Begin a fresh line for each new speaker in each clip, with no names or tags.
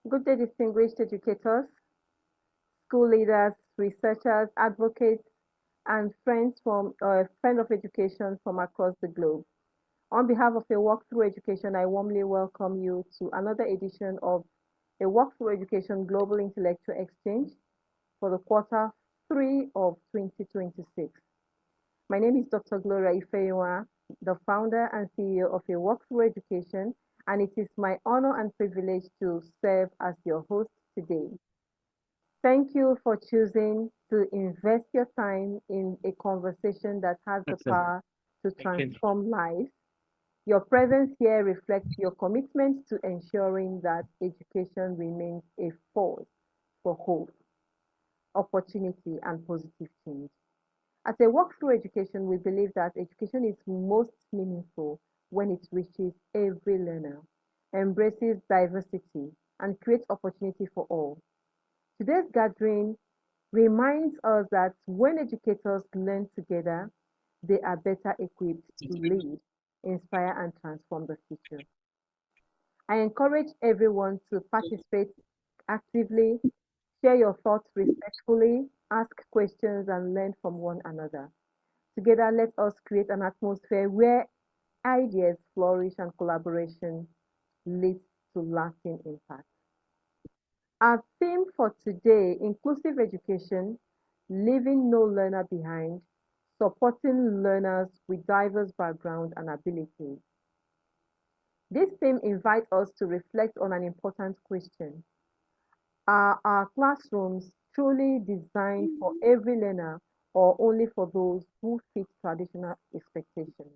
Good day, distinguished educators, school leaders, researchers, advocates, and friend of education from across the globe. On behalf of a Walkthrough Education, I warmly welcome you to another edition of a Walkthrough Education Global Intellectual Exchange for the quarter 3 of 2026. My name is Dr. Gloria Ifeyiwa, the founder and CEO of a Walkthrough Education, and it is my honor and privilege to serve as your host today. Thank you for choosing to invest your time in a conversation that has the
Excellent.
power to
Thank you.
transform lives. Your presence here reflects your commitment to ensuring that education remains a force for hope, opportunity, and positive change. As a walkthrough education, we believe that education is most meaningful when it reaches every learner, embraces diversity, and creates opportunity for all. Today's gathering reminds us that when educators learn together, they are better equipped to lead, inspire, and transform the future. I encourage everyone to participate actively, share your thoughts respectfully, ask questions, and learn from one another. Together, let us create an atmosphere where ideas flourish and collaboration leads to lasting impact. Our theme for today, inclusive education, leaving no learner behind, supporting learners with diverse background and abilities. This theme invites us to reflect on an important question. Are our classrooms truly designed for every learner or only for those who fit traditional expectations?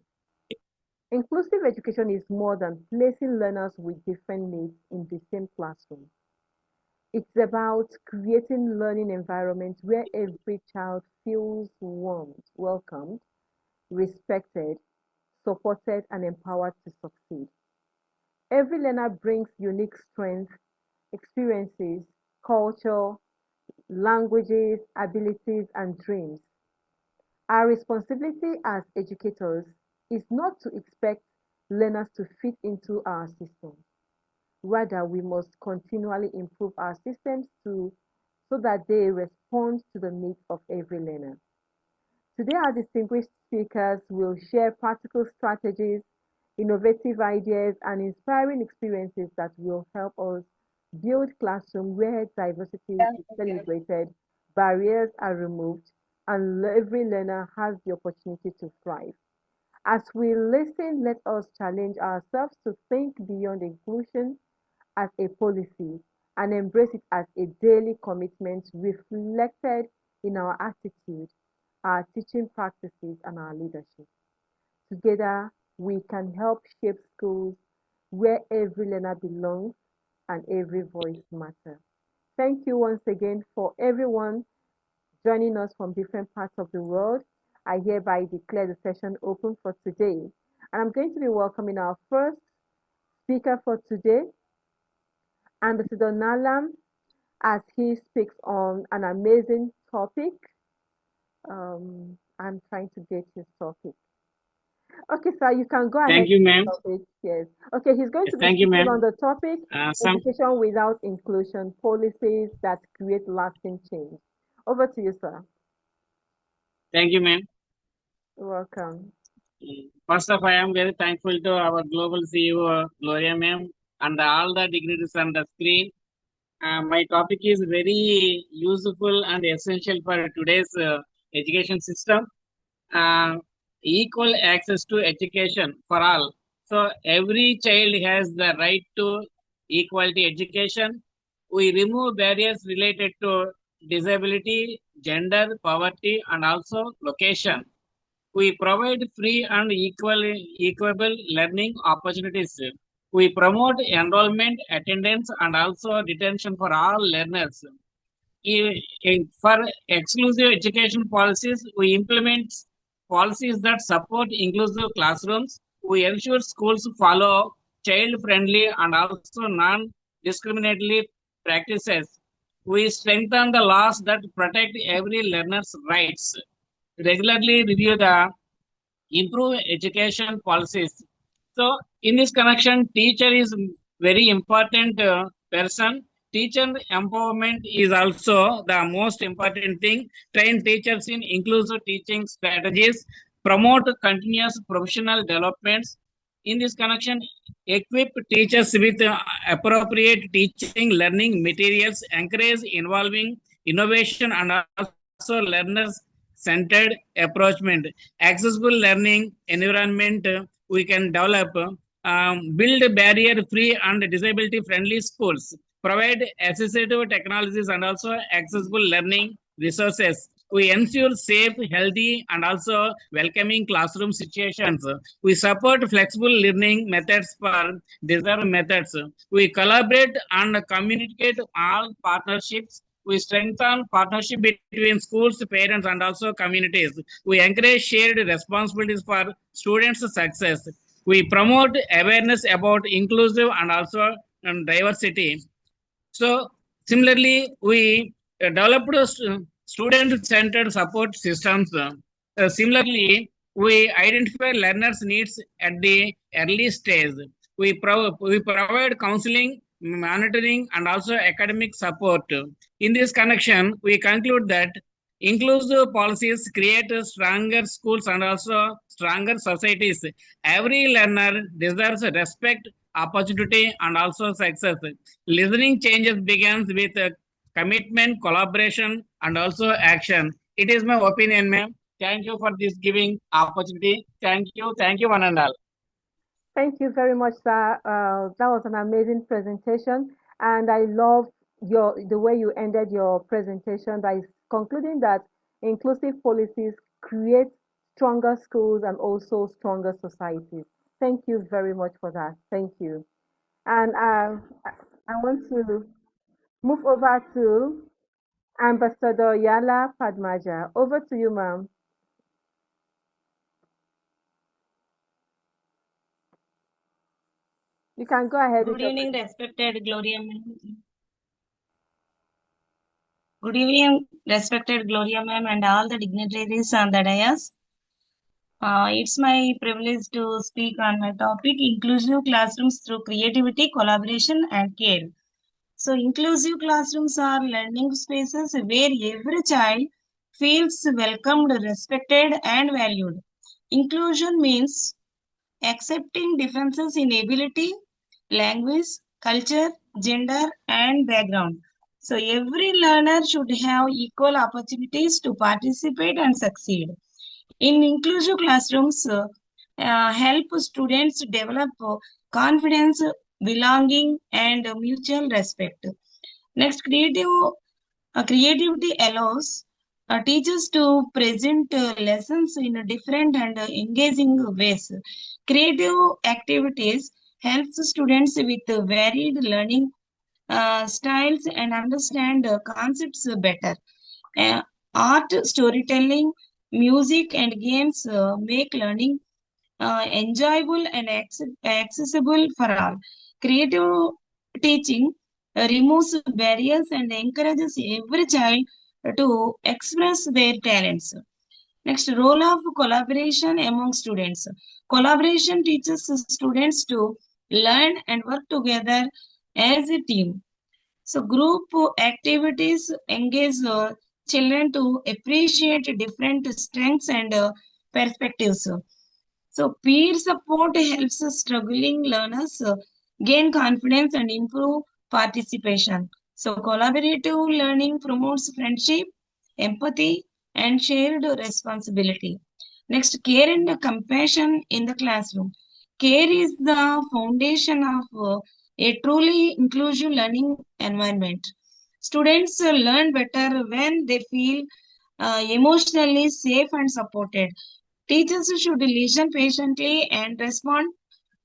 Inclusive education is more than placing learners with different needs in the same classroom. It's about creating learning environments where every child feels warmed, welcomed, respected, supported, and empowered to succeed. Every learner brings unique strengths, experiences, culture, languages, abilities, and dreams. Our responsibility as educators is not to expect learners to fit into our system. Rather, we must continually improve our systems so that they respond to the needs of every learner. Today, our distinguished speakers will share practical strategies, innovative ideas, and inspiring experiences that will help us build classrooms where diversity is celebrated, barriers are removed, and every learner has the opportunity to thrive. As we listen, let us challenge ourselves to think beyond inclusion as a policy and embrace it as a daily commitment reflected in our attitude, our teaching practices, and our leadership. Together, we can help shape schools where every learner belongs and every voice matters. Thank you once again for everyone joining us from different parts of the world. I hereby declare the session open for today. And I'm going to be welcoming our first speaker for today, Ambassador Nalam, as he speaks on an amazing topic. I'm trying to get his topic. Okay, sir, you can go ahead
Thank you,
with
ma'am.
the topic. Yes. Okay, he's going to be
Thank you,
speaking
ma'am.
on the topic
Some
education without inclusion policies that create lasting change. Over to you, sir.
Thank you, ma'am.
You're welcome.
First of all, I am very thankful to our global CEO, Gloria, ma'am, and all the degrees on the screen. My topic is very useful and essential for today's education system. Uh, Equal access to education for all. So every child has the right to equality education. We remove barriers related to disability, gender, poverty, and also location. We provide free and equable learning opportunities. We promote enrollment, attendance, and also detention for all learners. For exclusive education policies, we implement policies that support inclusive classrooms. We ensure schools follow child-friendly and also non-discriminatory practices. We strengthen the laws that protect every learner's rights. Regularly review the improve education policies. So, in this connection, teacher is very important person. Teacher empowerment is also the most important thing. Train teachers in inclusive teaching strategies, promote continuous professional developments. In this connection, equip teachers with appropriate teaching learning materials, encourage involving innovation and also learners centered approachment, accessible learning environment we can develop, build barrier free and disability friendly schools, provide assistive technologies and also accessible learning resources. We ensure safe, healthy, and also welcoming classroom situations. We support flexible learning methods for desired methods. We collaborate and communicate all partnerships. We strengthen partnership between schools, parents, and also communities. We encourage shared responsibilities for students' success. We promote awareness about inclusive and also diversity. So similarly, we developed student-centered support systems. Similarly, we identify learners' needs at the early stage. We provide counseling, monitoring, and also academic support. In this connection, we conclude that inclusive policies create stronger schools and also stronger societies. Every learner deserves respect, opportunity, and also success. Listening changes begins with commitment, collaboration, and also action. It is my opinion, ma'am. Thank you for this giving opportunity. Thank you, one and all.
Thank you very much, sir. That was an amazing presentation, and I love the way you ended your presentation by concluding that inclusive policies create stronger schools and also stronger societies. Thank you very much for that. Thank you. And I want to move over to Ambassador Yala Padmaja. Over to you, ma'am. You can go ahead with
Good
your
evening,
presentation.
respected Gloria ma'am. Good evening, respected Gloria ma'am and all the dignitaries on the dais. It's my privilege to speak on my topic, inclusive classrooms through creativity, collaboration, and care. So, inclusive classrooms are learning spaces where every child feels welcomed, respected, and valued. Inclusion means accepting differences in ability, language, culture, gender, and background. So, every learner should have equal opportunities to participate and succeed. In inclusive classrooms, help students develop confidence, belonging, and mutual respect. Next, creativity allows teachers to present lessons in a different and engaging ways. Creative activities helps students with varied learning styles and understand concepts better. Uh, Art, storytelling, music, and games make learning enjoyable and accessible for all. Creative teaching removes barriers and encourages every child to express their talents. Next, role of collaboration among students. Collaboration teaches students to learn and work together as a team. So, group activities engage children to appreciate different strengths and perspectives. So, peer support helps struggling learners gain confidence and improve participation. So, collaborative learning promotes friendship, empathy, and shared responsibility. Next, care and compassion in the classroom. Care is the foundation of a truly inclusive learning environment. Students learn better when they feel emotionally safe and supported. Teachers should listen patiently and respond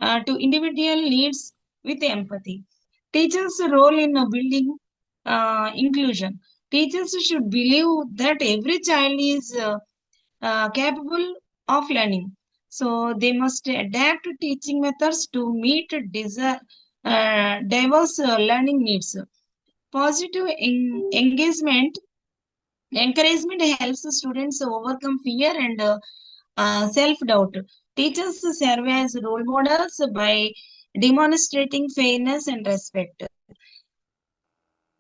to individual needs with empathy. Teachers' role in building inclusion. Teachers should believe that every child is capable of learning. So they must adapt teaching methods to meet diverse learning needs. Positive engagement encouragement helps students overcome fear and self doubt. Teachers serve as role models by demonstrating fairness and respect.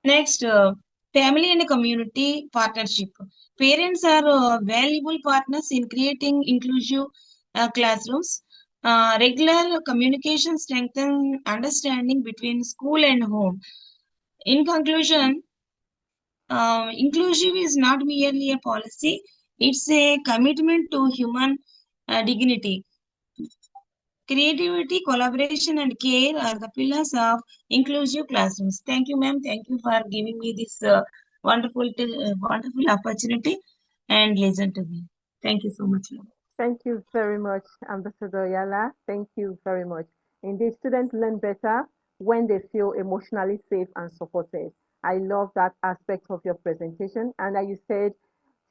Next, family and community partnership. Parents are valuable partners in creating inclusive classrooms. Regular communication strengthens understanding between school and home. In conclusion, inclusive is not merely a policy, it's a commitment to human dignity. Creativity, collaboration, and care are the pillars of inclusive classrooms. Thank you, ma'am. Thank you for giving me this wonderful opportunity and listen to me. Thank you so much, ma'am.
Thank you very much, Ambassador Yala. Thank you very much. Indeed, students learn better when they feel emotionally safe and supported. I love that aspect of your presentation. And like you said,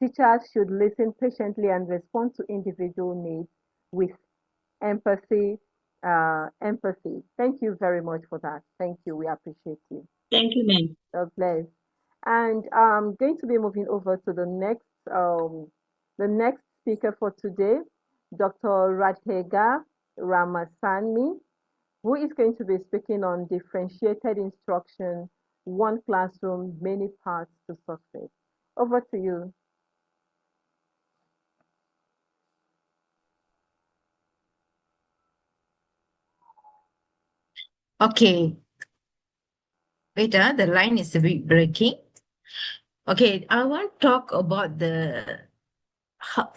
teachers should listen patiently and respond to individual needs with empathy. Empathy. Thank you very much for that. Thank you. We appreciate you.
Thank you, ma'am.
God bless. And I'm going to be moving over to the next speaker for today, Dr. Radhega Ramasamy, who is going to be speaking on differentiated instruction, one classroom, many paths to success. Over to you.
Okay, wait, the line is a bit breaking. Okay, I want to talk about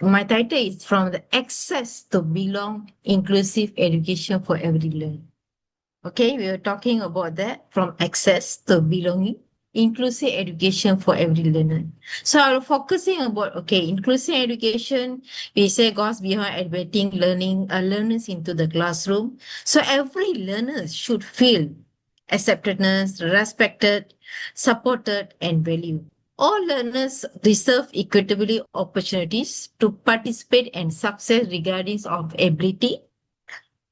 my title is from the access to belong inclusive education for every learner. Okay, we are talking about that from access to belonging, inclusive education for every learner. So I'm focusing about, okay, inclusive education, we say goes beyond admitting learners into the classroom. So every learner should feel acceptedness, respected, supported, and valued. All learners deserve equitably opportunities to participate and success regardless of ability,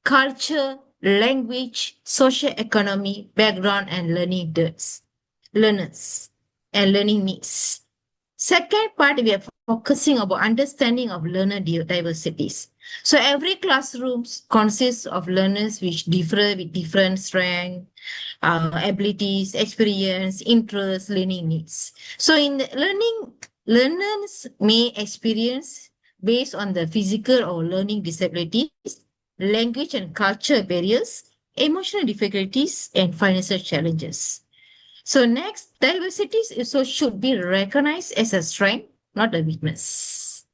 culture, language, social economy, background, and learners and learning needs. Second part, we are focusing about understanding of learner diversities. So every classroom consists of learners which differ with different strengths, abilities, experience, interests, learning needs. So in the learners may experience based on the physical or learning disabilities, language and culture barriers, emotional difficulties, and financial challenges. So next, diversities also should be recognized as a strength, not a weakness.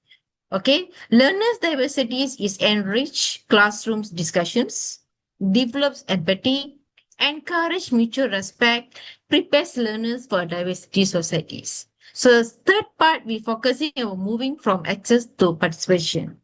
Okay, learners' diversities is enrich classrooms discussions, develops empathy, encourage mutual respect, prepares learners for diversity societies. So third part, we focusing on moving from access to participation.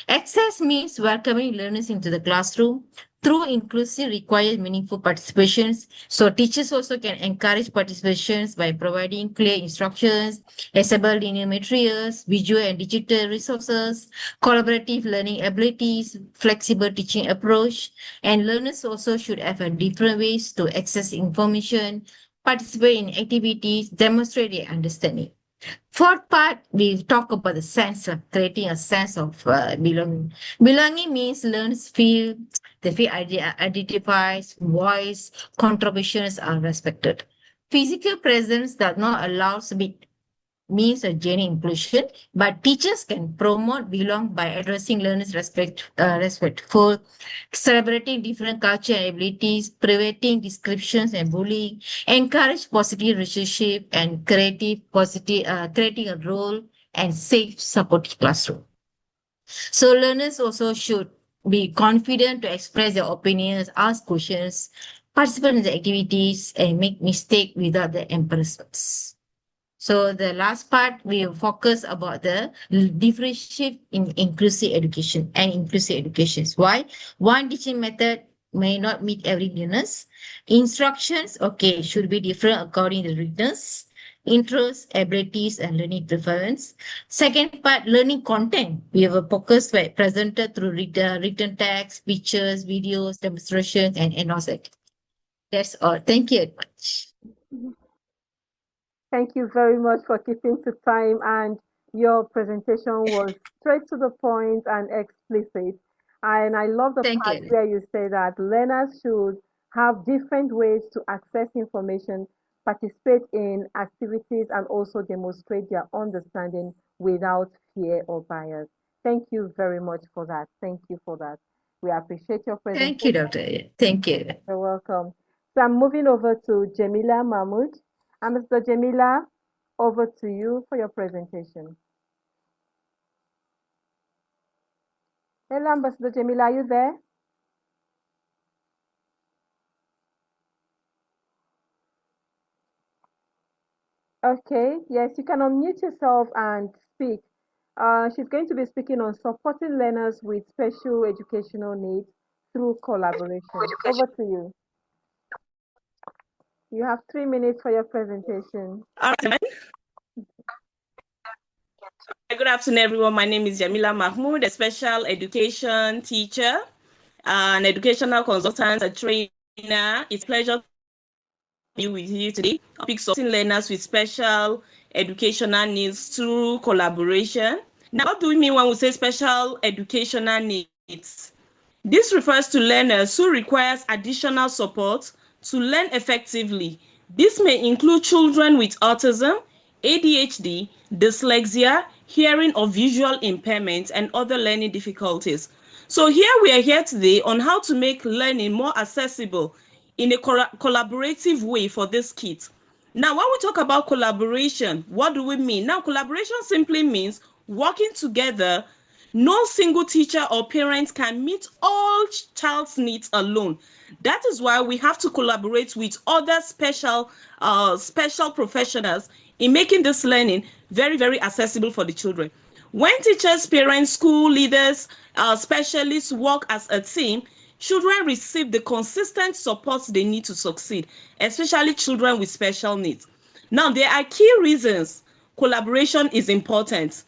Access means welcoming learners into the classroom. Through inclusive requires meaningful participations. So teachers also can encourage participations by providing clear instructions, accessible linear materials, visual and digital resources, collaborative learning abilities, flexible teaching approach, and learners also should have a different ways to access information, participate in activities, demonstrate their understanding. Fourth part, we talk about the sense of creating a sense of belonging. Belonging means learners feel, they feel identifies, voice, contributions are respected. Physical presence does not allow means of genuine inclusion, but teachers can promote belong by addressing learners respectful, celebrating different culture and abilities, preventing descriptions and bullying, encourage positive relationship and creating a role and safe supportive classroom. So learners also should be confident to express their opinions, ask questions, participate in the activities, and make mistakes without the embarrassments. So the last part, we will focus about the differentiate in inclusive education and inclusive educations. Why? One teaching method may not meet every learners. Instructions, okay, should be different according to learners, interests, abilities, and learning preference. Second part, learning content. We have a focus by presented through written text, pictures, videos, demonstrations, and announcements. That's all. Thank you very much.
Thank you very much for keeping to time, and your presentation was straight to the point and explicit. And I love the
Thank
part
you.
where you say that learners should have different ways to access information participate in activities, and also demonstrate their understanding without fear or bias. Thank you very much for that. Thank you for that. We appreciate your
Thank you,
presentation.
Dr. Thank you.
You're welcome. So I'm moving over to Jamila Mahmood. And Mr. Jamila, over to you for your presentation. Hello, Ambassador Jamila, are you there? Okay, yes, you can unmute yourself and speak. She's going to be speaking on supporting learners with special educational needs through collaboration. Over to you. You have 3 minutes for your presentation.
All right. Good afternoon, everyone. My name is Jamila Mahmood, a special education teacher, an educational consultant, a trainer. It's a pleasure to be with you today. Topic supporting learners with special educational needs through collaboration. Now, what do we mean when we say special educational needs? This refers to learners who requires additional support to learn effectively. This may include children with autism, ADHD, dyslexia, hearing or visual impairment, and other learning difficulties. So here we are here today on how to make learning more accessible in a collaborative way for this kids. Now, when we talk about collaboration, what do we mean? Now, collaboration simply means working together. No single teacher or parent can meet all child's needs alone. That is why we have to collaborate with other special professionals in making this learning very, very accessible for the children. When teachers, parents, school leaders, specialists work as a team, children receive the consistent support they need to succeed, especially children with special needs. Now, there are key reasons collaboration is important.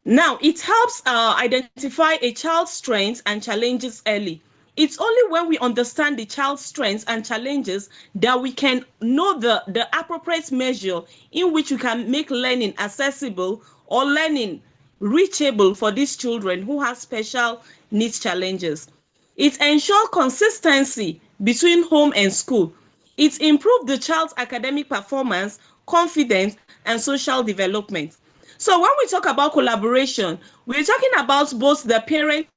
Now, it helps identify a child's strengths and challenges early. It's only when we understand the child's strengths and challenges that we can know the appropriate measure in which we can make learning accessible or learning reachable for these children who have special needs challenges. It ensures consistency between home and school. It improves the child's academic performance, confidence, and social development. So when we talk about collaboration, we're talking about both the parents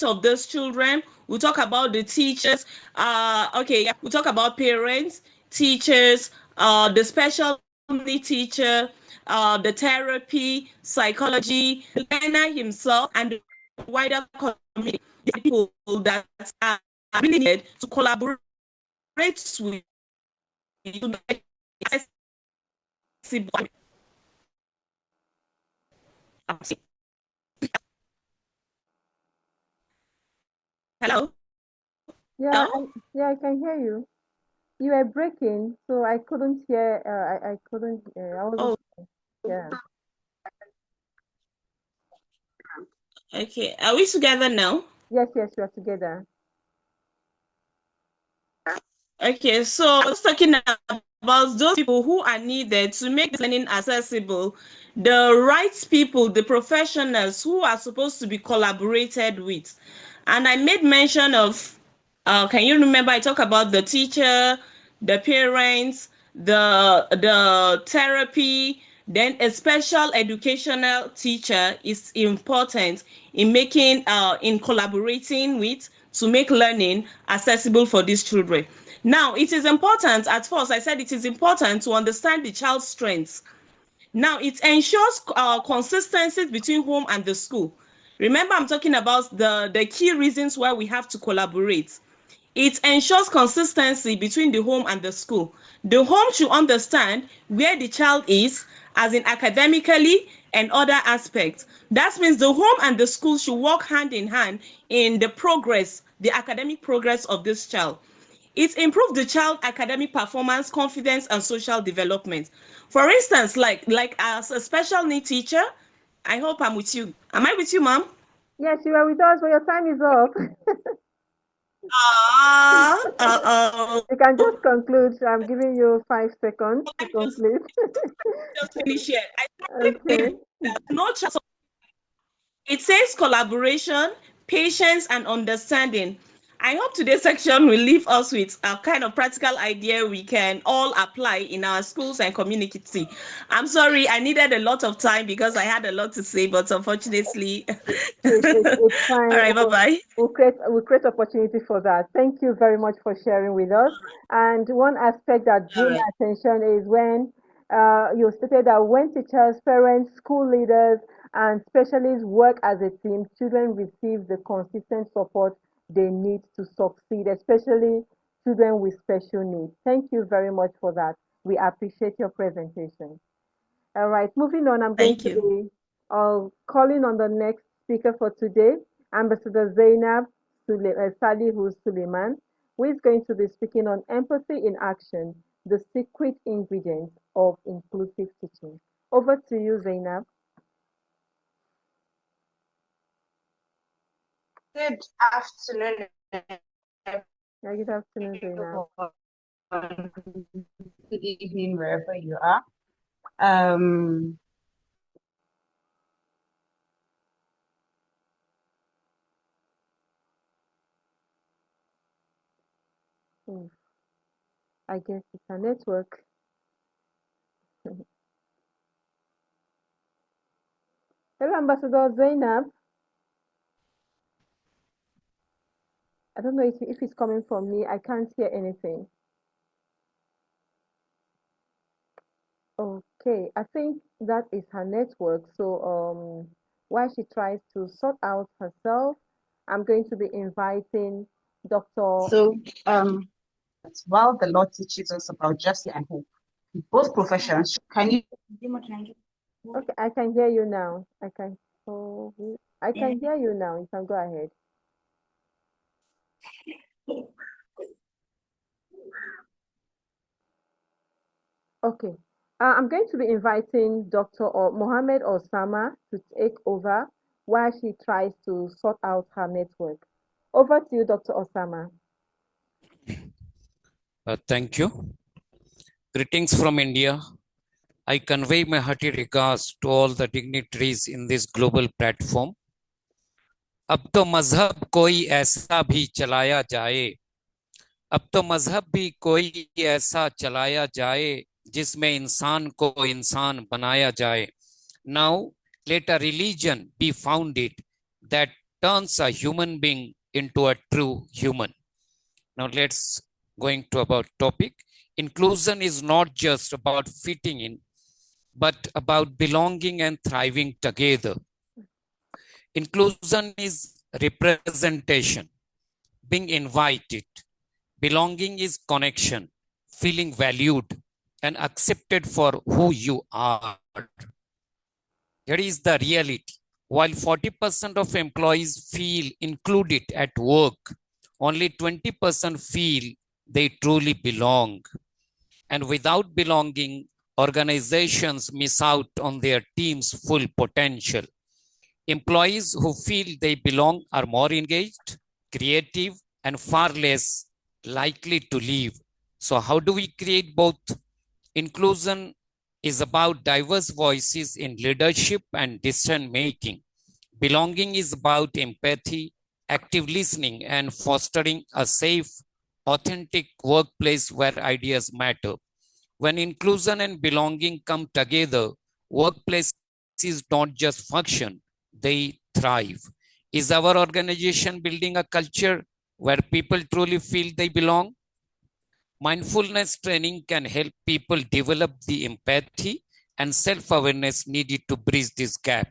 of those children, we talk about the teachers, we talk about parents, teachers, the special need teacher, the therapy, psychology, the learner himself, and the wider community, the people that are really needed to collaborate with you to make accessible. Hello?
Yeah, I can hear you. You were breaking, so I couldn't hear. I couldn't. I wasn't.
Oh,
Yeah.
okay. Are we together now?
Yes, yes, we are together.
Okay, so I was talking about those people who are needed to make this learning accessible, the right people, the professionals who are supposed to be collaborated with. And I made mention of, can you remember I talked about the teacher, the parents, the therapy, then a special educational teacher is important in making, in collaborating with to make learning accessible for these children. Now, it is important, at first, I said it is important to understand the child's strengths. Now, it ensures consistency between home and the school. Remember, I'm talking about the key reasons why we have to collaborate. It ensures consistency between the home and the school. The home should understand where the child is, as in academically and other aspects. That means the home and the school should work hand in hand in the progress, the academic progress of this child. It improves the child academic performance, confidence, and social development. For instance, like as a special need teacher, I hope I'm with you. Am I with you, ma'am?
Yes, you are with us, but your time is up. You can just conclude. I'm giving you 5 seconds to conclude.
Just finish it.
Okay.
No it says collaboration, patience, and understanding I hope today's section will leave us with a kind of practical idea we can all apply in our schools and community. I'm sorry, I needed a lot of time because I had a lot to say, but unfortunately,
It's
all
fine.
right, bye-bye.
We'll create opportunity for that. Thank you very much for sharing with us. And one aspect that drew
All
my
right.
attention is when you stated that when teachers, parents, school leaders, and specialists work as a team, children receive the consistent support they need to succeed, especially children with special needs. Thank you very much for that. We appreciate your presentation. All right, moving on, I'm going
Thank
to
you.
be calling on the next speaker for today, Ambassador Zainab Salihu Suleiman, who is going to be speaking on empathy in action, the secret ingredients of inclusive teaching. Over to you, Zainab.
Good afternoon,
Good afternoon, Zainab.
good evening, wherever you are. Um,
I guess it's a network. Hello, Ambassador Zainab. I don't know if it's coming from me. I can't hear anything. Okay, I think that is her network. So while she tries to sort out herself, I'm going to be inviting Dr.
so, while the Lord teaches us about justice and hope, in both professions, can you?
Okay, I can hear you now. I can hear you now. You can go ahead. Okay. I'm going to be inviting Dr. Mohammed Osama to take over while she tries to sort out her network. Over to you, Dr. Osama.
Thank you. Greetings from India. I convey my hearty regards to all the dignitaries in this global platform. अब तो मजहब कोई ऐसा भी चलाया जाए, अब तो मजहब भी कोई ऐसा चलाया जाए जिसमें इंसान को इंसान बनाया जाए. Now let a religion be founded that turns a human being into a true human. Now let's going to about topic. Inclusion is not just about fitting in, but about belonging and thriving together. Inclusion is representation, being invited. Belonging is connection, feeling valued and accepted for who you are. Here is the reality. While 40% of employees feel included at work, only 20% feel they truly belong. And without belonging, organizations miss out on their team's full potential. Employees who feel they belong are more engaged, creative, and far less likely to leave. So how do we create both? Inclusion is about diverse voices in leadership and decision making. Belonging is about empathy, active listening, and fostering a safe, authentic workplace where ideas matter. When inclusion and belonging come together, workplaces don't just function, they thrive. Is our organization building a culture where people truly feel they belong? Mindfulness training can help people develop the empathy and self-awareness needed to bridge this gap.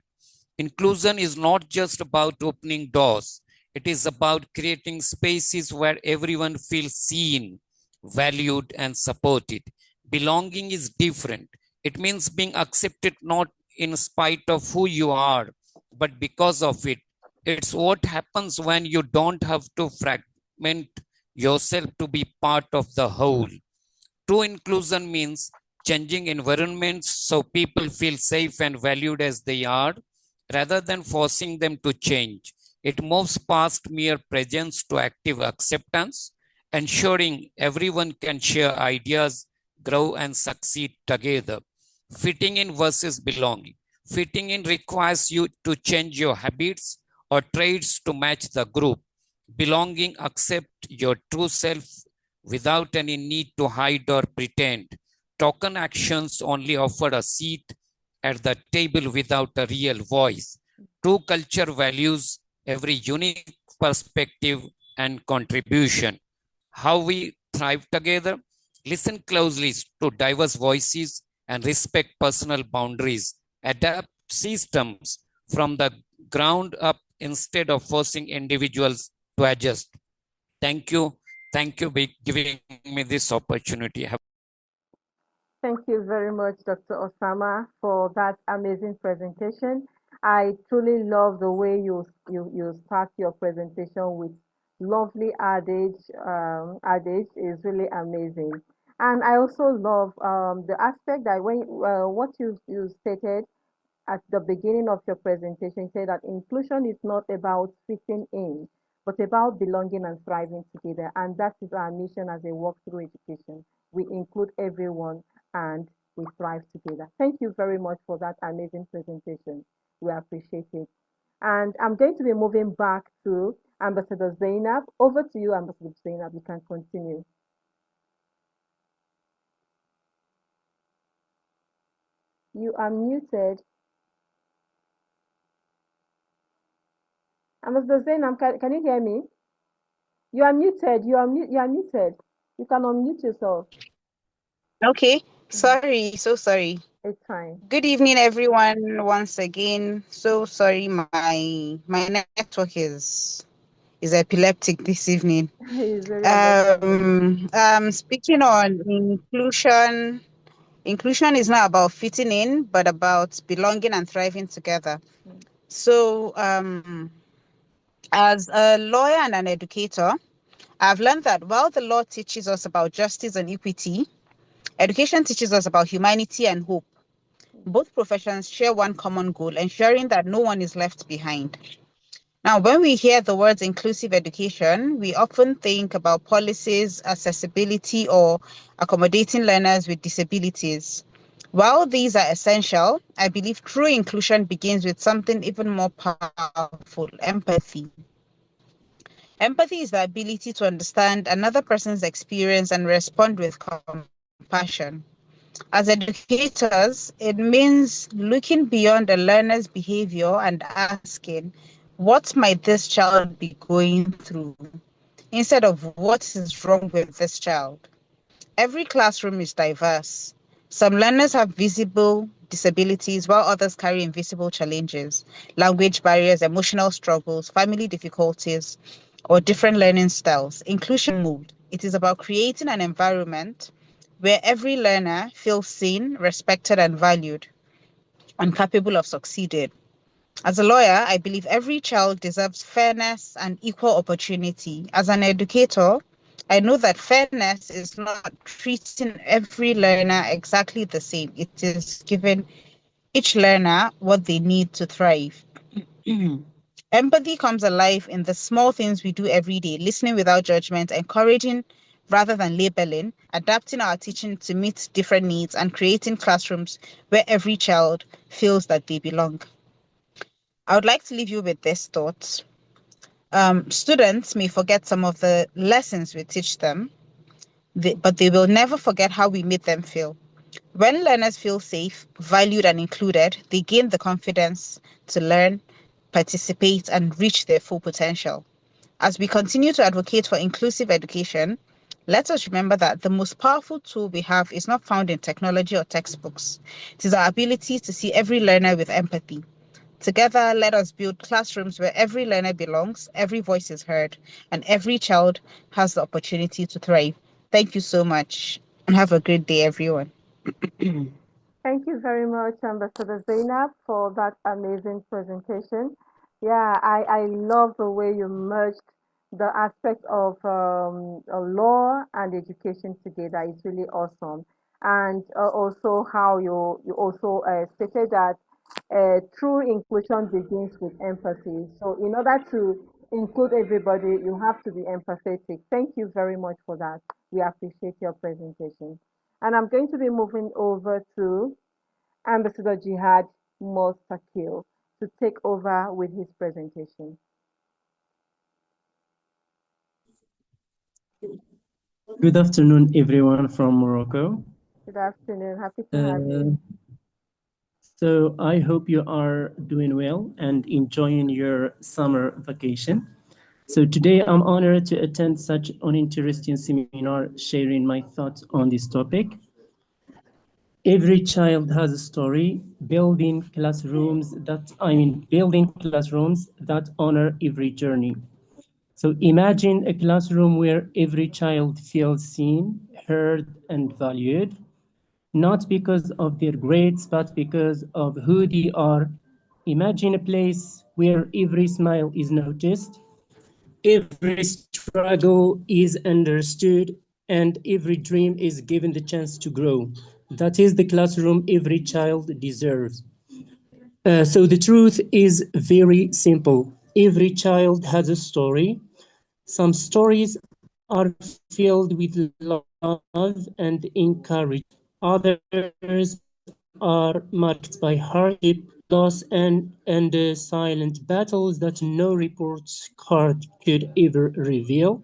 Inclusion is not just about opening doors. It is about creating spaces where everyone feels seen, valued, and supported. Belonging is different. It means being accepted not in spite of who you are, but because of it. It's what happens when you don't have to fragment yourself to be part of the whole. True inclusion means changing environments so people feel safe and valued as they are, rather than forcing them to change. It moves past mere presence to active acceptance, ensuring everyone can share ideas, grow, and succeed together. Fitting in versus belonging. Fitting in requires you to change your habits or traits to match the group. Belonging accept your true self without any need to hide or pretend. Token actions only offer a seat at the table without a real voice. True culture values every unique perspective and contribution. How we thrive together? Listen closely to diverse voices and respect personal boundaries. Adapt systems from the ground up instead of forcing individuals to adjust. Thank you. Thank you for giving me this opportunity.
Thank you very much, Dr. Osama, for that amazing presentation. I truly love the way you start your presentation with lovely adage. Adage is really amazing. And I also love the aspect that when what you stated at the beginning of your presentation said that inclusion is not about fitting in, but about belonging and thriving together. And that is our mission as a walk through education. We include everyone and we thrive together. Thank you very much for that amazing presentation. We appreciate it. And I'm going to be moving back to Ambassador Zainab. Over to you, Ambassador Zainab. You can continue. You are muted. Ambassador Zainab, can you hear me? You are muted. You are muted. You can unmute yourself.
Okay, sorry, so sorry.
It's fine.
Good evening, everyone. Once again, so sorry, my network is epileptic this evening.
It's very understandable.
Speaking on inclusion, inclusion is not about fitting in, but about belonging and thriving together. So, as a lawyer and an educator, I've learned that while the law teaches us about justice and equity, education teaches us about humanity and hope. Both professions share one common goal, ensuring that no one is left behind. Now, when we hear the words inclusive education, we often think about policies, accessibility, or accommodating learners with disabilities. While these are essential, I believe true inclusion begins with something even more powerful: empathy. Empathy is the ability to understand another person's experience and respond with compassion. As educators, it means looking beyond a learner's behavior and asking, what might this child be going through? Instead of what is wrong with this child. Every classroom is diverse. Some learners have visible disabilities while others carry invisible challenges, language barriers, emotional struggles, family difficulties, or different learning styles. Inclusion mode. It is about creating an environment where every learner feels seen, respected, and valued, and capable of succeeding. As a lawyer, I believe every child deserves fairness and equal opportunity. As an educator, I know that fairness is not treating every learner exactly the same. It is giving each learner what they need to thrive. Empathy comes alive in the small things we do every day: listening without judgment, encouraging rather than labeling, adapting our teaching to meet different needs, and creating classrooms where every child feels that they belong. I would like to leave you with this thought. Students may forget some of the lessons we teach them, but they will never forget how we made them feel. When learners feel safe, valued, and included, they gain the confidence to learn, participate, and reach their full potential. As we continue to advocate for inclusive education, let us remember that the most powerful tool we have is not found in technology or textbooks. It is our ability to see every learner with empathy. Together, let us build classrooms where every learner belongs, every voice is heard, and every child has the opportunity to thrive. Thank you so much, and have a great day, everyone.
Thank you very much, Ambassador Zainab, for that amazing presentation. Yeah, I love the way you merged the aspect of law and education together. It's really awesome. And also how you also stated that true inclusion begins with empathy. So in order to include everybody, you have to be empathetic. Thank you very much for that. We appreciate your presentation. And I'm going to be moving over to Ambassador Jihad Mostakil to take over with his presentation.
Good afternoon, everyone from Morocco.
Good afternoon. Happy to have you.
So I hope you are doing well and enjoying your summer vacation. So today I'm honored to attend such an interesting seminar sharing my thoughts on this topic. Every child has a story, building classrooms that honor every journey. So imagine a classroom where every child feels seen, heard, and valued, not because of their grades, but because of who they are. Imagine a place where every smile is noticed, every struggle is understood, and every dream is given the chance to grow. That is the classroom every child deserves. So the truth is very simple. Every child has a story. Some stories are filled with love and encouragement. Others are marked by hardship, loss, and silent battles that no reports card could ever reveal.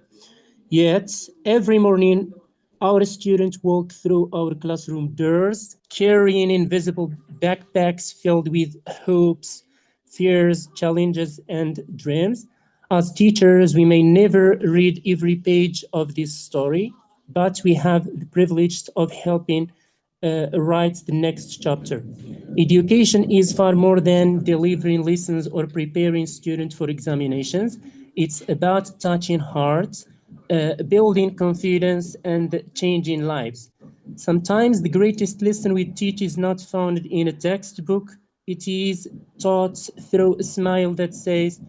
Yet, every morning, our students walk through our classroom doors, carrying invisible backpacks filled with hopes, fears, challenges, and dreams. As teachers, we may never read every page of this story, but we have the privilege of helping write the next chapter. Education is far more than delivering lessons or preparing students for examinations. It's about touching hearts, building confidence, and changing lives. Sometimes the greatest lesson we teach is not found in a textbook. It is taught through a smile that says,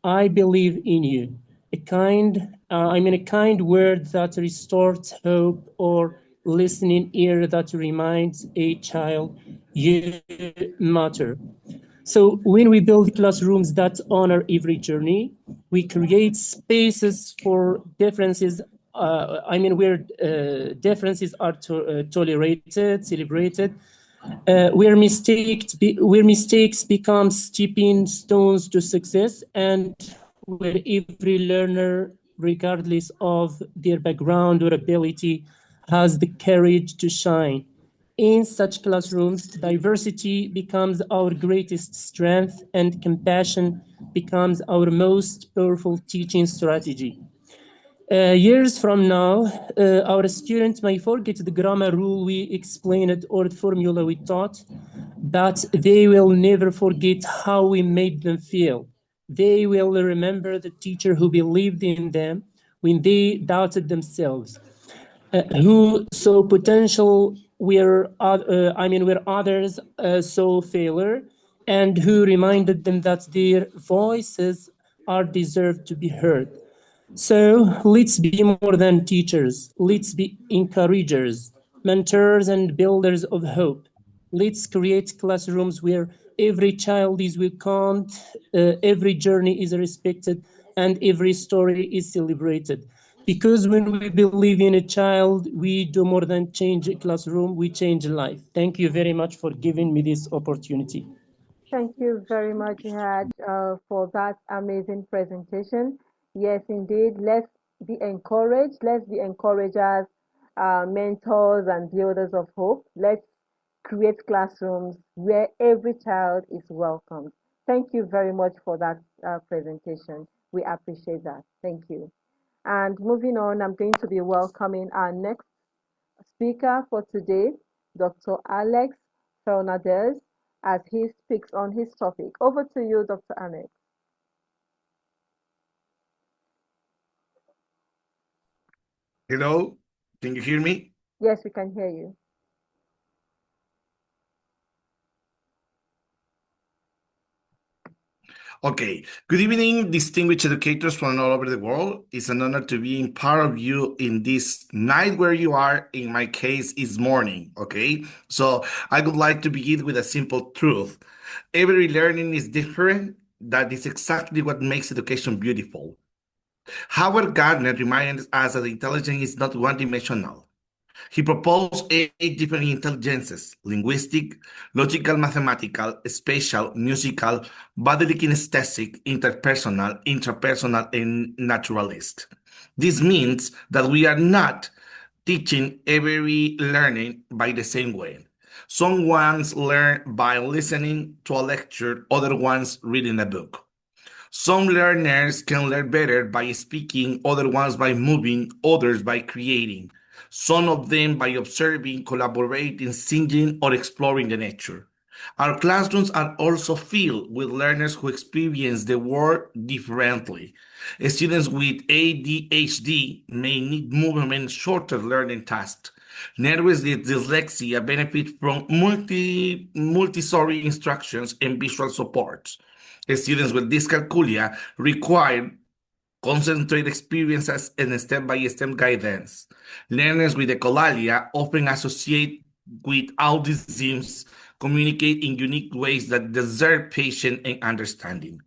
I believe in you. A kind word that restores hope, or listening ear that reminds a child you matter. So when we build classrooms that honor every journey, we create spaces for differences. Where differences are tolerated, celebrated, where mistakes become stepping stones to success, and where every learner, regardless of their background or ability, has the courage to shine. In such classrooms, diversity becomes our greatest strength, and compassion becomes our most powerful teaching strategy. Years from now, our students may forget the grammar rule we explained or the formula we taught, but they will never forget how we made them feel. They will remember the teacher who believed in them when they doubted themselves, who saw potential where others saw failure, and who reminded them that their voices are deserved to be heard. So let's be more than teachers. Let's be encouragers, mentors, and builders of hope. Let's create classrooms where every child is welcomed, every journey is respected, and every story is celebrated. Because when we believe in a child, we do more than change a classroom, we change a life. Thank you very much for giving me this opportunity.
Thank you very much, Ihaj, for that amazing presentation. Yes, indeed. Let's be encouraged. Let's be encouragers, mentors, and builders of hope. Let's create classrooms where every child is welcomed. Thank you very much for that presentation. We appreciate that. Thank you. And moving on, I'm going to be welcoming our next speaker for today, Dr. Alex Fernandez, as he speaks on his topic. Over to you, Dr. Alex.
Hello, can you hear me?
Yes, we can hear you.
Okay. Good evening, distinguished educators from all over the world. It's an honor to be in part of you in this night where you are. In my case, it's morning. Okay. So I would like to begin with a simple truth. Every learning is different. That is exactly what makes education beautiful. Howard Gardner reminds us that intelligence is not one-dimensional. He proposed 8 different intelligences: linguistic, logical, mathematical, spatial, musical, bodily kinesthetic, interpersonal, intrapersonal, and naturalist. This means that we are not teaching every learning by the same way. Some ones learn by listening to a lecture, other ones reading a book. Some learners can learn better by speaking, other ones by moving, others by creating. Some of them by observing, collaborating, singing, or exploring the nature. Our classrooms are also filled with learners who experience the world differently. Students with ADHD may need movement shorter learning tasks. Learners with dyslexia benefit from multi-sensory instructions and visual supports. Students with dyscalculia require concentrated experiences and step-by-step guidance. Learners with echolalia often associate with autism, communicate in unique ways that deserve patience and understanding.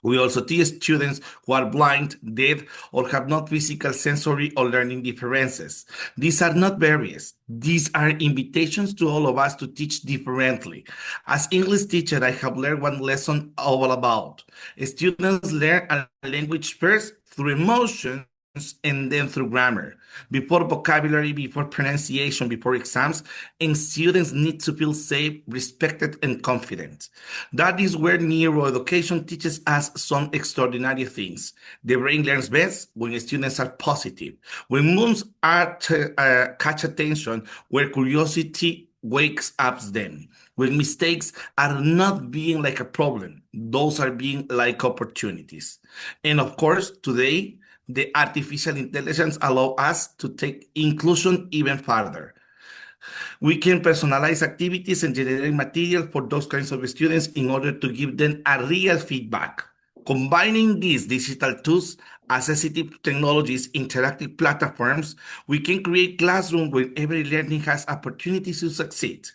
We also teach students who are blind, deaf, or have not physical, sensory, or learning differences. These are not barriers. These are invitations to all of us to teach differently. As English teacher, I have learned one lesson all about. Students learn a language first through emotions and then through grammar. Before vocabulary, before pronunciation, before exams, and students need to feel safe, respected, and confident. That is where neuroeducation teaches us some extraordinary things. The brain learns best when students are positive, when moves are catch attention, where curiosity wakes up them. When mistakes are not being like a problem, those are being like opportunities. And of course, today, the artificial intelligence allow us to take inclusion even further. We can personalize activities and generate material for those kinds of students in order to give them a real feedback. Combining these digital tools, assistive technologies, interactive platforms, we can create classrooms where every learning has opportunities to succeed.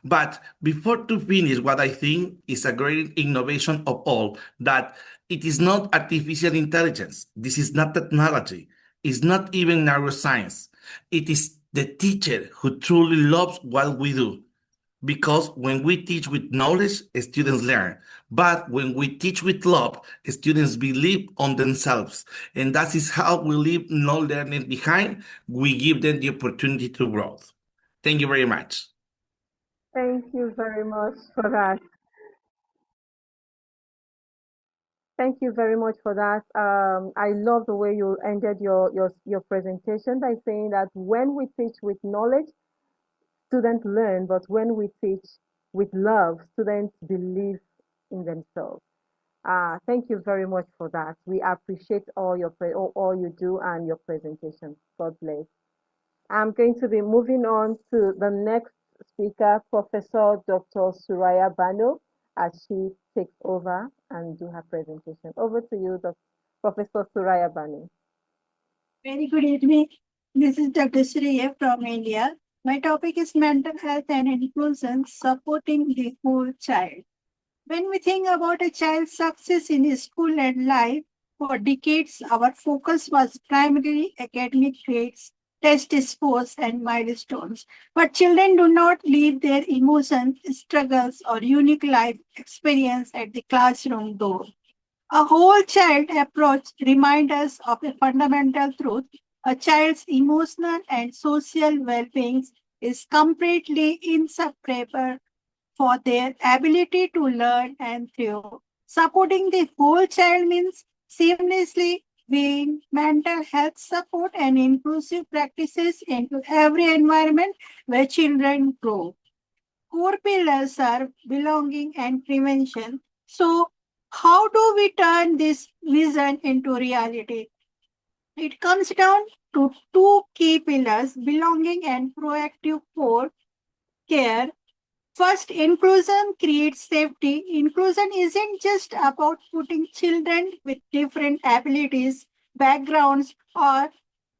But before to finish, what I think is a great innovation of all, that it is not artificial intelligence. This is not technology. It's not even neuroscience. It is the teacher who truly loves what we do. Because when we teach with knowledge, students learn. But when we teach with love, students believe on themselves. And that is how we leave no learning behind. We give them the opportunity to grow. Thank you very much.
Thank you very much for that. Thank you very much for that. I love the way you ended your presentation by saying that when we teach with knowledge, students learn, but when we teach with love, students believe in themselves. Thank you very much for that. We appreciate all you do and your presentation. God bless. I'm going to be moving on to the next speaker, Professor Dr. Suraya Bano, as she takes over and do her presentation. Over to you, Professor Suraya Bano.
Very good evening. This is Dr. Suraya from India. My topic is mental health and inclusion, supporting the whole child. When we think about a child's success in his school and life, for decades, our focus was primarily academic grades, test scores, and milestones. But children do not leave their emotions, struggles, or unique life experience at the classroom door. A whole child approach reminds us of a fundamental truth. A child's emotional and social well-being is completely inseparable for their ability to learn and thrive. Supporting the whole child means seamlessly weaving mental health support and inclusive practices into every environment where children grow. Core pillars are belonging and prevention. So, how do we turn this vision into reality? It comes down to two key pillars, belonging and proactive care. First, inclusion creates safety. Inclusion isn't just about putting children with different abilities, backgrounds, or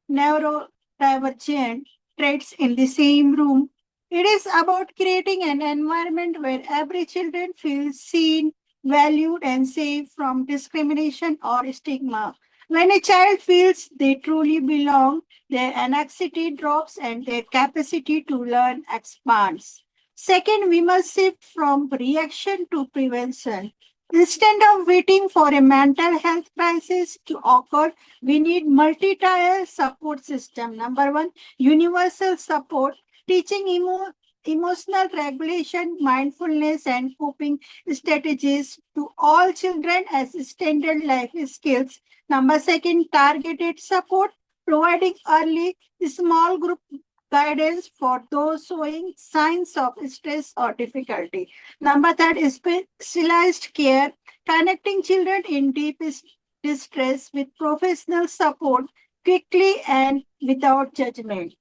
neurodivergent traits in the same room. It is about creating an environment where every child feels seen, valued, and safe from discrimination or stigma. When a child feels they truly belong, their anxiety drops and their capacity to learn expands. Second, we must shift from reaction to prevention. Instead of waiting for a mental health crisis to occur, we need multi-tier support system. Number one, universal support, teaching emotional regulation, mindfulness, and coping strategies to all children as standard life skills. Number second, targeted support, providing early small group guidance for those showing signs of stress or difficulty. Number third is specialized care, connecting children in deep distress with professional support quickly and without judgment.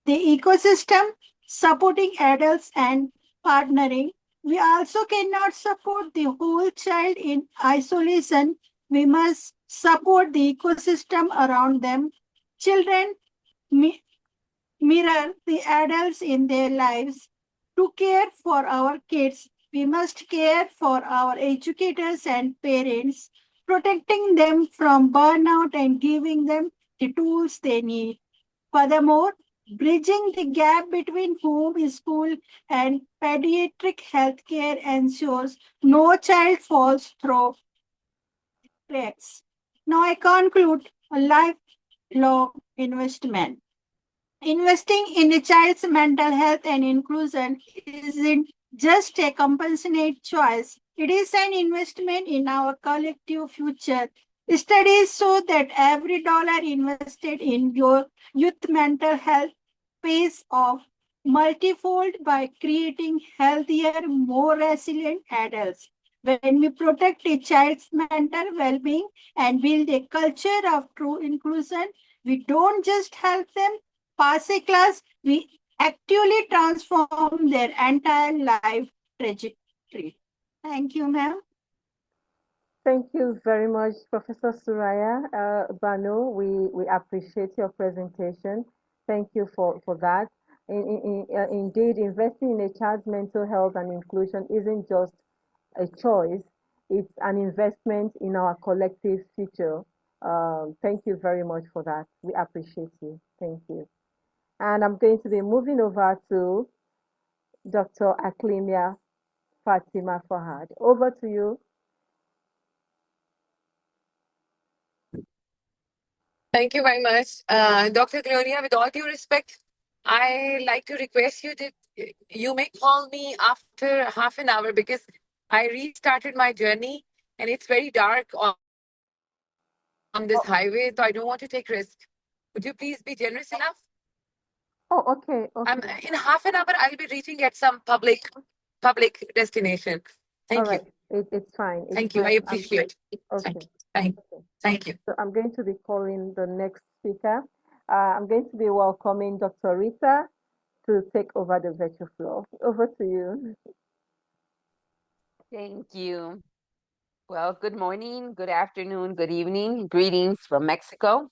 The ecosystem, supporting adults and partnering. We also cannot support the whole child in isolation. We must support the ecosystem around them. Children mirror the adults in their lives. To care for our kids, we must care for our educators and parents, protecting them from burnout and giving them the tools they need. Furthermore, bridging the gap between home, school, and pediatric healthcare ensures no child falls through cracks. Now I conclude a lifelong investment. Investing in a child's mental health and inclusion isn't just a compassionate choice, it is an investment in our collective future. Studies show that every dollar invested in your youth mental health pays off multifold by creating healthier, more resilient adults. When we protect a child's mental well being and build a culture of true inclusion, we don't just help them pass a class, we actively transform their entire life trajectory. Thank you, ma'am.
Thank you very much, Professor Suraya Banu. We appreciate your presentation. Thank you for that. Indeed, investing in a child's mental health and inclusion isn't just a choice, it's an investment in our collective future. Thank you very much for that. We appreciate you. Thank you. And I'm going to be moving over to Dr. Aklimia Fatima Fahad. Over to you.
Thank you very much. Dr. Gloria, with all due respect, I like to request you that you may call me after half an hour because I restarted my journey and it's very dark on this highway, so I don't want to take risk. Would you please be generous enough?
Oh, okay, okay.
In half an hour, I'll be reaching at some public destination. Thank
All
you.
right, it's fine. It's
Thank you.
fine.
I appreciate it.
Okay.
Thank you.
So I'm going to be calling the next speaker. I'm going to be welcoming Dr. Rita to take over the virtual floor. Over to you.
Thank you. Well, good morning, good afternoon, good evening. Greetings from Mexico.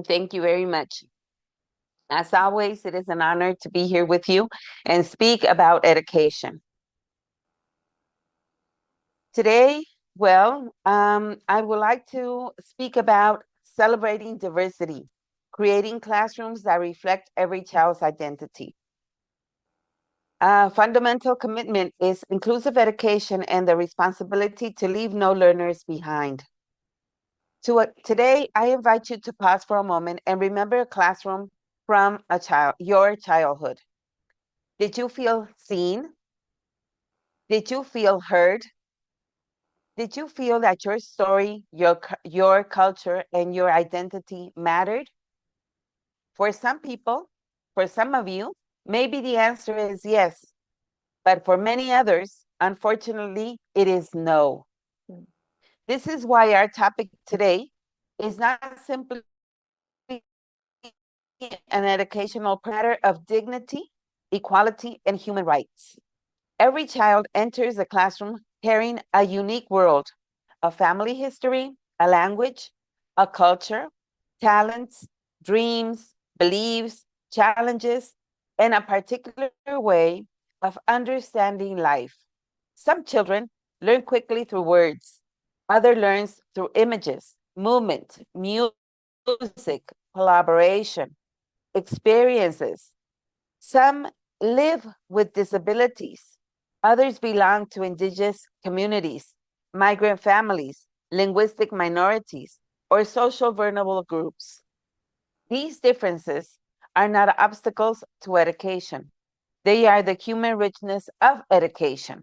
Thank you very much. As always, it is an honor to be here with you and speak about education. Today, I would like to speak about celebrating diversity, creating classrooms that reflect every child's identity. A fundamental commitment is inclusive education and the responsibility to leave no learners behind. Today, I invite you to pause for a moment and remember a classroom from your childhood. Did you feel seen? Did you feel heard? Did you feel that your story, your culture, and your identity mattered? For some people, for some of you, maybe the answer is yes. But for many others, unfortunately, it is no. This is why our topic today is not simply an educational matter of dignity, equality, and human rights. Every child enters the classroom carrying a unique world, a family history, a language, a culture, talents, dreams, beliefs, challenges, and a particular way of understanding life. Some children learn quickly through words. Others learn through images, movement, music, collaboration, experiences. Some live with disabilities. Others belong to indigenous communities migrant families, linguistic minorities, or social vulnerable groups. These differences are not obstacles to education. They are the human richness of education.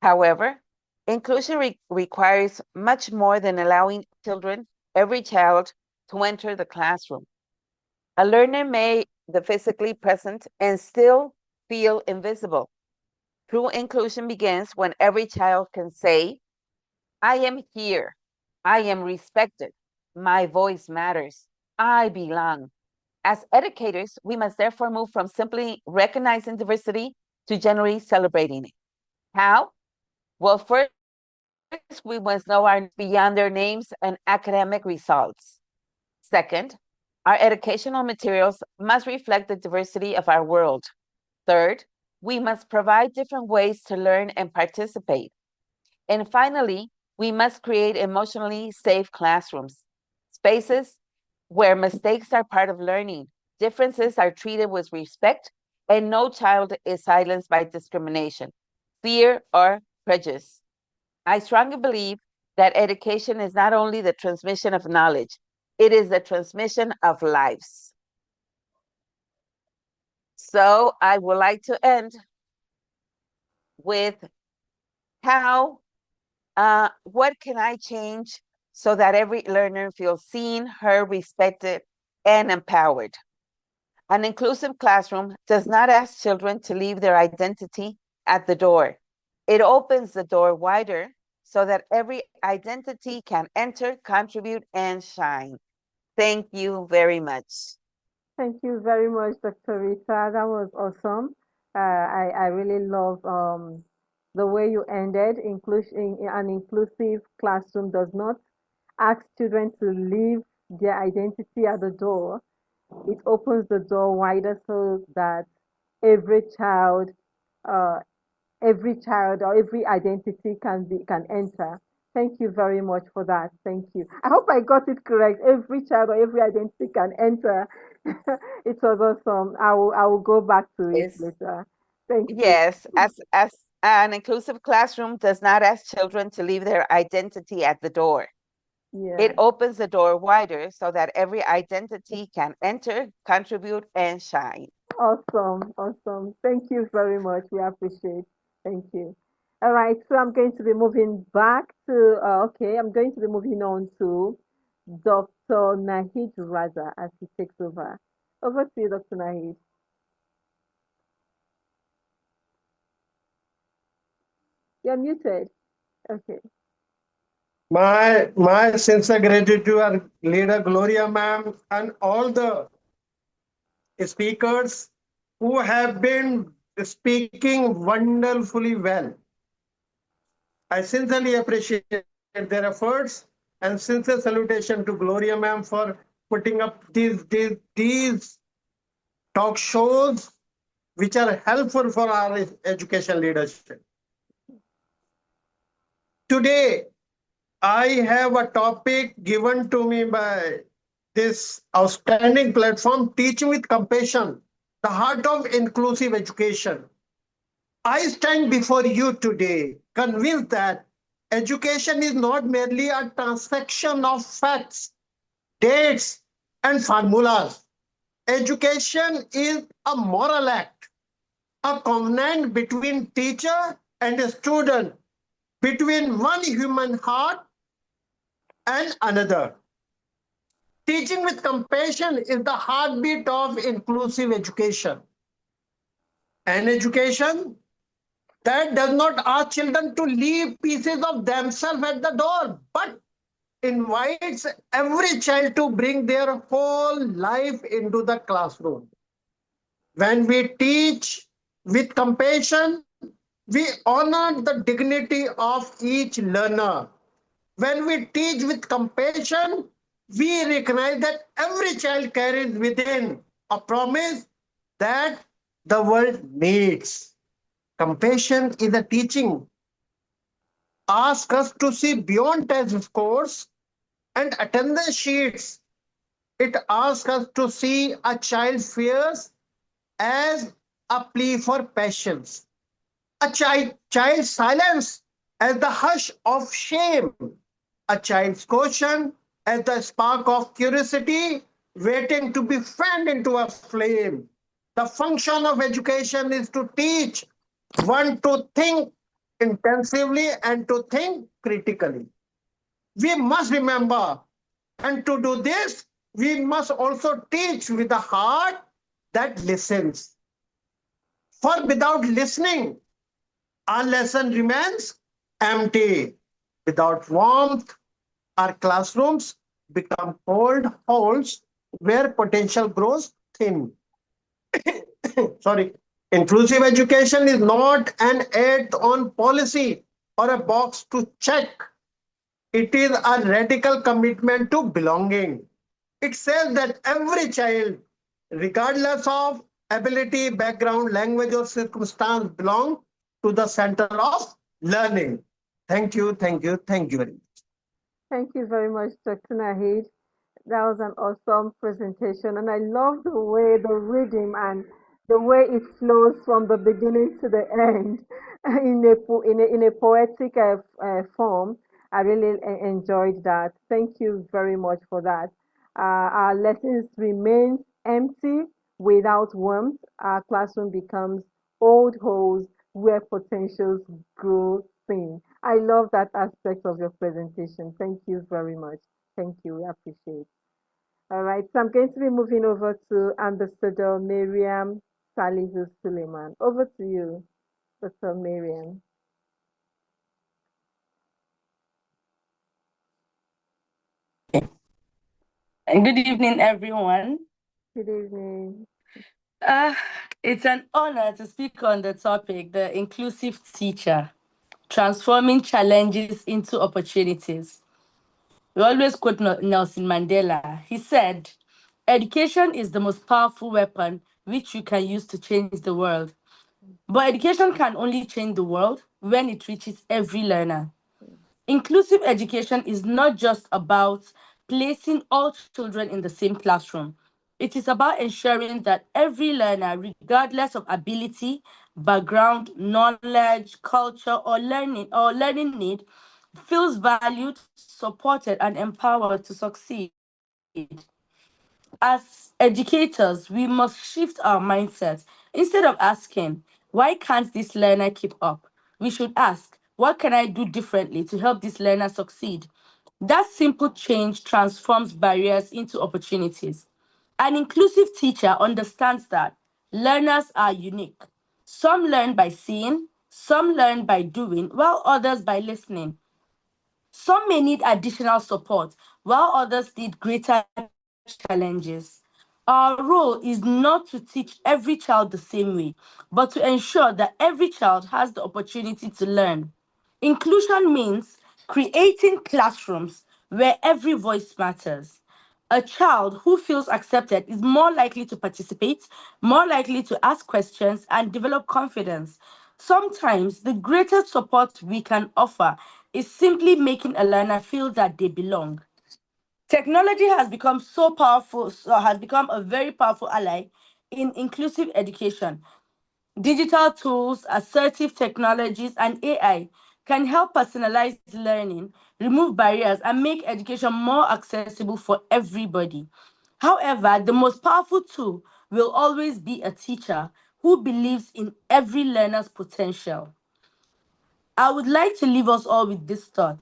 However, inclusion requires much more than allowing children, every child, to enter the classroom. A learner may be physically present and still feel invisible. True inclusion begins when every child can say, I am here. I am respected. My voice matters. I belong. As educators, we must therefore move from simply recognizing diversity to generally celebrating it. How? Well, first, we must know our beyond their names and academic results. Second, our educational materials must reflect the diversity of our world. Third, we must provide different ways to learn and participate. And finally, we must create emotionally safe classrooms, spaces where mistakes are part of learning, differences are treated with respect, and no child is silenced by discrimination, fear, or prejudice. I strongly believe that education is not only the transmission of knowledge, it is the transmission of lives. So I would like to end with what can I change so that every learner feels seen, heard, respected, and empowered? An inclusive classroom does not ask children to leave their identity at the door. It opens the door wider so that every identity can enter, contribute, and shine. Thank you very much.
Thank you very much, Dr. Rita. That was awesome. I really love the way you ended. An inclusive classroom does not ask children to leave their identity at the door. It opens the door wider so that every child, uh, every child or every identity can enter. Thank you very much for that. Thank you. I hope I got it correct. Every child or every identity can enter. It was awesome. I will go back to it
Yes,
later. Thank you.
yes. As an inclusive classroom does not ask children to leave their identity at the door. It
Yeah.
opens the door wider so that every identity can enter, contribute, and shine.
Awesome. Awesome. Thank you very much. We appreciate. Thank you. All right. So I'm going to be moving back to okay. I'm going to be moving on to Dr. Nahid Raza as he takes over. Over to you, Dr. Nahid. You're muted. Okay.
My sincere gratitude to our leader Gloria ma'am and all the speakers who have been speaking wonderfully well. I sincerely appreciate their efforts and sincere salutation to Gloria ma'am for putting up these talk shows which are helpful for our education leadership. Today, I have a topic given to me by this outstanding platform, Teaching with Compassion, the heart of inclusive education. I stand before you today convinced that education is not merely a transaction of facts, dates, and formulas. Education is a moral act, a covenant between teacher and a student, between one human heart and another. Teaching with compassion is the heartbeat of inclusive education. An education that does not ask children to leave pieces of themselves at the door, but invites every child to bring their whole life into the classroom. When we teach with compassion, we honor the dignity of each learner. When we teach with compassion, we recognize that every child carries within a promise that the world needs. Compassion is a teaching. Ask us to see beyond test scores and attendance sheets. It asks us to see a child's fears as a plea for patience, a child's silence as the hush of shame, a child's caution as the spark of curiosity waiting to be fanned into a flame. The function of education is to teach one to think intensively and to think critically. We must remember, and to do this, we must also teach with a heart that listens. For without listening, our lesson remains empty. Without warmth, our classrooms become cold holes where potential grows thin. Sorry. Inclusive education is not an add-on policy or a box to check. It is a radical commitment to belonging. It says that every child, regardless of ability, background, language, or circumstance, belong to the center of learning. Thank you, thank you, thank you very much.
Thank you very much, Dr. Nahid. That was an awesome presentation, and I love the way the rhythm and the way it flows from the beginning to the end in a poetic form. I really enjoyed that. Thank you very much for that. Our lessons remain empty without warmth. Our classroom becomes old holes where potentials grow thin. I love that aspect of your presentation. Thank you very much. Thank you. We appreciate. All right. So I'm going to be moving over to Ambassador Miriam Salihu Suleiman. Over to you, Dr. Miriam.
Good evening, everyone.
Good evening.
Uh, it's an honor to speak on the topic, the inclusive teacher, transforming challenges into opportunities. We always quote Nelson Mandela. He said, education is the most powerful weapon which you can use to change the world. But education can only change the world when it reaches every learner. Inclusive education is not just about placing all children in the same classroom. It is about ensuring that every learner, regardless of ability, background, knowledge, culture, or learning need, feels valued, supported, and empowered to succeed. As educators, we must shift our mindset. Instead of asking, why can't this learner keep up? We should ask, what can I do differently to help this learner succeed? That simple change transforms barriers into opportunities. An inclusive teacher understands that learners are unique. Some learn by seeing, some learn by doing, while others by listening. Some may need additional support, while others need greater challenges. Our role is not to teach every child the same way, but to ensure that every child has the opportunity to learn. Inclusion means creating classrooms where every voice matters. A child who feels accepted is more likely to participate, more likely to ask questions, and develop confidence. Sometimes the greatest support we can offer is simply making a learner feel that they belong. Technology has become has become a very powerful ally in inclusive education. Digital tools, assertive technologies, and AI can help personalize learning, remove barriers, and make education more accessible for everybody. However, the most powerful tool will always be a teacher who believes in every learner's potential. I would like to leave us all with this thought.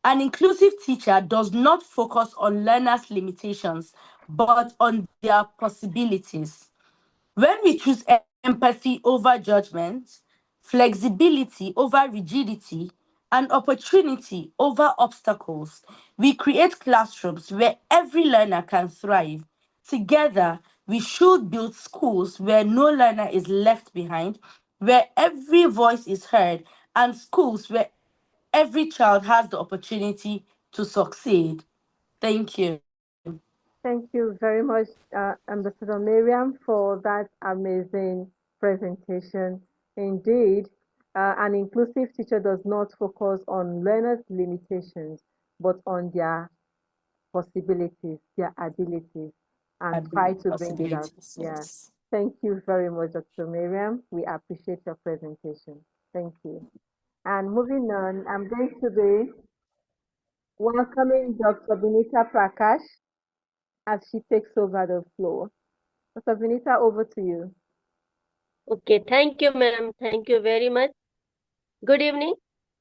An inclusive teacher does not focus on learners' limitations, but on their possibilities. When we choose empathy over judgment, flexibility over rigidity, and opportunity over obstacles, we create classrooms where every learner can thrive. Together, we should build schools where no learner is left behind, where every voice is heard, and schools where every child has the opportunity to succeed. Thank you.
Thank you very much, Ambassador Miriam, for that amazing presentation. Indeed, an inclusive teacher does not focus on learners' limitations, but on their possibilities, their abilities, and try to bring it out.
Possibilities,
Yeah.
yes.
Thank you very much, Dr. Miriam. We appreciate your presentation. Thank you. And moving on, I'm going to be welcoming Dr. Vinita Prakash as she takes over the floor. Dr. Vinita, over to you.
Okay, thank you, ma'am. Thank you very much. Good evening,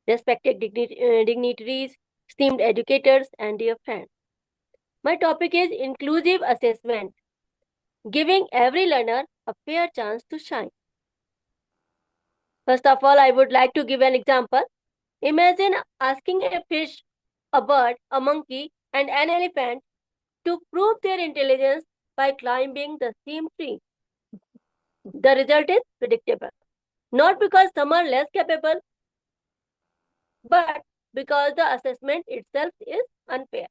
respected dignitaries, esteemed educators, and dear friends. My topic is inclusive assessment, giving every learner a fair chance to shine. First of all, I would like to give an example. Imagine asking a fish, a bird, a monkey, and an elephant to prove their intelligence by climbing the same tree. The result is predictable. Not because some are less capable, but because the assessment itself is unfair.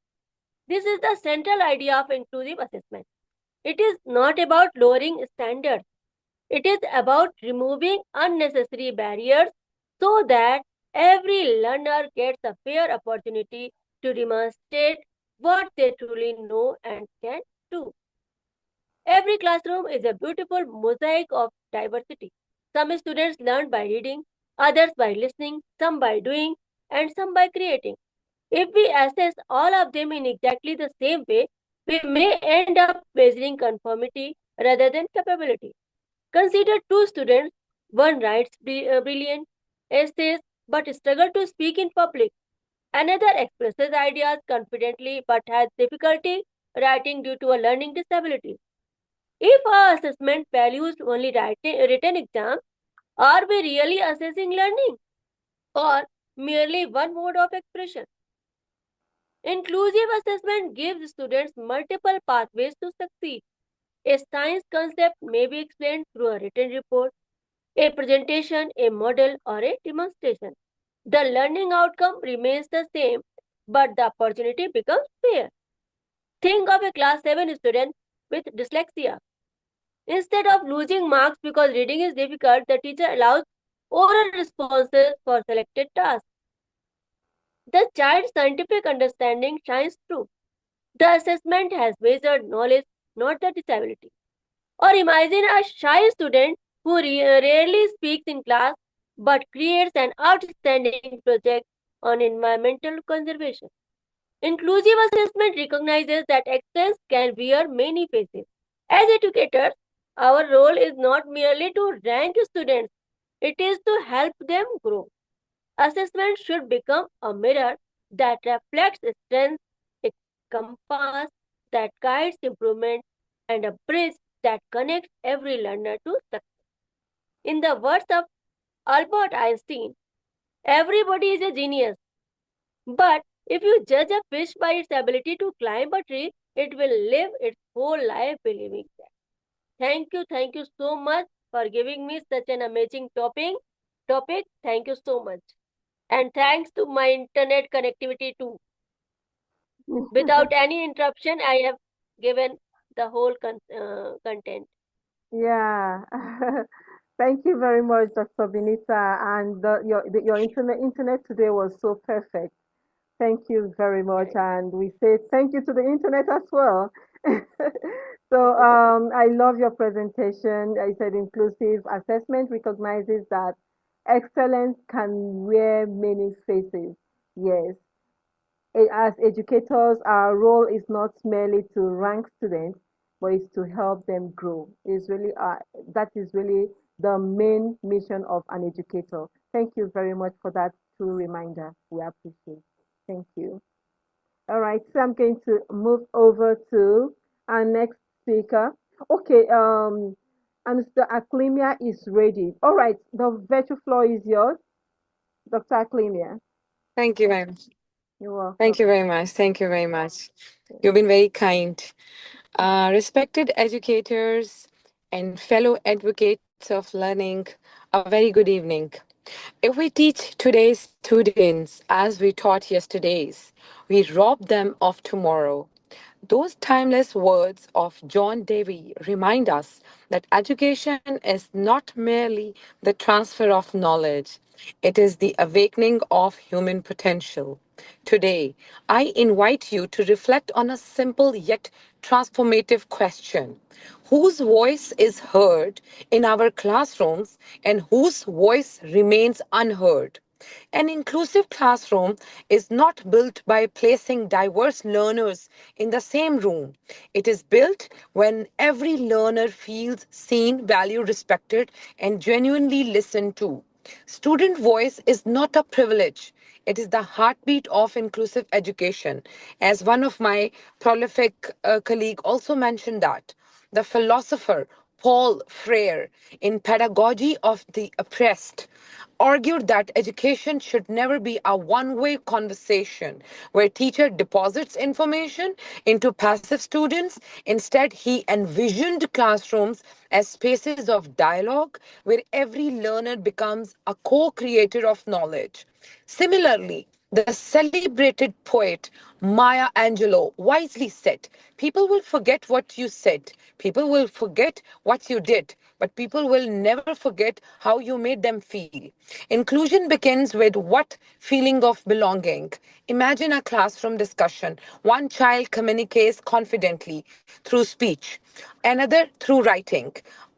This is the central idea of inclusive assessment. It is not about lowering standards. It is about removing unnecessary barriers so that every learner gets a fair opportunity to demonstrate what they truly know and can do. Every classroom is a beautiful mosaic of diversity. Some students learn by reading, others by listening, some by doing, and some by creating. If we assess all of them in exactly the same way, we may end up measuring conformity rather than capability. Consider two students. One writes brilliant essays but struggles to speak in public. Another expresses ideas confidently but has difficulty writing due to a learning disability. If our assessment values only written exams, are we really assessing learning or merely one mode of expression? Inclusive assessment gives students multiple pathways to succeed. A science concept may be explained through a written report, a presentation, a model, or a demonstration. The learning outcome remains the same, but the opportunity becomes fair. Think of a class 7 student with dyslexia. Instead of losing marks because reading is difficult, the teacher allows oral responses for selected tasks. The child's scientific understanding shines through. The assessment has measured knowledge, not the disability. Or imagine a shy student who rarely speaks in class but creates an outstanding project on environmental conservation. Inclusive assessment recognizes that excellence can wear many faces. As educators, our role is not merely to rank students, it is to help them grow. Assessment should become a mirror that reflects strengths, a compass that guides improvement, and a bridge that connects every learner to success. In the words of Albert Einstein, everybody is a genius, but if you judge a fish by its ability to climb a tree, it will live its whole life believing that. Thank you so much for giving me such an amazing topic. Thank you so much. And thanks to my internet connectivity too. Without any interruption, I have given the whole content.
Yeah. Thank you very much, Dr. Vinita. And your internet today was so perfect. Thank you very much. And we say thank you to the internet as well. So I love your presentation. I said inclusive assessment recognizes that excellence can wear many faces. Yes. As educators, our role is not merely to rank students, but it's to help them grow. It's really that is really the main mission of an educator. Thank you very much for that true reminder. We appreciate. Thank you. All right, so I'm going to move over to our next speaker. Okay, and Mr. Aklimia is ready. All right, the virtual floor is yours, Dr. Aklimia.
Thank you very much.
You're welcome.
Thank you very much. Thank you very much. You've been very kind. Respected educators and fellow advocates of learning, a very good evening. If we teach today's students as we taught yesterday's, we rob them of tomorrow. Those timeless words of John Dewey remind us that education is not merely the transfer of knowledge, it is the awakening of human potential. Today, I invite you to reflect on a simple yet transformative question: whose voice is heard in our classrooms and whose voice remains unheard? An inclusive classroom is not built by placing diverse learners in the same room. It is built when every learner feels seen, valued, respected, and genuinely listened to. Student voice is not a privilege. It is the heartbeat of inclusive education. As one of my prolific colleague also mentioned that the philosopher Paul Freire, in Pedagogy of the Oppressed, argued that education should never be a one-way conversation where teacher deposits information into passive students. Instead, he envisioned classrooms as spaces of dialogue where every learner becomes a co-creator of knowledge. Similarly, the celebrated poet Maya Angelou wisely said, people will forget what you said, people will forget what you did, but people will never forget how you made them feel. Inclusion begins with what feeling of belonging. Imagine a classroom discussion. One child communicates confidently through speech, another through writing,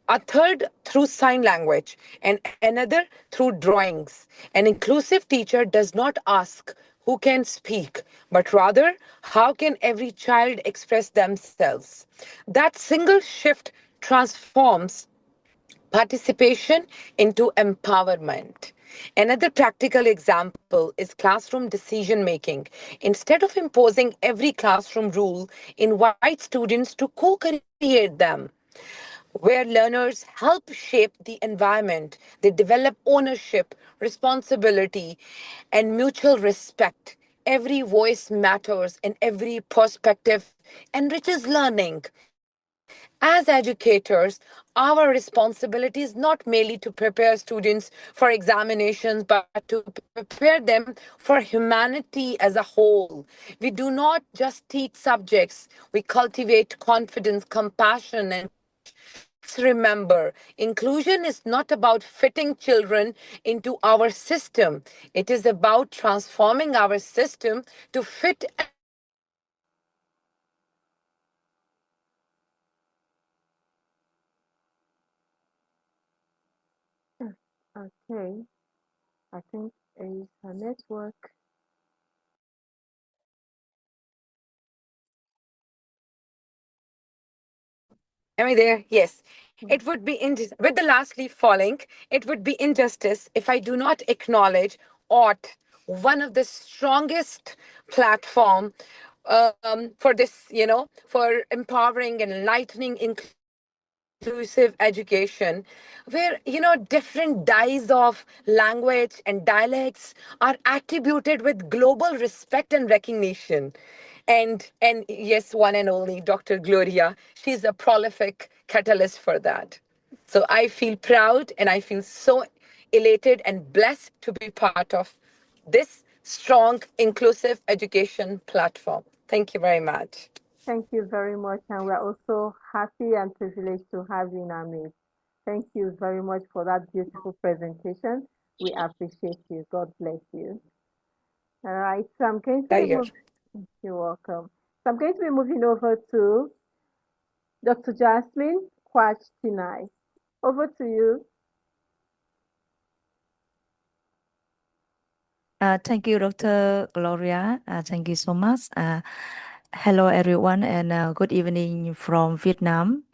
a third through sign language, and another through drawings. An inclusive teacher does not ask who can speak, but rather how can every child express themselves. That single shift transforms participation into empowerment. Another practical example is classroom decision making. Instead of imposing every classroom rule, invite students to co create them where learners help shape the environment. They develop ownership, responsibility, and mutual respect. Every voice matters and every perspective enriches learning. As educators, our responsibility is not merely to prepare students for examinations, but to prepare them for humanity as a whole. We do not just teach subjects, we cultivate confidence, compassion, and courage. Let's remember, inclusion is not about fitting children into our system, it is about transforming our system to fit everyone.
Okay, I think it's a network.
Am I there? Yes. It would be with the last leaf falling, it would be injustice if I do not acknowledge AWTE, one of the strongest platform for this, for empowering and enlightening inclusive education, where different dyes of language and dialects are attributed with global respect and recognition. And yes, one and only Dr. Gloria, she's a prolific catalyst for that. So I feel proud and I feel so elated and blessed to be part of this strong inclusive education platform. Thank you very much.
Thank you very much, and we're also happy and privileged to have you in our midst. Thank you very much for that beautiful presentation. We appreciate you. God bless you. All right, so I'm going to be
Here.
moving. You're welcome. So I'm going to be moving over to Dr. Jasmine Kwach Tinai. Over to you.
Thank you, Dr. Gloria. Thank you so much. Hello, everyone, and good evening from Vietnam.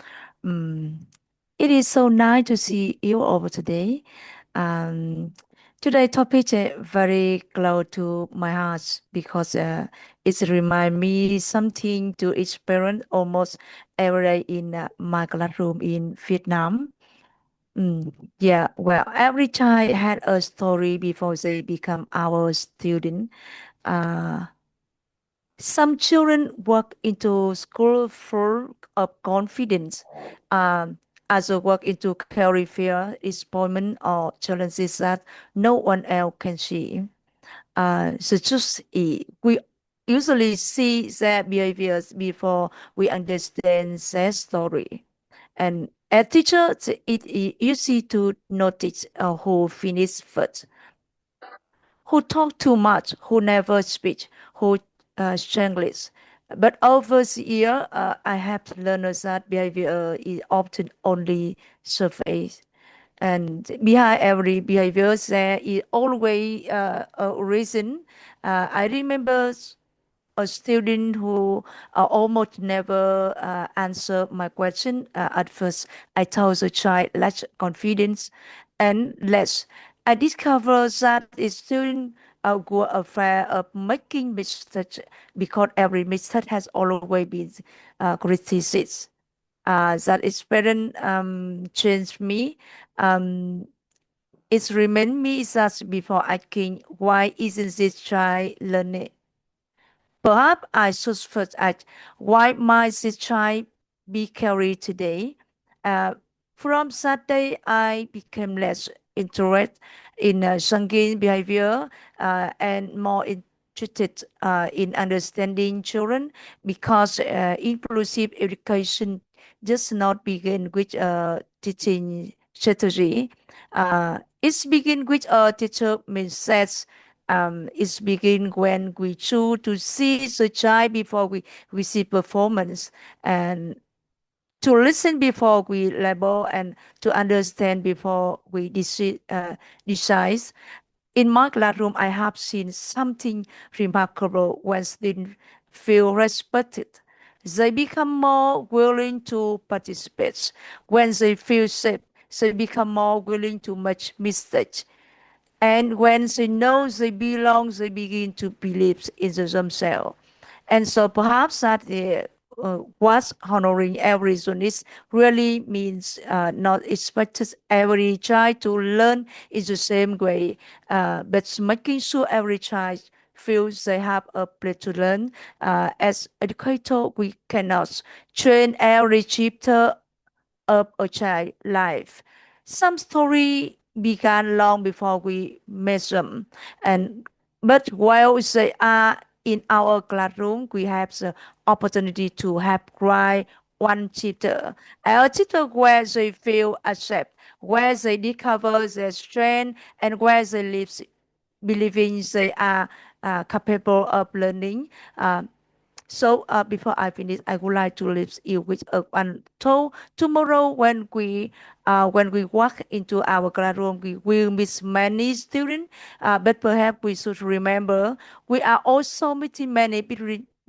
It is so nice to see you over today. Um, Today's topic is very close to my heart because it reminds me something to each parent almost every day in my classroom in Vietnam. Yeah, well, every child had a story before they become our student. Uh, some children walk into school full of confidence. Um, Others walk into career disappointment or challenges that no one else can see. So just we usually see their behaviors before we understand their story. And as teachers, it is easy to notice who finish first, who talk too much, who never speak, who stranglers. But over the year, I have learned that behavior is often only surface. And behind every behavior, there is always a reason. I remember a student who almost never answered my question. At first, I told the child, less confidence and less. I discovered that the student were afraid of making mistakes because every mistake has always been criticized. That experience changed me. Um, it reminded me that before asking, why isn't this child learning? Perhaps I should first ask, why might this child be carried today? Uh, from that day, I became less interested in singing behavior and more interested in understanding children because inclusive education does not begin with teaching strategy. It begins with a teacher mindset. It begins when we choose to see the child before we see performance, and to listen before we label, and to understand before we decide. In my classroom, I have seen something remarkable when students feel respected. They become more willing to participate. When they feel safe, they become more willing to make mistakes. And when they know they belong, they begin to believe in themselves. And so perhaps that what honoring every student really means not expecting every child to learn in the same way, but making sure every child feels they have a place to learn. As educator, we cannot train every chapter of a child's life. Some story began long before we met them, and but while they are in our classroom, we have the opportunity to have write one chapter, a chapter where they feel accepted, where they discover their strength, and where they live believing they are capable of learning. So before I finish, I would like to leave you with one thought. Tomorrow, when we walk into our classroom, we will miss many students, but perhaps we should remember we are also meeting many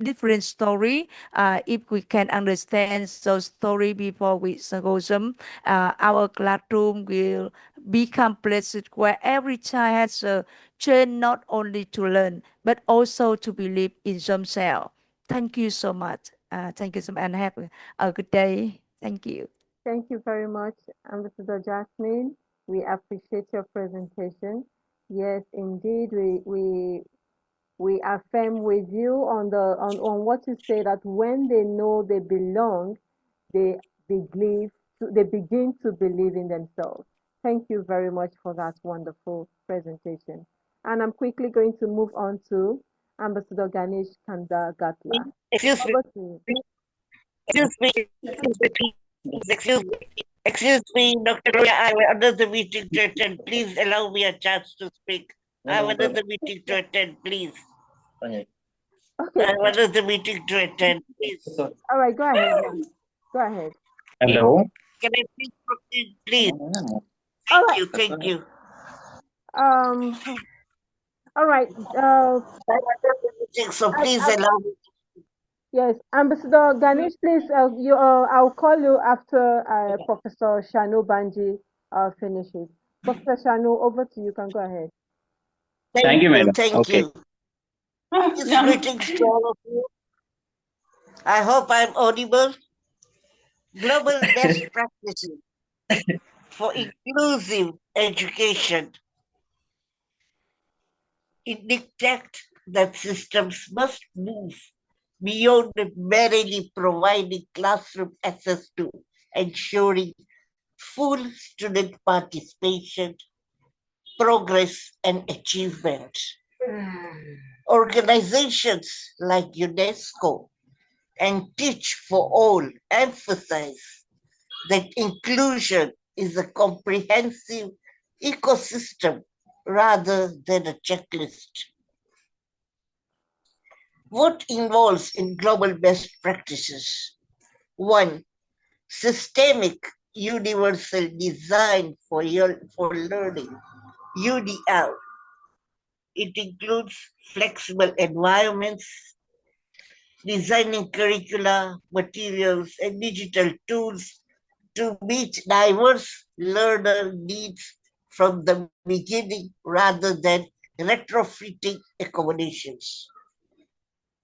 different story. If we can understand those story before we go them, our classroom will become places where every child has a chance not only to learn but also to believe in themselves. Thank you so much. Thank you so much, and have a good day. Thank you.
Thank you very much, Ambassador Jasmine. We appreciate your presentation. Yes, indeed, we affirm with you on what you say, that when they know they belong, they they begin to believe in themselves. Thank you very much for that wonderful presentation. And I'm quickly going to move on to Ambassador Ganesh Kanda Gatla.
Excuse me.
Over to you.
Excuse me. Excuse me, Dr. Roya. I'm under the meeting to attend. Please allow me a chance to speak. I'm under the meeting to attend, please.
Okay.
I'm under the meeting to attend, please.
All right, go ahead, ma'am. Go ahead.
Hello. Can I please proceed, please?
All right.
Thank you.
All right.
So please allow me.
Yes, Ambassador Ganesh, please. I'll call you after Professor Shanu Banji finishes. Professor Shanu, over to you. You can go ahead.
Thank you, madam. Thank you. Greetings to all of you. I hope I'm audible. Global best practices for inclusive education indicate that systems must move beyond merely providing classroom access to ensuring full student participation, progress, and achievement. Organizations like UNESCO and Teach for All emphasize that inclusion is a comprehensive ecosystem rather than a checklist. What involves in global best practices? 1. Systemic Universal Design for Learning, UDL. It includes flexible environments, designing curricula, materials, and digital tools to meet diverse learner needs from the beginning rather than retrofitting accommodations.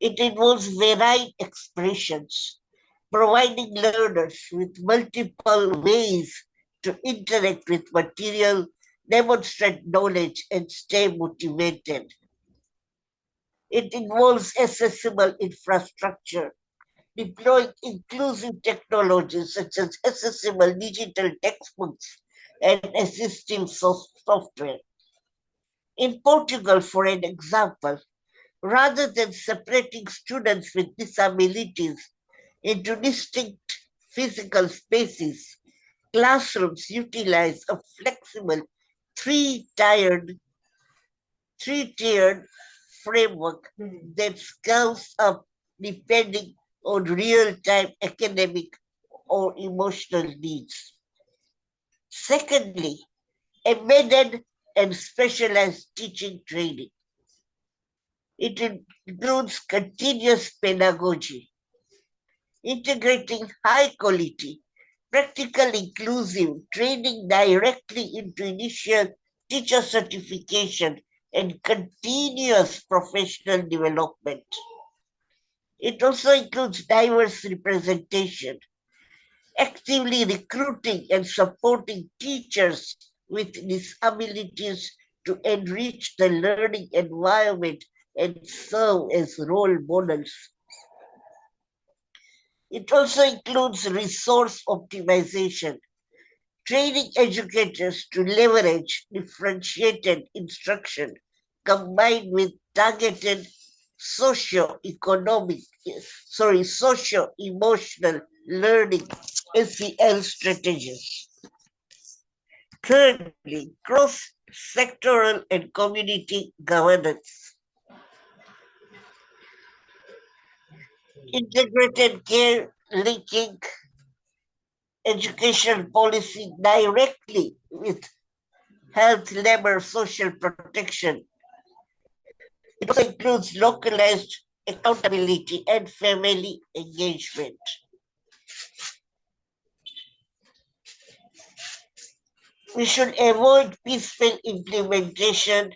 It involves varied expressions, providing learners with multiple ways to interact with material, demonstrate knowledge, and stay motivated. It involves accessible infrastructure, deploying inclusive technologies such as accessible digital textbooks and assistive software. In Portugal, for an example, rather than separating students with disabilities into distinct physical spaces, classrooms utilize a flexible three-tiered framework that scales up depending on real-time academic or emotional needs. Secondly, embedded and specialized teaching training. It includes continuous pedagogy, integrating high quality, practical inclusive training directly into initial teacher certification and continuous professional development. It also includes diverse representation, actively recruiting and supporting teachers with disabilities to enrich the learning environment and serve as role models. It also includes resource optimization, training educators to leverage differentiated instruction combined with targeted socio-emotional learning SEL strategies. Thirdly, cross-sectoral and community governance. Integrated care linking education policy directly with health, labor, social protection. It also includes localized accountability and family engagement. We should avoid peaceful implementation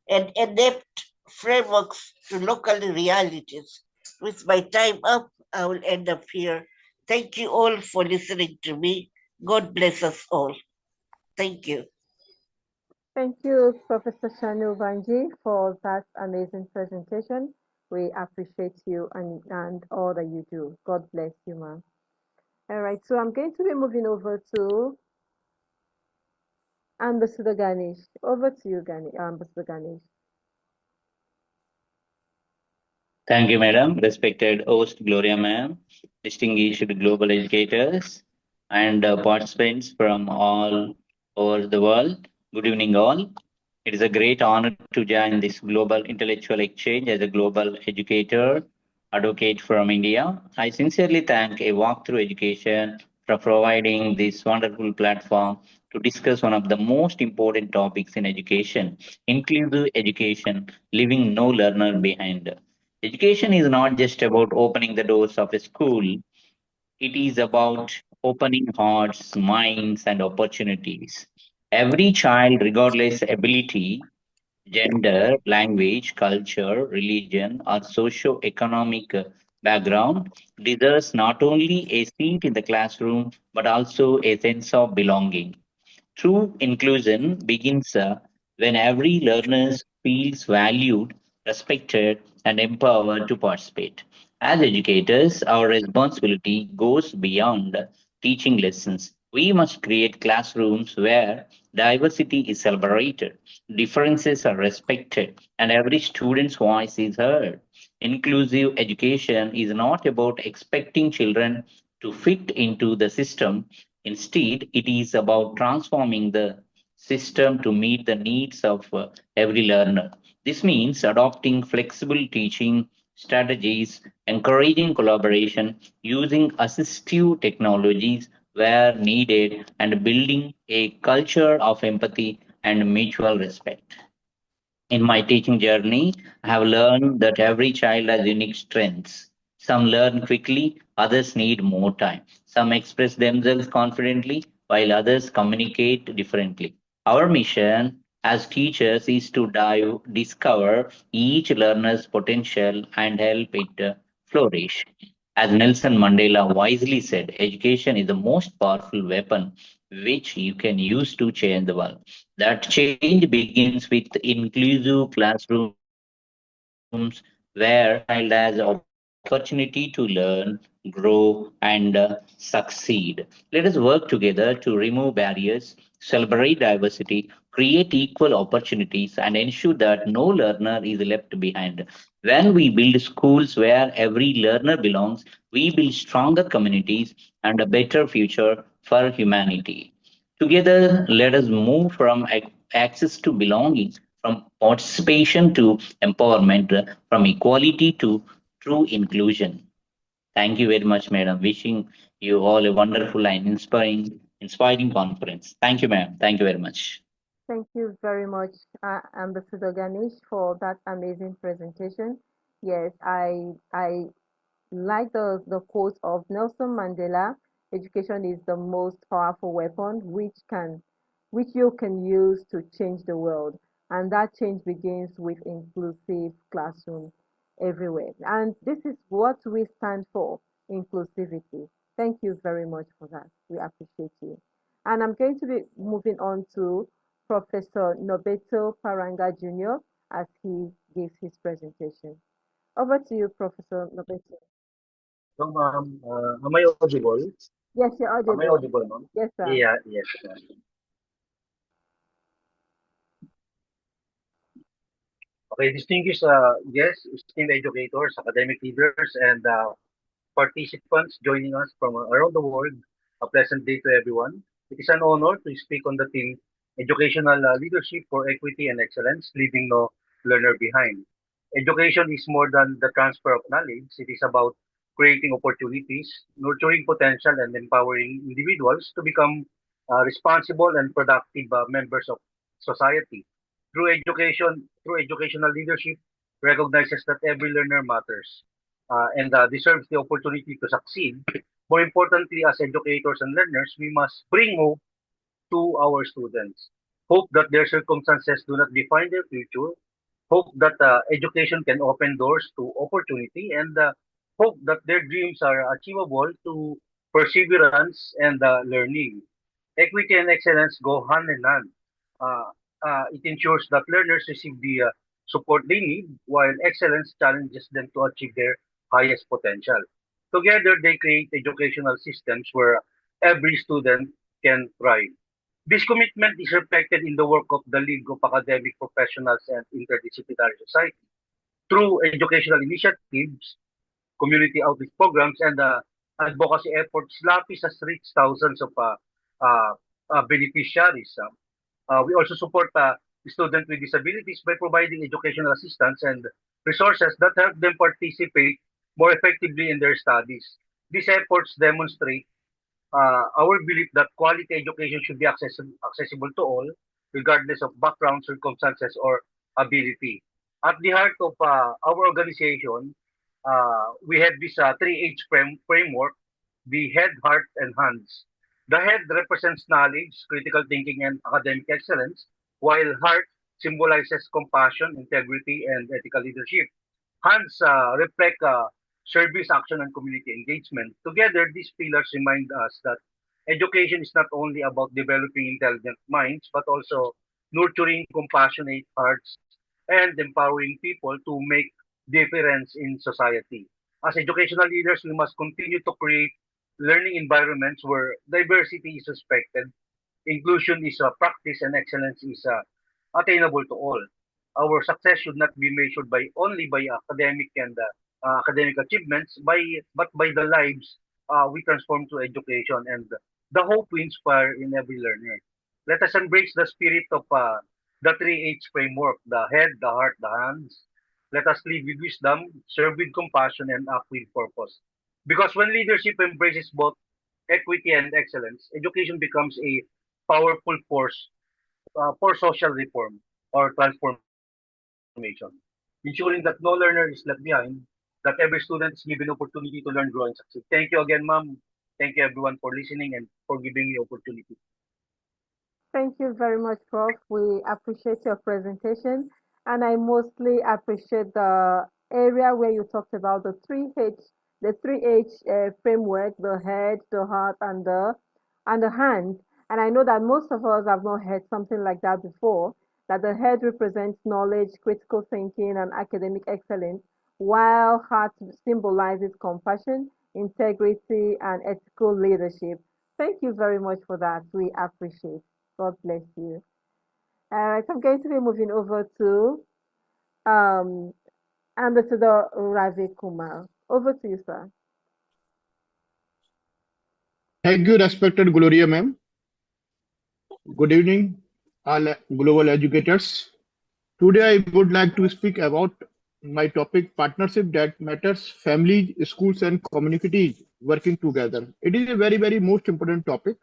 and adapt frameworks to local realities. With my time up, I will end up here. Thank you all for listening to me. God bless us all. Thank you.
Thank you, Professor Shanu Vanji, for that amazing presentation. We appreciate you and all that you do. God bless you, ma'am. All right, so I'm going to be moving over to Ambassador Ganesh. Over to you, Ambassador Ganesh.
Thank you, Madam. Respected host Gloria Ma'am, distinguished global educators, and participants from all over the world. Good evening, all. It is a great honor to join this global intellectual exchange as a global educator, advocate from India. I sincerely thank a Walkthrough Education for providing this wonderful platform to discuss one of the most important topics in education, inclusive education, leaving no learner behind. Education is not just about opening the doors of a school, it is about opening hearts, minds, and opportunities. Every child, regardless ability, gender, language, culture, religion, or socio-economic background, deserves not only a seat in the classroom but also a sense of belonging. True inclusion begins when every learner feels valued, respected, and empowered to participate. As educators, our responsibility goes beyond teaching lessons. We must create classrooms where diversity is celebrated, differences are respected, and every student's voice is heard. Inclusive education is not about expecting children to fit into the system. Instead, it is about transforming the system to meet the needs of every learner. This means adopting flexible teaching strategies, encouraging collaboration, using assistive technologies where needed and building a culture of empathy and mutual respect. In my teaching journey, I have learned that every child has unique strengths. Some learn quickly, others need more time. Some express themselves confidently, while others communicate differently. Our mission as teachers is to discover each learner's potential and help it flourish. As Nelson Mandela wisely said, education is the most powerful weapon which you can use to change the world. That change begins with inclusive classrooms where every child has opportunity to learn, grow, and succeed. Let us work together to remove barriers, celebrate diversity, create equal opportunities, and ensure that no learner is left behind. When we build schools where every learner belongs, we build stronger communities and a better future for humanity. Together, let us move from access to belonging, from participation to empowerment, from equality to true inclusion. Thank you very much, madam. Wishing you all a wonderful and inspiring conference. Thank you, ma'am. Thank you very much.
Thank you very much, Ambassador Ganesh, for that amazing presentation. Yes, I like the quote of Nelson Mandela, education is the most powerful weapon which you can use to change the world. And that change begins with inclusive classroom everywhere. And this is what we stand for, inclusivity. Thank you very much for that. We appreciate you. And I'm going to be moving on to Professor Nobeto Paranga Jr. as he gives his presentation. Over to you, Professor Nobeto.
So, ma'am, am I audible?
Yes, you're
Am I
audible.
audible, ma'am?
Yes, sir.
Yeah, yes. Okay, distinguished guests, esteemed educators, academic leaders, and participants joining us from around the world. A pleasant day to everyone. It is an honor to speak on the theme Educational Leadership for Equity and Excellence, Leaving No Learner Behind. Education is more than the transfer of knowledge. It is about creating opportunities, nurturing potential, and empowering individuals to become responsible and productive members of society. Through educational leadership recognizes that every learner matters and deserves the opportunity to succeed. More importantly, as educators and learners, we must bring hope to our students. Hope that their circumstances do not define their future. Hope that education can open doors to opportunity, and hope that their dreams are achievable through perseverance and learning. Equity and excellence go hand in hand. Uh, it ensures that learners receive the support they need, while excellence challenges them to achieve their highest potential. Together, they create educational systems where every student can thrive. This commitment is reflected in the work of the League of Academic Professionals and Interdisciplinary Society. Through educational initiatives, community outreach programs, and advocacy efforts, LAPIS has reached thousands of uh, beneficiaries. We also support students with disabilities by providing educational assistance and resources that help them participate more effectively in their studies. These efforts demonstrate our belief that quality education should be accessible to all, regardless of background, circumstances, or ability. At the heart of our organization, we have this framework: the head, heart, and hands. The head represents knowledge, critical thinking, and academic excellence, while heart symbolizes compassion, integrity, and ethical leadership. Hands reflect service, action, and community engagement. Together, these pillars remind us that education is not only about developing intelligent minds, but also nurturing compassionate hearts and empowering people to make difference in society. As educational leaders, we must continue to create learning environments where diversity is respected, inclusion is a practice, and excellence is attainable to all. Our success should not be measured by only by academic and academic achievements, but by the lives we transform to education and the hope we inspire in every learner. Let us embrace the spirit of the three H framework: the head, the heart, the hands. Let us live with wisdom, serve with compassion, and act with purpose. Because when leadership embraces both equity, and excellence, education becomes a powerful force for social reform or transformation, ensuring that no learner is left behind, that every student is given opportunity to learn, grow, and succeed. Thank you again, ma'am. Thank you everyone for listening and for giving me opportunity.
Thank you very much, Prof. We appreciate your presentation, and I mostly appreciate the area where you talked about the 3H framework, the head, the heart, and the hand. And I know that most of us have not heard something like that before. That the head represents knowledge, critical thinking, and academic excellence, while heart symbolizes compassion, integrity, and ethical leadership. Thank you very much for that. We appreciate. God bless you. All right, I'm going to be moving over to um, Ambassador Ravi Kumar. Over to you, sir.
Thank you, respected Gloria ma'am. Good evening, all global educators. Today, I would like to speak about my topic partnership that matters families, schools, and communities working together. It is a very, very most important topic.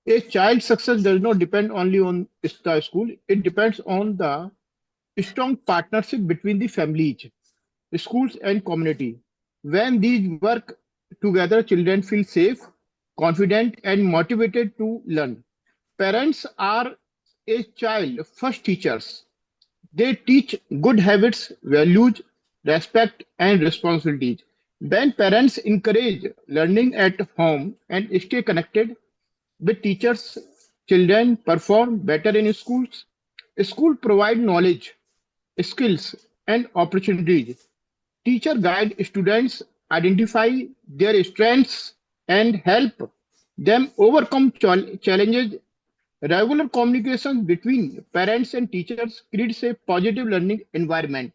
A child's success does not depend only on the school, it depends on the strong partnership between the families, schools, and community. When these work together, children feel safe, confident, and motivated to learn. Parents are a child first teachers. They teach good habits, values, respect, and responsibilities. When parents encourage learning at home and stay connected with teachers, children perform better in schools. School provide knowledge, skills, and opportunities. Teacher guide students, identify their strengths, and help them overcome challenges. Regular communication between parents and teachers creates a positive learning environment.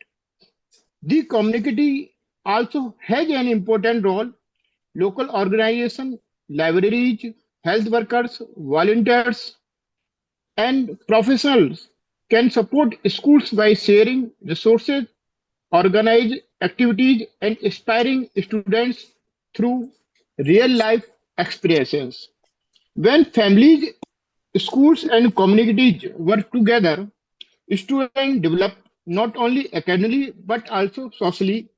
The community also has an important role. Local organizations, libraries, health workers, volunteers, and professionals can support schools by sharing resources, organize activities, and inspiring students through real life experiences. When families, schools, and communities work together, students develop not only academically but also socially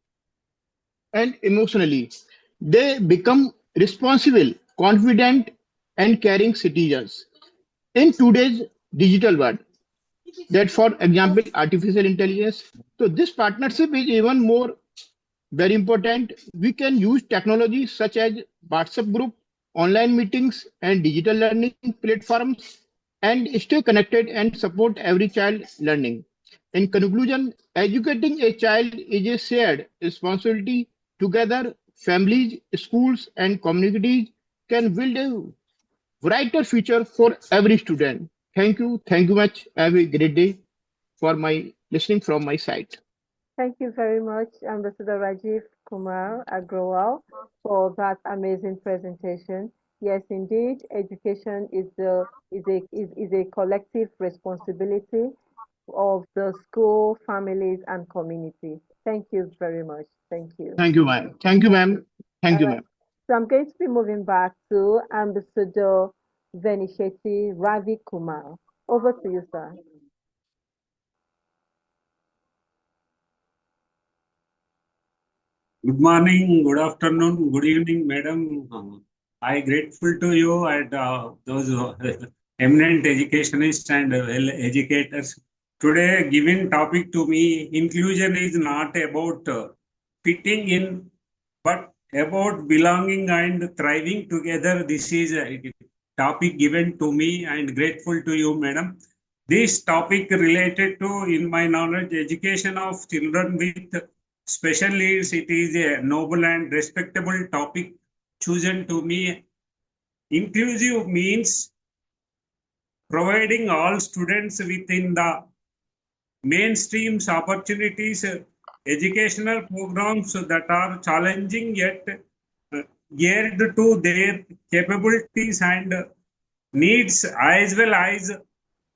and emotionally. They become responsible, confident, and caring citizens. In today's digital world, that for example, artificial intelligence, so this partnership is even more very important. We can use technology such as WhatsApp group, online meetings, and digital learning platforms and stay connected and support every child learning. In conclusion, educating a child is a shared responsibility. Together, families, schools, and communities can build a brighter future for every student. Thank you. Thank you much. Have a great day for my listening from my side.
Thank you very much, Ambassador Rajiv Kumar Agrawal, for that amazing presentation. Yes, indeed, education is a collective responsibility of the school, families, and community. Thank you very much. Thank you.
Thank you, ma'am. Thank you, ma'am. Thank
All
you,
right.
ma'am.
So I'm going to be moving back to Ambassador Venisheti Ravi Kumar. Over to you, sir.
Good morning, good afternoon, good evening, madam. I grateful to you and those eminent educationists and well educators. Today, given topic to me, inclusion is not about fitting in, but about belonging and thriving together. This is a topic given to me and grateful to you, madam. This topic related to, in my knowledge, education of children with special needs. It is a noble and respectable topic chosen to me. Inclusive means providing all students within the mainstreams opportunities, educational programs that are challenging yet geared to their capabilities and needs, as well as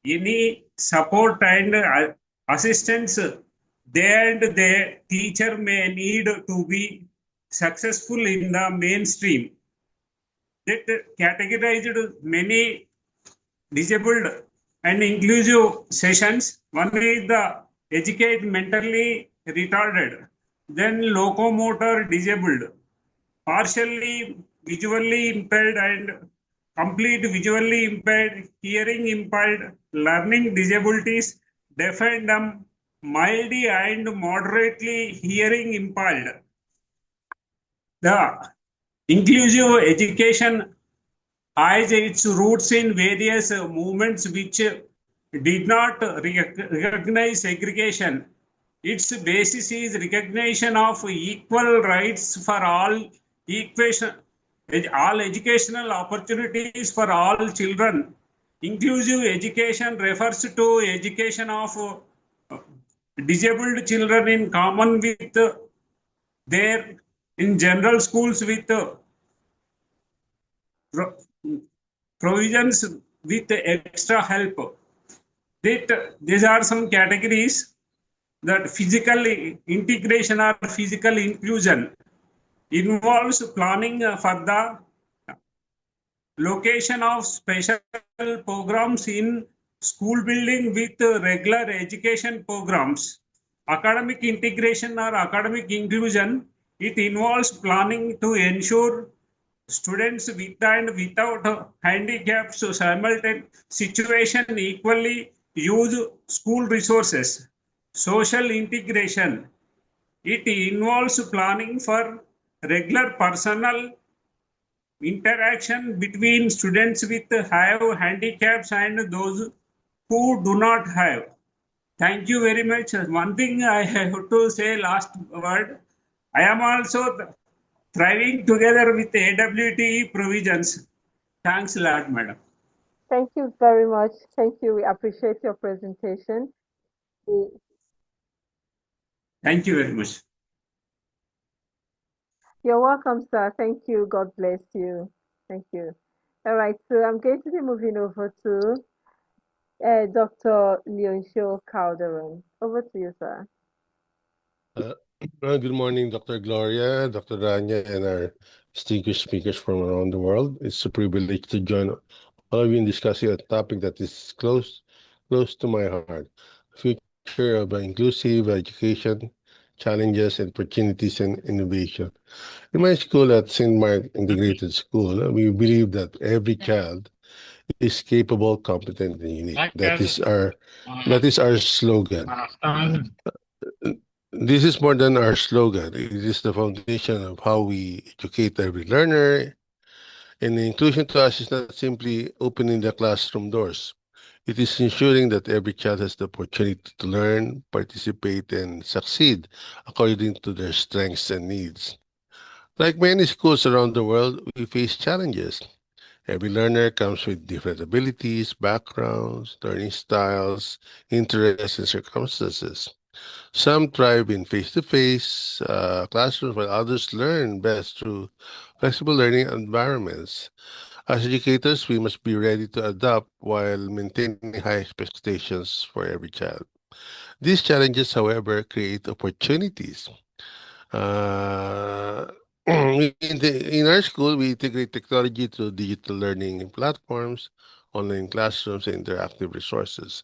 any support and assistance they and their teacher may need to be successful in the mainstream. that categorized many disabled and inclusive sessions. One is the educate mentally retarded, then locomotor disabled, partially visually impaired and complete visually impaired, hearing impaired, learning disabilities, deaf and dumb, mildly and moderately hearing impaired. The inclusive education has its roots in various movements which did not recognize segregation. Its basis is recognition of equal rights for equation, all educational opportunities for all children. Inclusive education refers to education of disabled children in common with their in general schools with pro- provisions with extra help. These are some categories that physical integration or physical inclusion involves planning for the location of special programs in school building with regular education programs. Academic integration or academic inclusion, it involves planning to ensure students with and without handicaps simultaneous situation equally use school resources. Social integration, it involves planning for regular personal interaction between students with have handicaps and those who do not have. Thank you very much. One thing I have to say last word. I am also thriving together with AWTE provisions. Thanks a lot, madam.
Thank you very much. Thank you. We appreciate your presentation.
Thank you very much.
You're welcome, sir. Thank you. God bless you. Thank you. All right, so I'm going to be moving over to Dr. Leoncio Calderon. Over to you, sir.
Good morning, Dr. Gloria, Dr. Rania, and our distinguished speakers from around the world. It's a privilege to join all of you in discussing a topic that is close to my heart: future of inclusive education, challenges, and opportunities and innovation. In my school at St. Mark Integrated School, we believe that every child is capable, competent, and unique. That is our slogan. This is more than our slogan. It is the foundation of how we educate every learner. And inclusion to us is not simply opening the classroom doors. It is ensuring that every child has the opportunity to learn, participate, and succeed according to their strengths and needs. Like many schools around the world, we face challenges. Every learner comes with different abilities, backgrounds, learning styles, interests, and circumstances. Some thrive in face-to-face classrooms, while others learn best through flexible learning environments. As educators, we must be ready to adapt while maintaining high expectations for every child. These challenges, however, create opportunities. Uh, in our school, we integrate technology through digital learning platforms, online classrooms, and interactive resources,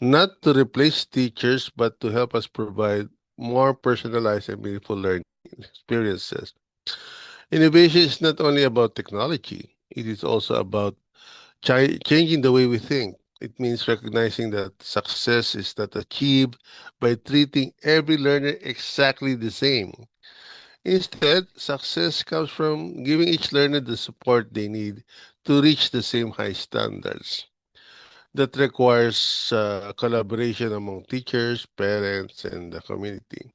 not to replace teachers, but to help us provide more personalized and meaningful learning experiences. Innovation is not only about technology, it is also about changing the way we think. It means recognizing that success is not achieved by treating every learner exactly the same. Instead, success comes from giving each learner the support they need to reach the same high standards. That requires collaboration among teachers, parents, and the community.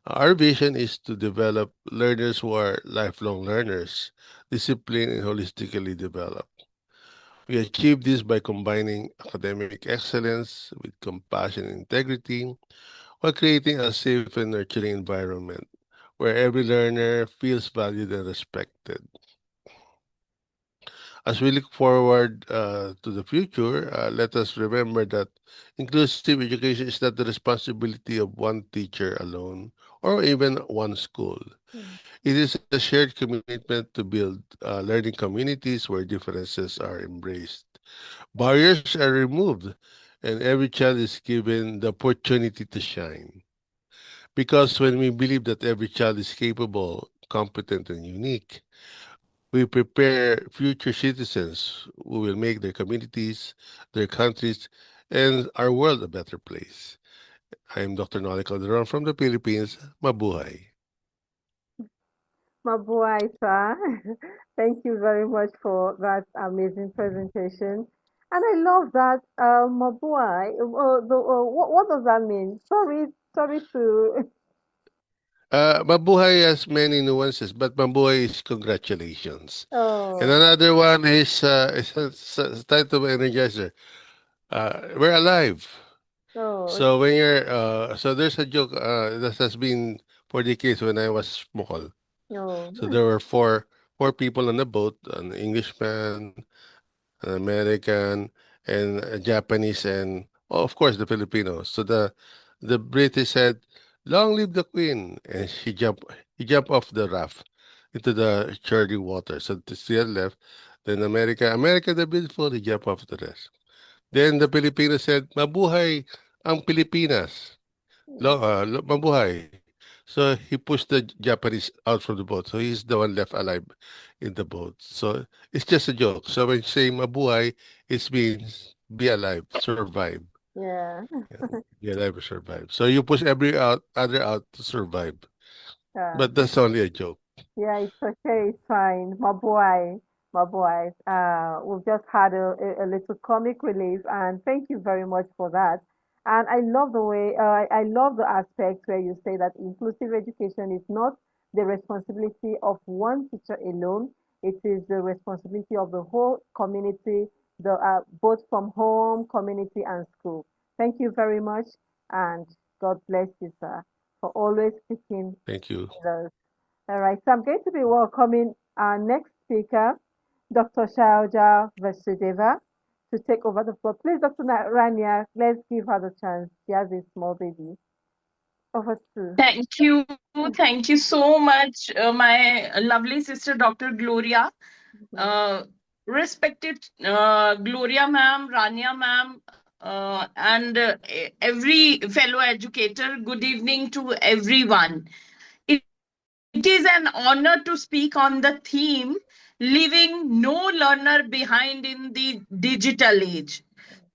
Our vision is to develop learners who are lifelong learners, disciplined and holistically developed. We achieve this by combining academic excellence with compassion and integrity while creating a safe and nurturing environment where every learner feels valued and respected. As we look forward to the future, let us remember that inclusive education is not the responsibility of one teacher alone or even one school. It is a shared commitment to build learning communities where differences are embraced. Barriers are removed, and every child is given the opportunity to shine. Because when we believe that every child is capable, competent, and unique, we prepare future citizens who will make their communities, their countries, and our world a better place. I am Dr. Noli Calderon from the Philippines. Mabuhay.
Mabuhay, sir. Thank you very much for that amazing presentation. And I love that, Mabuhay. What does that mean? Sorry to.
Mabuhay has many nuances, but mabuhay is congratulations. And
Oh,
another one is a type of energizer. We're alive.
oh,
So when you're so there's a joke that has been for decades when I was small.
oh,
So there were four people on the boat, an Englishman, an American, and a Japanese, and of course the Filipinos. So the British said, "Long live the Queen," and he jumped off the raft into the churning water. So the still left. Then America the beautiful, he jumped off the rest. Then the Filipinos said, "Mabuhay ang Pilipinas." Mabuhay. So he pushed the Japanese out from the boat. So he's the one left alive in the boat. So it's just a joke. So when you say mabuhay, it means be alive, survive.
yeah.
Yeah, be alive or survive. So you push other out to survive.
Yeah.
But that's only a joke.
Yeah, it's okay, it's fine. My boy. We've just had a little comic relief, and thank you very much for that. And I love the way, I love the aspect where you say that inclusive education is not the responsibility of one teacher alone. It is the responsibility of the whole community, both from home, community, and school. Thank you very much, and God bless you, sir, for always speaking
Thank you.
with us. All right, so I'm going to be welcoming our next speaker, Dr. Shauja Vasudeva, to take over the floor. Please, Dr. Rania, let's give her the chance. She has a small baby. Over to.
Thank you. Thank you so much, my lovely sister, Dr. Gloria. Uh, Respected Gloria ma'am, Rania ma'am, and every fellow educator, good evening to everyone. It is an honor to speak on the theme leaving no learner behind in the digital age.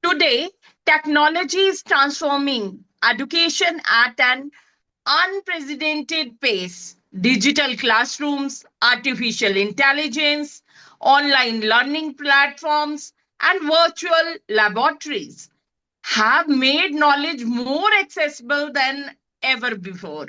Today, technology is transforming education at an unprecedented pace. Digital classrooms, artificial intelligence, online learning platforms, and virtual laboratories have made knowledge more accessible than ever before.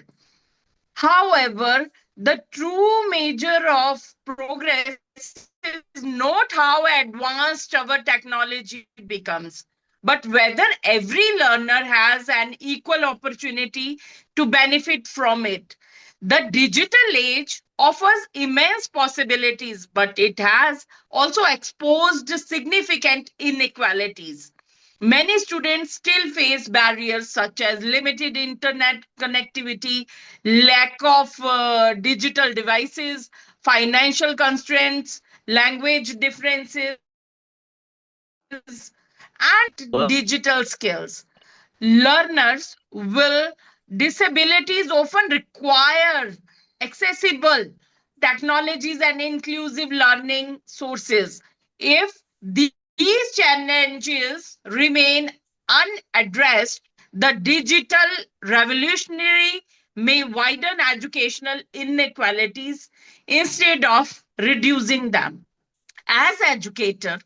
However, the true measure of progress is not how advanced our technology becomes, but whether every learner has an equal opportunity to benefit from it. The digital age offers immense possibilities, but it has also exposed significant inequalities. Many students still face barriers such as limited internet connectivity, lack of digital devices, financial constraints, language differences, and digital skills. Learners will disabilities often require accessible technologies and inclusive learning sources. If these challenges remain unaddressed, the digital revolutionary may widen educational inequalities instead of reducing them. As educator,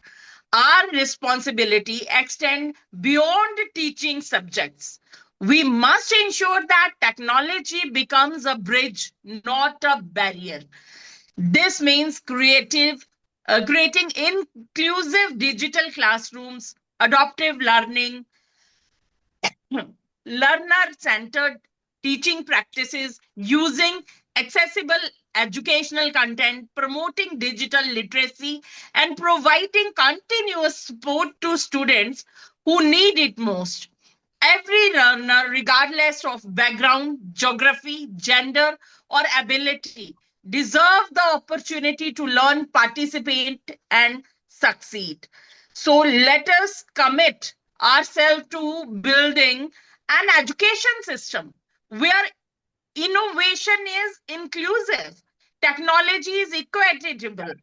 our responsibility extend beyond teaching subjects. We must ensure that technology becomes a bridge, not a barrier. This means creating inclusive digital classrooms, adaptive learning, learner centered teaching practices, using accessible educational content, promoting digital literacy, and providing continuous support to students who need it most.
Every learner, regardless of background, geography, gender, or ability, deserve the opportunity to learn, participate, and succeed. So let us commit ourselves to building an education system where innovation is inclusive, technology is equitable,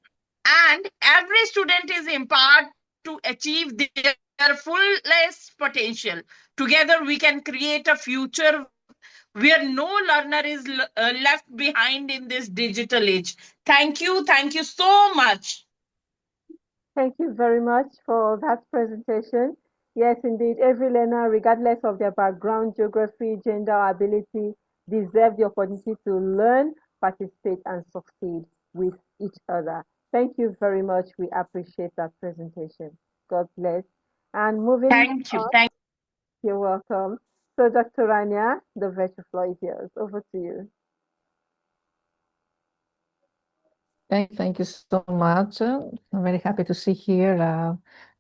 and every student is empowered to achieve their fullest potential. Together, we can create a future where no learner is left behind in this digital age. Thank you so much.
Thank you very much for that presentation. Yes, indeed, every learner, regardless of their background, geography, gender, or ability, deserve the opportunity to learn, participate, and succeed with each other. Thank you very much. We appreciate that presentation. God bless. And moving
Thank you.
on, you're welcome. So, Dr. Rania, the virtual floor is yours. Over to you.
Thank you so much. I'm very happy to see here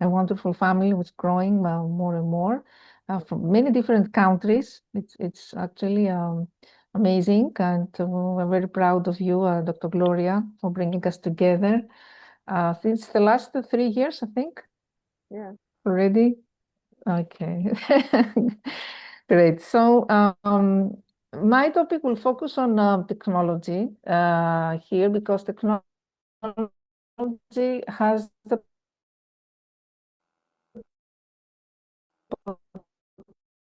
a wonderful family which is growing more and more from many different countries. It's actually amazing, and we're very proud of you, Dr. Gloria, for bringing us together since the last 3 years, I think.
Yeah.
Already? Okay. Great. So my topic will focus on technology here because technology has the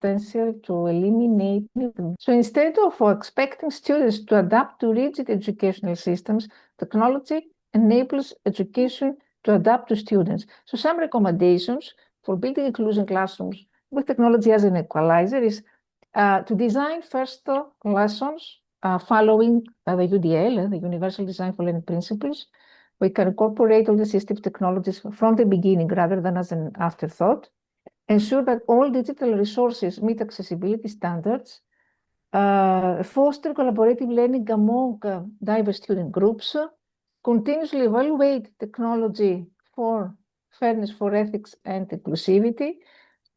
potential to eliminate. So instead of expecting students to adapt to rigid educational systems, technology enables education to adapt to students. So some recommendations for building inclusive classrooms with technology as an equalizer is to design first lessons following the UDL, the Universal Design for Learning Principles. We can incorporate all the assistive technologies from the beginning rather than as an afterthought. Ensure that all digital resources meet accessibility standards. Foster collaborative learning among diverse student groups. Continuously evaluate technology for fairness, for ethics, and inclusivity.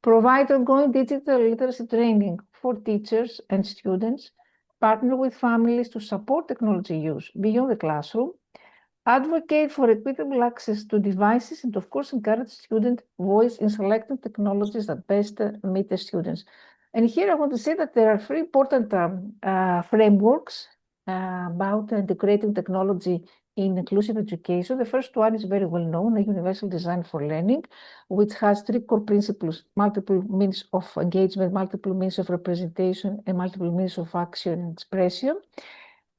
Provide ongoing digital literacy training for teachers and students. Partner with families to support technology use beyond the classroom. Advocate for equitable access to devices and, of course, encourage student voice in selecting technologies that best meet the students. And here I want to say that there are 3 important frameworks about integrating technology in inclusive education. The first one is very well known, the Universal Design for Learning, which has 3 core principles: multiple means of engagement, multiple means of representation, and multiple means of action and expression.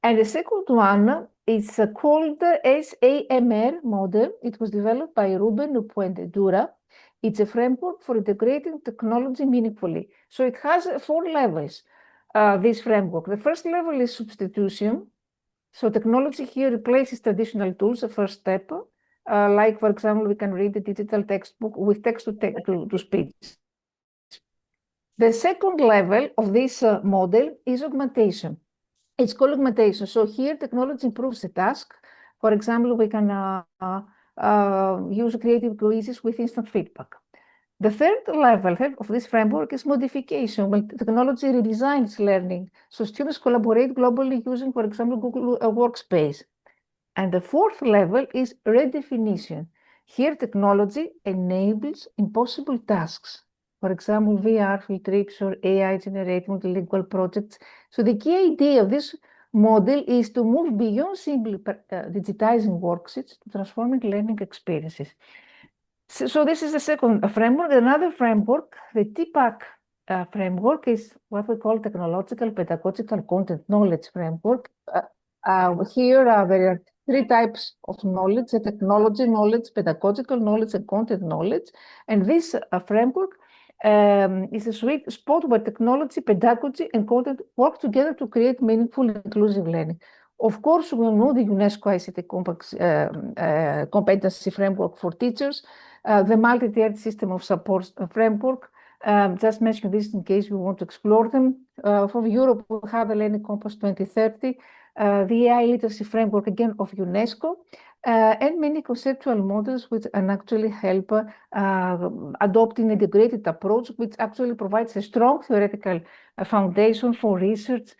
And the second one is called SAMR model. It was developed by Ruben Puente-Dura. It's a framework for integrating technology meaningfully. So it has 4 levels, this framework. The first level is substitution. So technology here replaces traditional tools, the first step. Like, for example, we can read the digital textbook with text-to-speech. The second level of this model is augmentation. It's called augmentation. So here technology improves the task. For example, we can use creative quizzes with instant feedback. The third level of this framework is modification, when technology redesigns learning. So students collaborate globally using, for example, Google Workspace. And the fourth level is redefinition. Here technology enables impossible tasks. For example, VR, Filtrix, or AI-generated multilingual projects. So the key idea of this model is to move beyond simply digitizing worksheets to transforming learning experiences. So this is the second framework. Another framework, the TPAC framework, is what we call technological pedagogical content knowledge framework. Here there are 3 types of knowledge: the technology knowledge, pedagogical knowledge, and content knowledge. And this framework is a sweet spot where technology, pedagogy, and content work together to create meaningful, inclusive learning. Of course, we know the UNESCO ICT competency framework for teachers, the multi-tiered system of support framework. Just mention this in case we want to explore them. For Europe, we have the Learning Compass 2030, the AI literacy framework, again, of UNESCO, and many conceptual models which can actually help adopting a integrated approach, which actually provides a strong theoretical foundation for research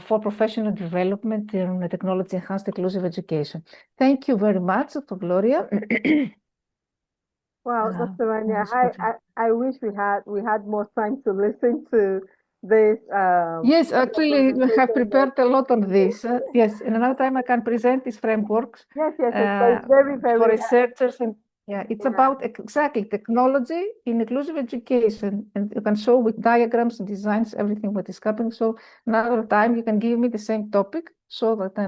for professional development in technology-enhanced inclusive education. Thank you very much, Dr. Gloria.
Wow, Dr. Rania, I wish we had more time to listen to this.
Yes, actually, we have prepared a lot on this. Yes, and another time I can present these frameworks
Yes, but it's very,
for
very.
researchers, and yeah, it's about exactly technology in inclusive education, and you can show with diagrams and designs everything what is happening. So another time you can give me the same topic so that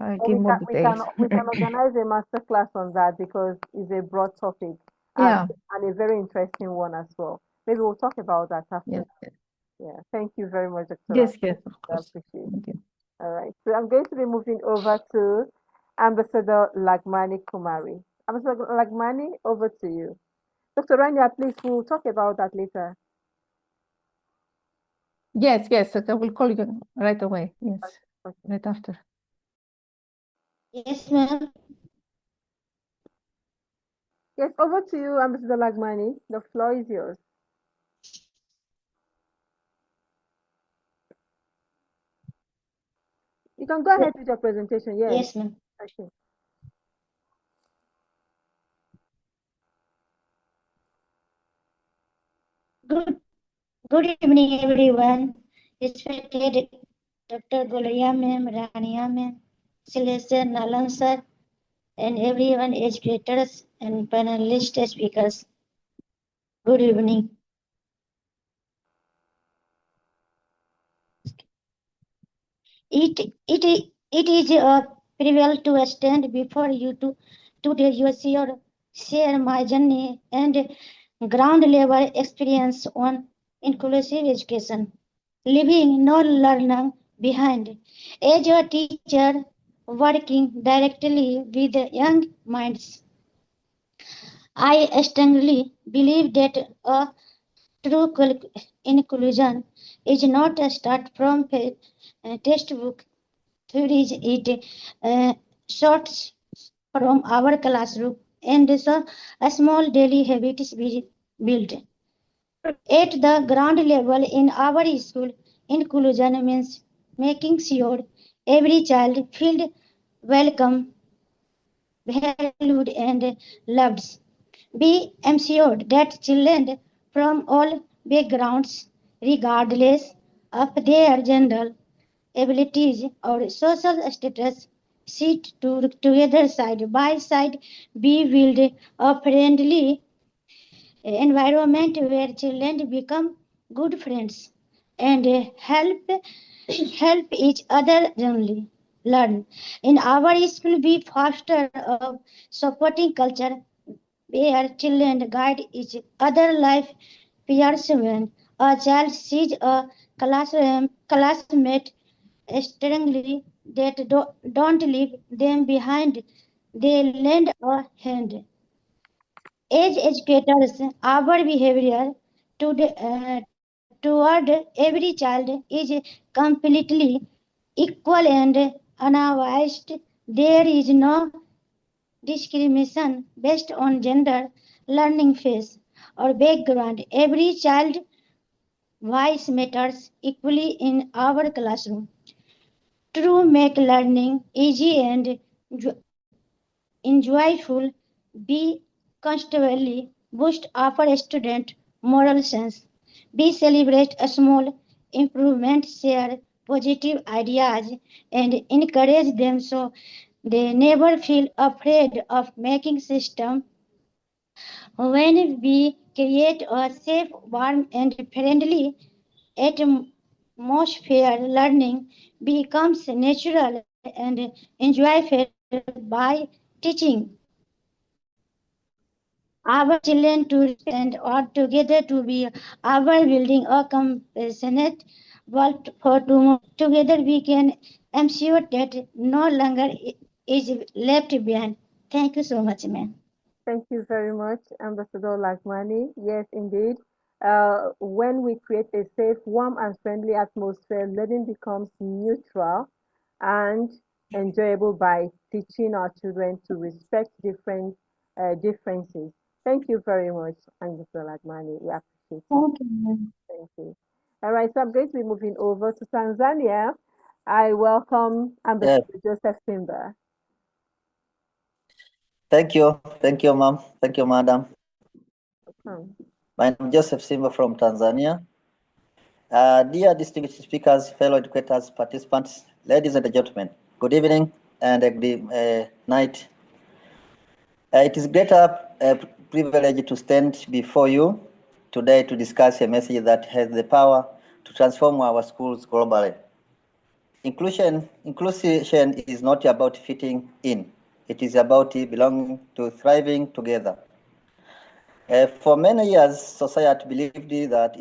I give more details.
We can organize a master class on that because it's a broad topic
Yeah.
and a very interesting one as well. Maybe we'll talk about that after.
Yes.
Yeah. Thank you very much, Dr.
Yes,
Rania.
yes, of
I
course.
appreciate
Thank
it.
you.
All right. So I'm going to be moving over to Ambassador Lagmani Kumari. Ambassador Lagmani, over to you. Dr. Rania, please, we'll talk about that later.
Yes, yes, I will call you right away. Yes, right after.
Yes, ma'am.
Yes, over to you, Ambassador Lagmani. The floor is yours. You can go ahead with your presentation. Yes.
Yes, ma'am.
Okay.
Good evening, everyone. Respected Dr. Gloria ma'am, Rania ma'am, Celeste Nalan sir, and everyone, educators and panelist speakers. Good evening. It is a privilege to stand before you today. Share my journey and ground level experience on inclusive education, leaving no learner behind. As a teacher working directly with young minds, I strongly believe that a true inclusion is not a start from a textbook theories. It starts from our classroom and so a small daily habits we build. At the ground level in our school, inclusion means making sure every child feels welcome, valued, and loved. Be ensured that children from all backgrounds, regardless of their gender, abilities, or social status, sit together side by side. We build a friendly environment where children become good friends and help each other learn. In our school, we foster a supporting culture where children guide each other life peers. When a child sees a classmate strongly that don't leave them behind, they lend a hand. As educators, our behavior toward every child is completely equal and unbiased. There is no discrimination based on gender, learning phase, or background. Every child voice matters equally in our classroom. To make learning easy and enjoyable, we constantly boost our student moral sense. We celebrate a small improvement, share positive ideas, and encourage them so they never feel afraid of making system. When we create a safe, warm, and friendly atmosphere, learning becomes natural and enjoyable by teaching our children to respect and work together to be our building a compassionate world for tomorrow. Together we can ensure that no longer is left behind. Thank you so much, ma'am.
Thank you very much, Ambassador Lagmani. Yes, indeed. When we create a safe, warm, and friendly atmosphere, learning becomes neutral and enjoyable by teaching our children to respect differences. Thank you very much, Angela Lagmani. We appreciate it.
Okay.
Thank you. All right, so I'm going to be moving over to Tanzania. I welcome Ambassador Joseph Simba.
Thank you, ma'am. Thank you, madam.
Welcome.
My name is Joseph Simba from Tanzania. Dear distinguished speakers, fellow educators, participants, ladies and gentlemen, good evening and good night. It is a great privilege to stand before you today to discuss a message that has the power to transform our schools globally. Inclusion is not about fitting in. It is about belonging to thriving together. For many years, society believed that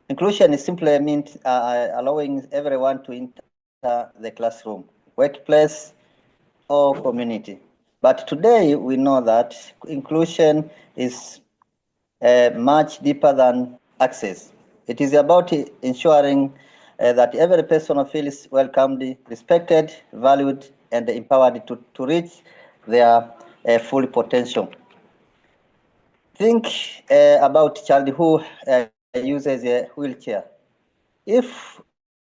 inclusion is simply meant allowing everyone to enter the classroom, workplace, or community. But today we know that inclusion is much deeper than access. It is about ensuring that every person feels welcomed, respected, valued, and empowered to reach their full potential. Think about a child who uses a wheelchair. If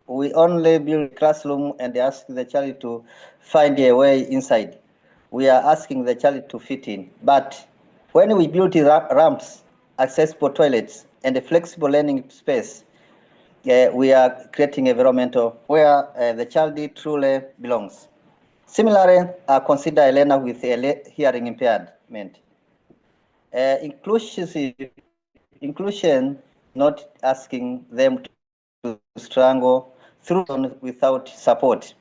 we only build a classroom and ask the child to find a way inside, we are asking the child to fit in. But when we build ramps, accessible toilets, and a flexible learning space, we are creating an environment where the child truly belongs. Similarly, consider a learner with a hearing impairment. Inclusion, not asking them to struggle through without support.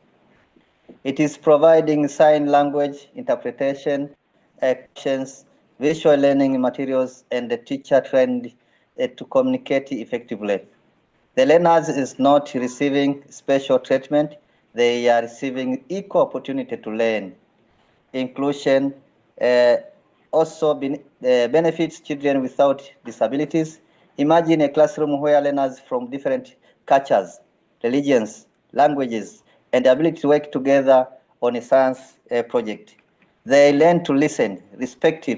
It is providing sign language interpretation, actions, visual learning materials, and the teacher trained to communicate effectively. The learners is not receiving special treatment; they are receiving equal opportunity to learn. Inclusion also benefits children without disabilities. Imagine a classroom where learners from different cultures, religions, languages, and ability to work together on a science project. They learn to listen, respect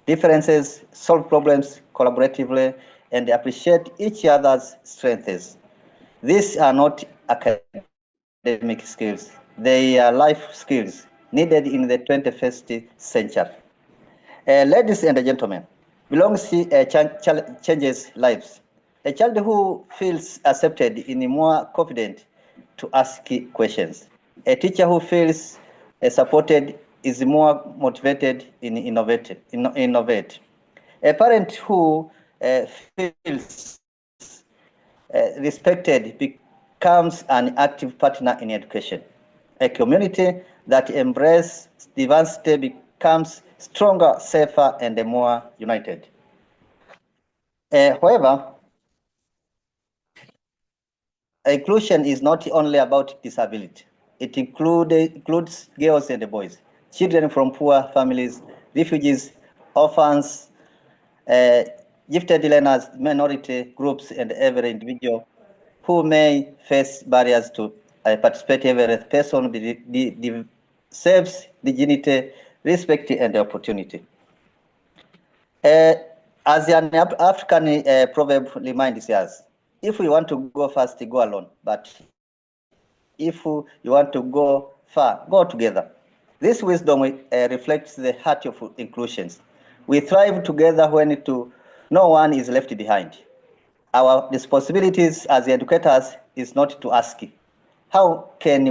differences, solve problems collaboratively, and appreciate each other's strengths. These are not academic skills. They are life skills needed in the 21st century. Ladies and gentlemen, belonging changes lives. A child who feels accepted is more confident to ask questions. A teacher who feels supported is more motivated in innovate. A parent who feels respected becomes an active partner in education. A community that embraces diversity becomes stronger, safer, and more united. However, inclusion is not only about disability. It includes girls and boys, children from poor families, refugees, orphans, gifted learners, minority groups, and every individual who may face barriers to participate. Every person deserves dignity, respect, and opportunity. As an African proverb reminds us, if we want to go fast, go alone. But if you want to go far, go together. This wisdom reflects the heart of inclusions. We thrive together when no one is left behind. Our responsibilities as educators is not to ask, how can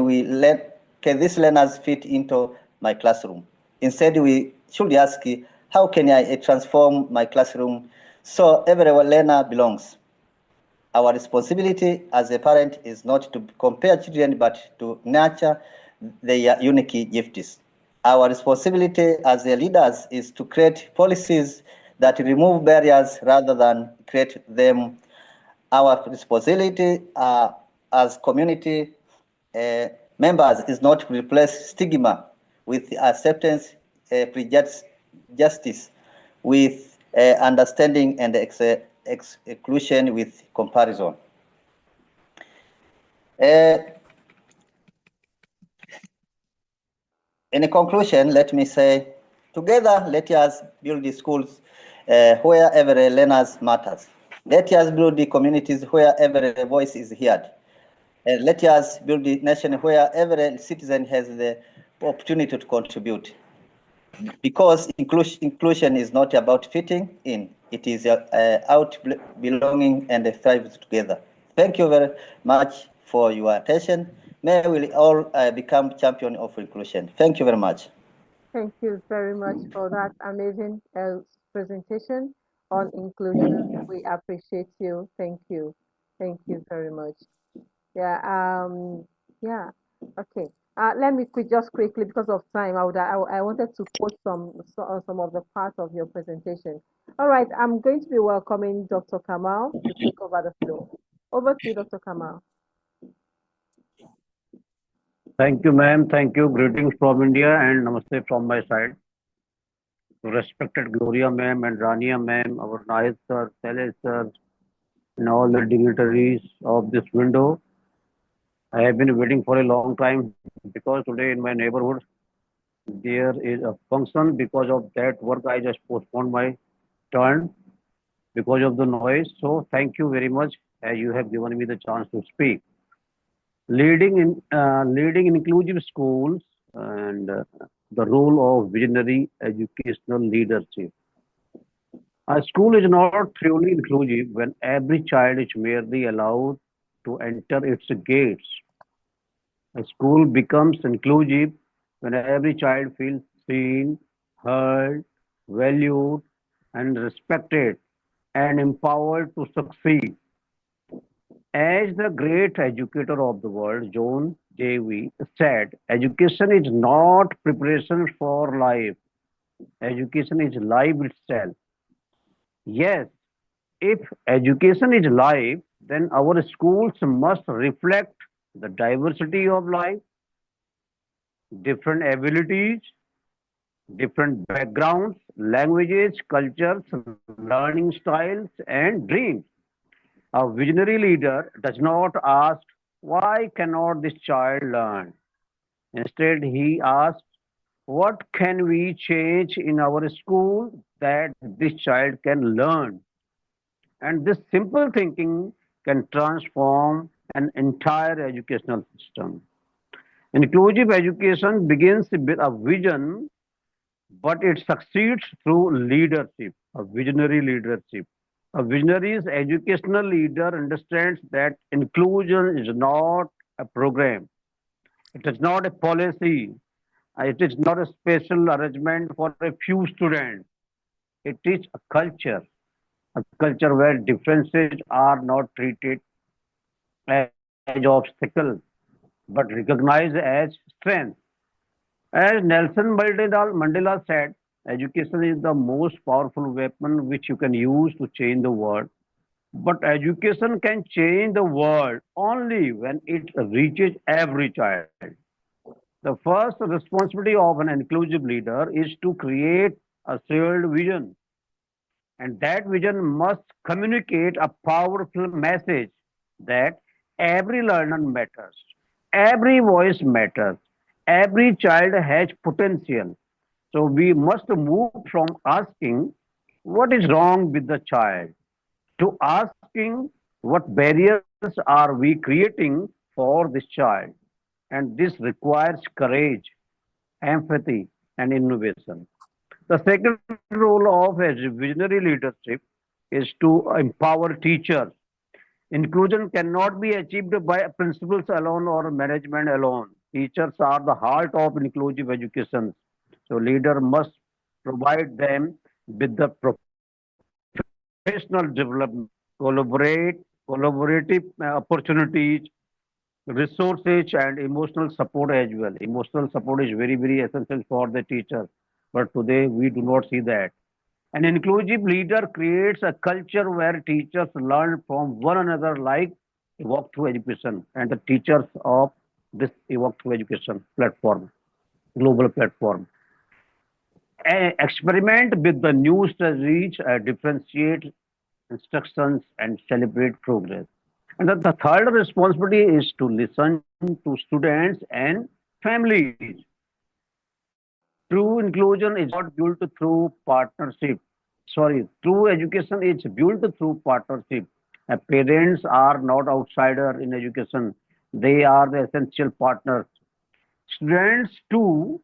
these learners fit into my classroom? Instead, we should ask, how can I transform my classroom so every learner belongs? Our responsibility as a parent is not to compare children, but to nurture their unique gifts. Our responsibility as the leaders is to create policies that remove barriers rather than create them. Our responsibility as community members is not to replace stigma with acceptance, justice with understanding, and exclusion with comparison. Inclusion is not only about disability. It includes girls and boys, children from poor families, refugees, orphans, gifted learners, minorities groups, and every individual who may face barriers to participate. Every person feels supported, respected, valued, and empowered to reach their full potential. In conclusion, let me say, together, let us build the schools where every learner matters. Let us build the communities where every voice is heard. And let us build the nation where every citizen has the opportunity to contribute. Because inclusion is not about fitting in, it is out belonging and thrive together. Thank you very much for your attention. May we all become champion of inclusion. Thank you very much.
Thank you very much for that amazing presentation on inclusion. We appreciate you. Thank you. Thank you very much. Yeah. Yeah. Okay. Let me just quickly, because of time, I wanted to quote some of the parts of your presentation. All right. I'm going to be welcoming Dr. Kamal to take over the floor. Over to you, Dr. Kamal.
Thank you, ma'am. Thank you. Greetings from India and namaste from my side. Respected Gloria ma'am and Rania ma'am, our Nahid sir, Sale sir, and all the dignitaries of this window. I have been waiting for a long time because today in my neighborhood there is a function. Because of that work, I just postponed my turn because of the noise. So thank you very much as you have given me the chance to speak. Leading inclusive schools and the role of visionary educational leadership. A school is not truly inclusive when every child is merely allowed to enter its gates. A school becomes inclusive when every child feels seen, heard, valued, and respected and empowered to succeed. As the great educator of the world, John Dewey, said, education is not preparation for life. Education is life itself. Yes, if education is life, then our schools must reflect the diversity of life, different abilities, different backgrounds, languages, cultures, learning styles, and dreams. A visionary leader does not ask, why cannot this child learn? Instead, he asks, what can we change in our school that this child can learn? And this simple thinking can transform an entire educational system. Inclusive education begins with a vision, but it succeeds through leadership, a visionary leadership. A visionary educational leader understands that inclusion is not a program, it is not a policy, it is not a special arrangement for a few students. It is a culture where differences are not treated as obstacles but recognized as strength. As Nelson Mandela said, education is the most powerful weapon which you can use to change the world. But education can change the world only when it reaches every child. The first responsibility of an inclusive leader is to create a shared vision. And that vision must communicate a powerful message that every learner matters, every voice matters, every child has potential. So we must move from asking what is wrong with the child to asking what barriers are we creating for this child. And this requires courage, empathy, and innovation. The second role of a visionary leadership is to empower teachers. Inclusion cannot be achieved by principals alone or management alone. Teachers are the heart of inclusive education. So leader must provide them with the professional development, collaborative opportunities, resources, and emotional support as well. Emotional support is very, very essential for the teacher. But today we do not see that. An inclusive leader creates a culture where teachers learn from one another like Evoke through education and the teachers of this Evoke through education platform, global platform. Experiment with the new strategies, differentiate instructions, and celebrate progress. And the third responsibility is to listen to students and families. True inclusion is not built through partnership. Sorry, true education is built through partnership. Parents are not outsider in education. They are the essential partners. Students too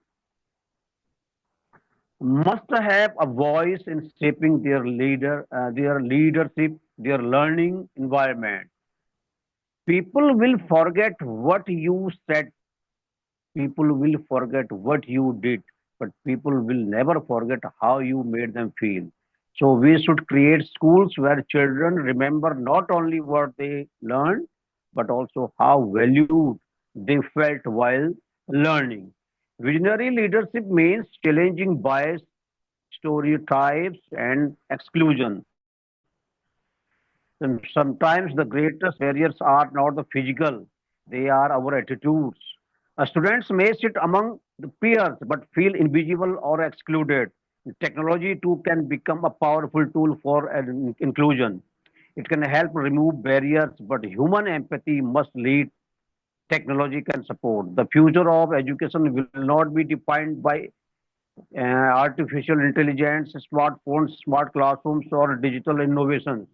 must have a voice in shaping their leadership, their learning environment. People will forget what you said. People will forget what you did, but people will never forget how you made them feel. So we should create schools where children remember not only what they learned, but also how valued they felt while learning. Visionary leadership means challenging bias, stereotypes, and exclusion. And sometimes the greatest barriers are not the physical, they are our attitudes. Students may sit among the peers but feel invisible or excluded. Technology too can become a powerful tool for inclusion. It can help remove barriers, but human empathy must lead. Technology can support. The future of education will not be defined by artificial intelligence, smartphones, smart classrooms, or digital innovations.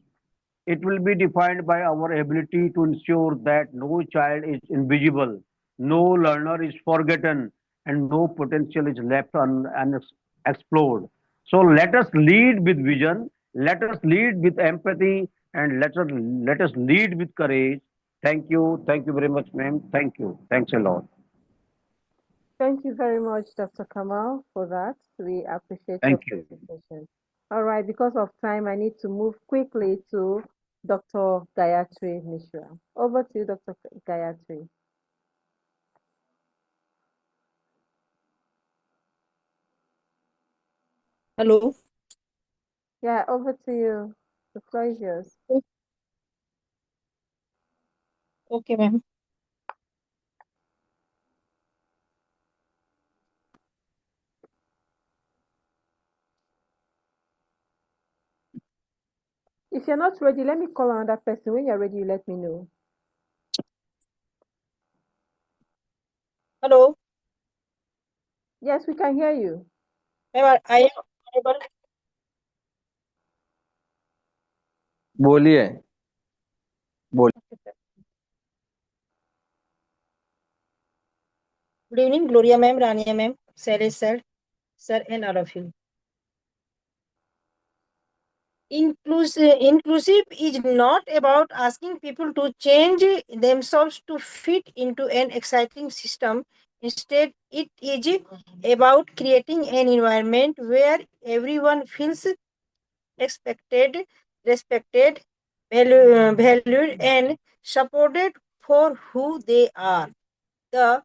It will be defined by our ability to ensure that no child is invisible, no learner is forgotten, and no potential is left unexplored. So let us lead with vision, let us lead with empathy, and let us lead with courage. Thank you very much, ma'am. Thank you. Thanks a lot.
Thank you very much, Dr. Kamal, for that. We appreciate your
Thank you.
presentation. All right, because of time, I need to move quickly to Dr. Gayatri Mishra. Over to you, Dr. Gayatri.
Hello.
Yeah, over to you. The floor is yours.
Okay, ma'am.
If you're not ready, let me call another person. When you're ready, you let me know.
Hello.
Yes, we can hear you.
Ma'am, I am audible.
बोलिए बोल
Good evening, Gloria ma'am, Rania ma'am, Sally sir, and all of you. Inclusive is not about asking people to change themselves to fit into an exciting system. Instead, it is about creating an environment where everyone feels expected, respected, valued, and supported for who they are. The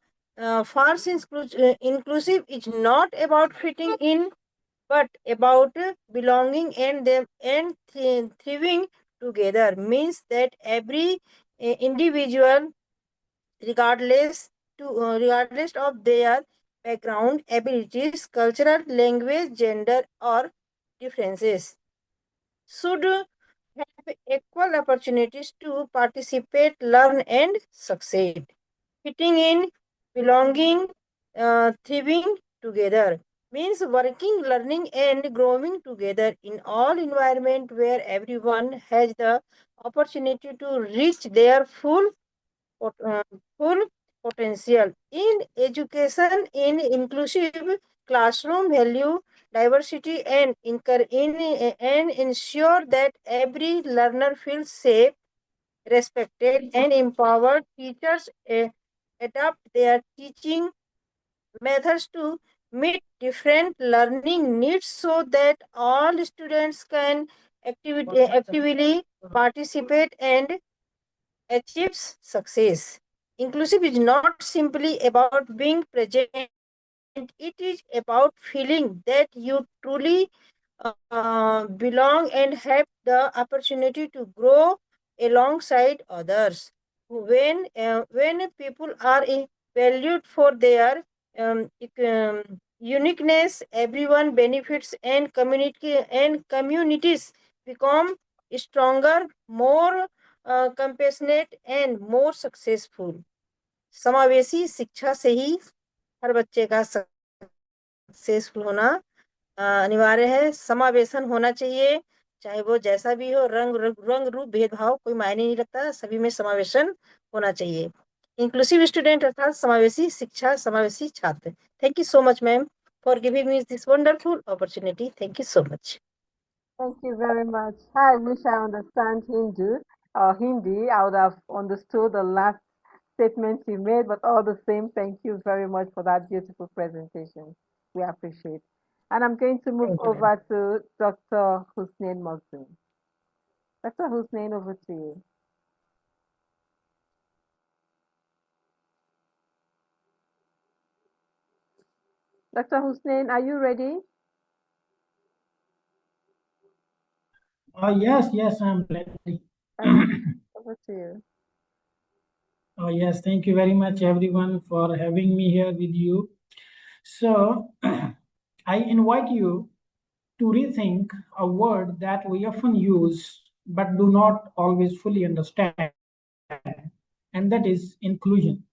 false inclusive is not about fitting in, but about belonging and them and thriving together. Means that every individual, regardless of their background, abilities, cultural, language, gender, or differences, should have equal opportunities to participate, learn, and succeed. Fitting in, belonging, thriving together means working, learning, and growing together in all environment where everyone has the opportunity to reach their uh, full potential. In education, in inclusive classroom, value diversity and ensure that every learner feels safe, respected, and empowered. Teachers adapt their teaching methods to meet different learning needs so that all students can actively participate and achieve success. Inclusive is not simply about being present, it is about feeling that you truly belong and have the opportunity to grow alongside others. When people are valued for their uniqueness, everyone benefits and communities become stronger, more compassionate and more successful. समावेशी शिक्षा से ही हर बच्चे का successful होना अनिवार्य है। समावेशन होना चाहिए, चाहे वो जैसा भी हो, रंग रूप भेदभाव कोई मायने नहीं रखता, सभी में समावेशन होना चाहिए। इंक्लूसिव स्टूडेंट अर्थात समावेशी शिक्षा, समावेशी छात्र। Thank you so much, ma'am, for giving me this wonderful opportunity. Thank you so much.
Thank you very much. I wish I understand Hindi. I would have understood the last statement you made, but all the same, thank you very much for that beautiful presentation. We appreciate. And I'm going to move
Thank you, ma'am.
over to Dr. Hussein Magzoum. Dr. Hussein, over to you. Dr. Hussein, are you ready?
Yes, I'm ready.
Over to you.
Yes, thank you very much, everyone, for having me here with you. So, I invite you to rethink a word that we often use but do not always fully understand, and that is inclusion.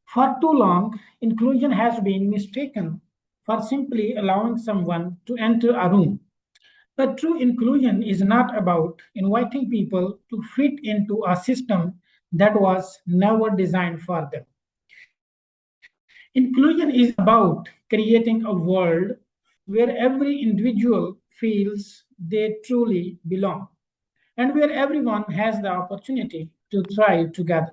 For too long, inclusion has been mistaken for simply allowing someone to enter a room. But true inclusion is not about inviting people to fit into a system that was never designed for them. Inclusion is about creating a world where every individual feels they truly belong and where everyone has the opportunity to thrive together.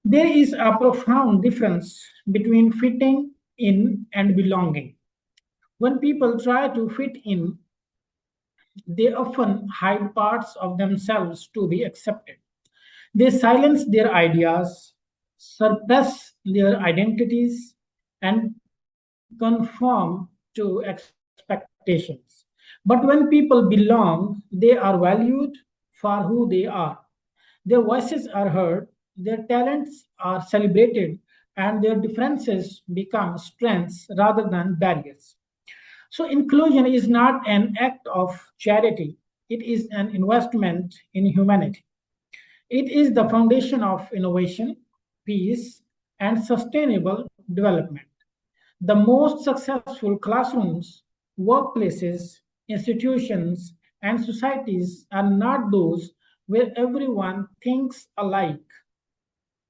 There is a profound difference between fitting in and belonging. When people try to fit in, they often hide parts of themselves to be accepted. They silence their ideas, suppress their identities, and conform to expectations. But when people belong, they are valued for who they are. Their voices are heard, their talents are celebrated, and their differences become strengths rather than barriers. So, inclusion is not an act of charity, it is an investment in humanity. It is the foundation of innovation, peace, and sustainable development. The most successful classrooms, workplaces, institutions, and societies are not those where everyone thinks alike,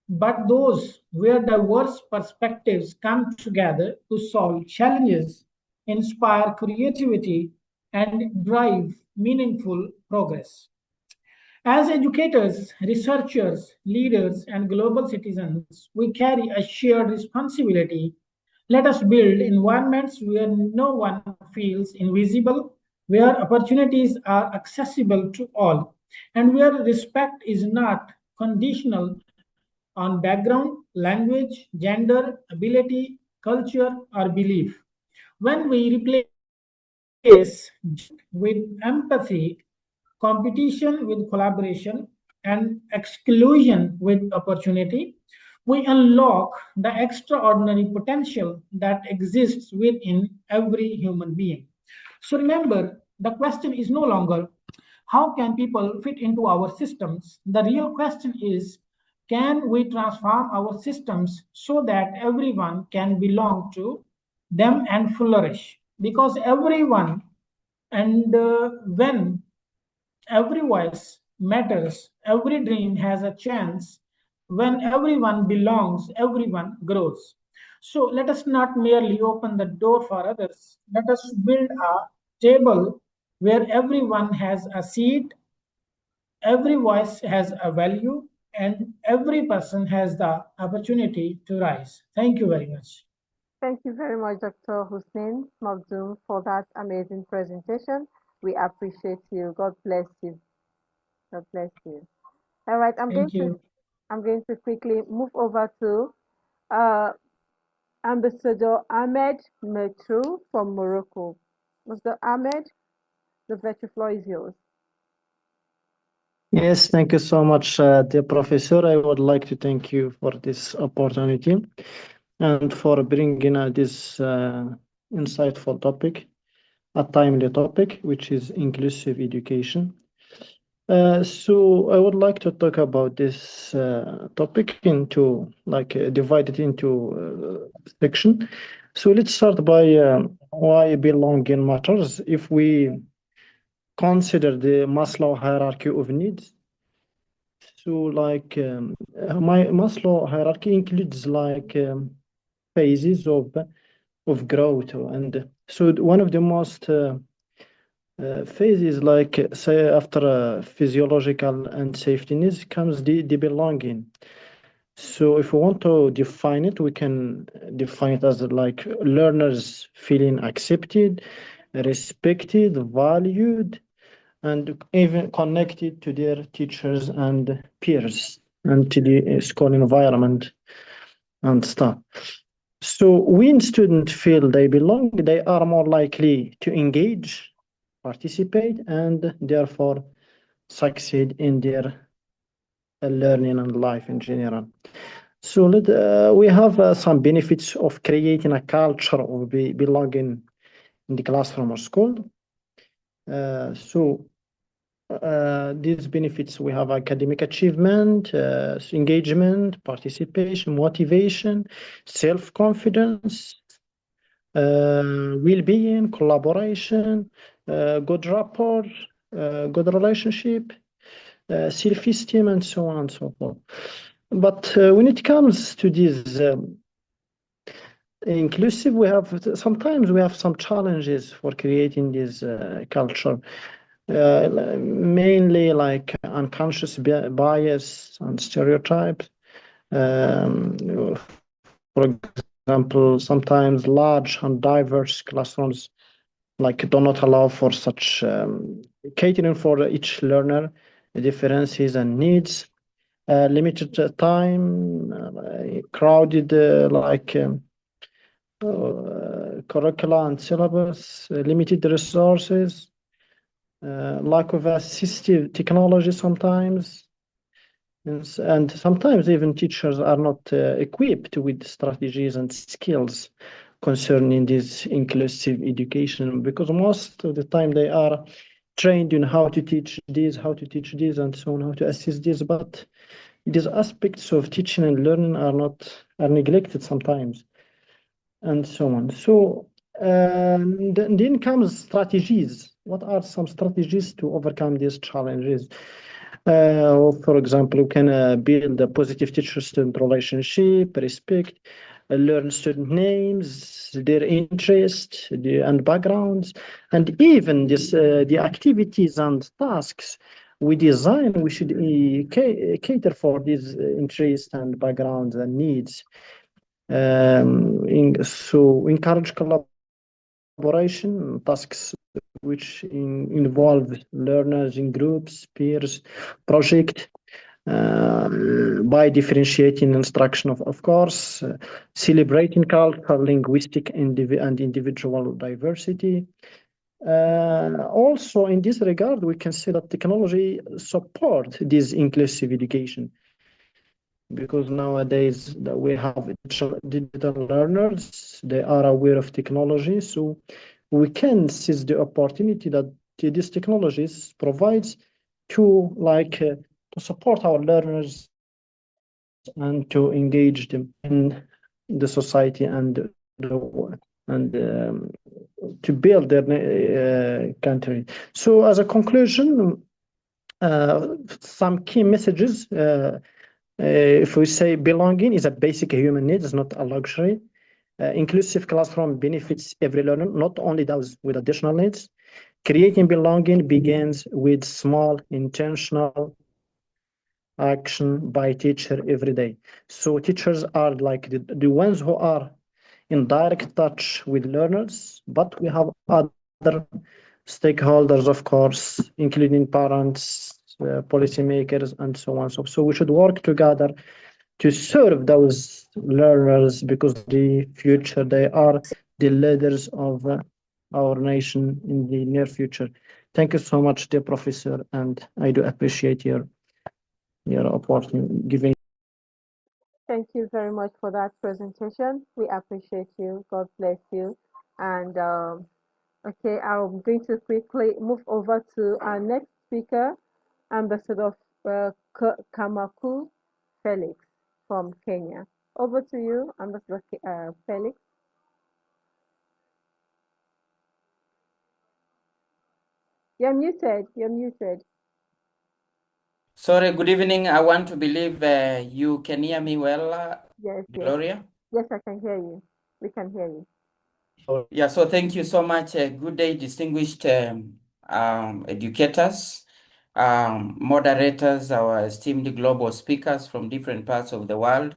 but those where diverse perspectives come together to solve challenges, inspire creativity, and drive meaningful progress. As educators, researchers, leaders, and global citizens, we carry a shared responsibility. Let us build environments where no one feels invisible, where opportunities are accessible to all, and where respect is not conditional on background, language, gender, ability, culture, or belief. When we replace with empathy, competition with collaboration, and exclusion with opportunity, we unlock the extraordinary potential that exists within every human being. So remember, the question is no longer how can people fit into our systems? The real question is can we transform our systems so that everyone can belong to them and flourish? Because everyone and when every voice matters, every dream has a chance. When everyone belongs, everyone grows. So let us not merely open the door for others. Let us build a table where everyone has a seat, every voice has a value, and every person has the opportunity to rise. Thank you very much.
Thank you very much, Dr. Hussein Magzoum, for that amazing presentation. We appreciate you. God bless you. God bless you. All right,
Thank you.
I'm going to quickly move over to uh, Ambassador Ahmed Metru from Morocco. Mr. Ahmed, the virtual floor is yours.
Yes, thank you so much, dear professor. I would like to thank you for this opportunity and for bringing this insightful topic, a timely topic, which is inclusive education. So I would like to talk about this topic into divide it into section. So let's start by why belonging matters. If we consider the Maslow hierarchy of needs, so like my Maslow hierarchy includes like phases of growth, and so one of the most phases, like say after physiological and safety needs, comes the belonging. So if we want to define it, we can define it as like learners feeling accepted, respected, valued, and even connected to their teachers and peers and to the school environment and stuff. So when students feel they belong, they are more likely to engage, participate, and therefore succeed in their learning and life in general. So we have some benefits of creating a culture of belonging in the classroom or school. These benefits, we have academic achievement, engagement, participation, motivation, self-confidence, well-being, collaboration, good rapport, good relationship, self-esteem, and so on and so forth. But when it comes to this inclusive, sometimes we have some challenges for creating this culture. Mainly like unconscious bias and stereotypes. For example, sometimes large and diverse classrooms like do not allow for such catering for each learner, differences and needs. Limited time, crowded curricula and syllabus, limited resources, lack of assistive technology sometimes, and sometimes even teachers are not equipped with strategies and skills concerning this inclusive education, because most of the time they are trained in how to teach this, and so on, how to assist this, but these aspects of teaching and learning are neglected sometimes, and so on. So then comes strategies. What are some strategies to overcome these challenges? For example, we can build a positive teacher-student relationship, respect, learn student names, their interests, and backgrounds, and even the activities and tasks we design. We should cater for these interests and backgrounds and needs. So encourage collaboration tasks which involve learners in groups, peers, project, by differentiating instruction, of course, celebrating cultural, linguistic, and individual diversity. Also, in this regard, we can say that technology support this inclusive education, because nowadays we have digital learners, they are aware of technology, so we can seize the opportunity that these technologies provides to to support our learners and to engage them in the society to build their country. So as a conclusion, some key messages. If we say belonging is a basic human need, it's not a luxury. Inclusive classroom benefits every learner, not only those with additional needs. Creating belonging begins with small, intentional action by teacher every day. So teachers are like the ones who are in direct touch with learners, but we have other stakeholders, of course, including parents, policymakers, and so on. So we should work together to serve those learners, because the future, they are the leaders of our nation in the near future. Thank you so much, dear professor, and I do appreciate your opportunity giving.
Thank you very much for that presentation. We appreciate you. God bless you. And okay, I'm going to quickly move over to our next speaker, Ambassador Kamaku Felix from Kenya. Over to you, Ambassador Felix. You're muted. You're muted.
Sorry, good evening. I want to believe you can hear me well,
Yes, yes.
Gloria.
Yes, I can hear you. We can hear you.
Yeah, so thank you so much. Good day, distinguished educators, moderators, our esteemed global speakers from different parts of the world,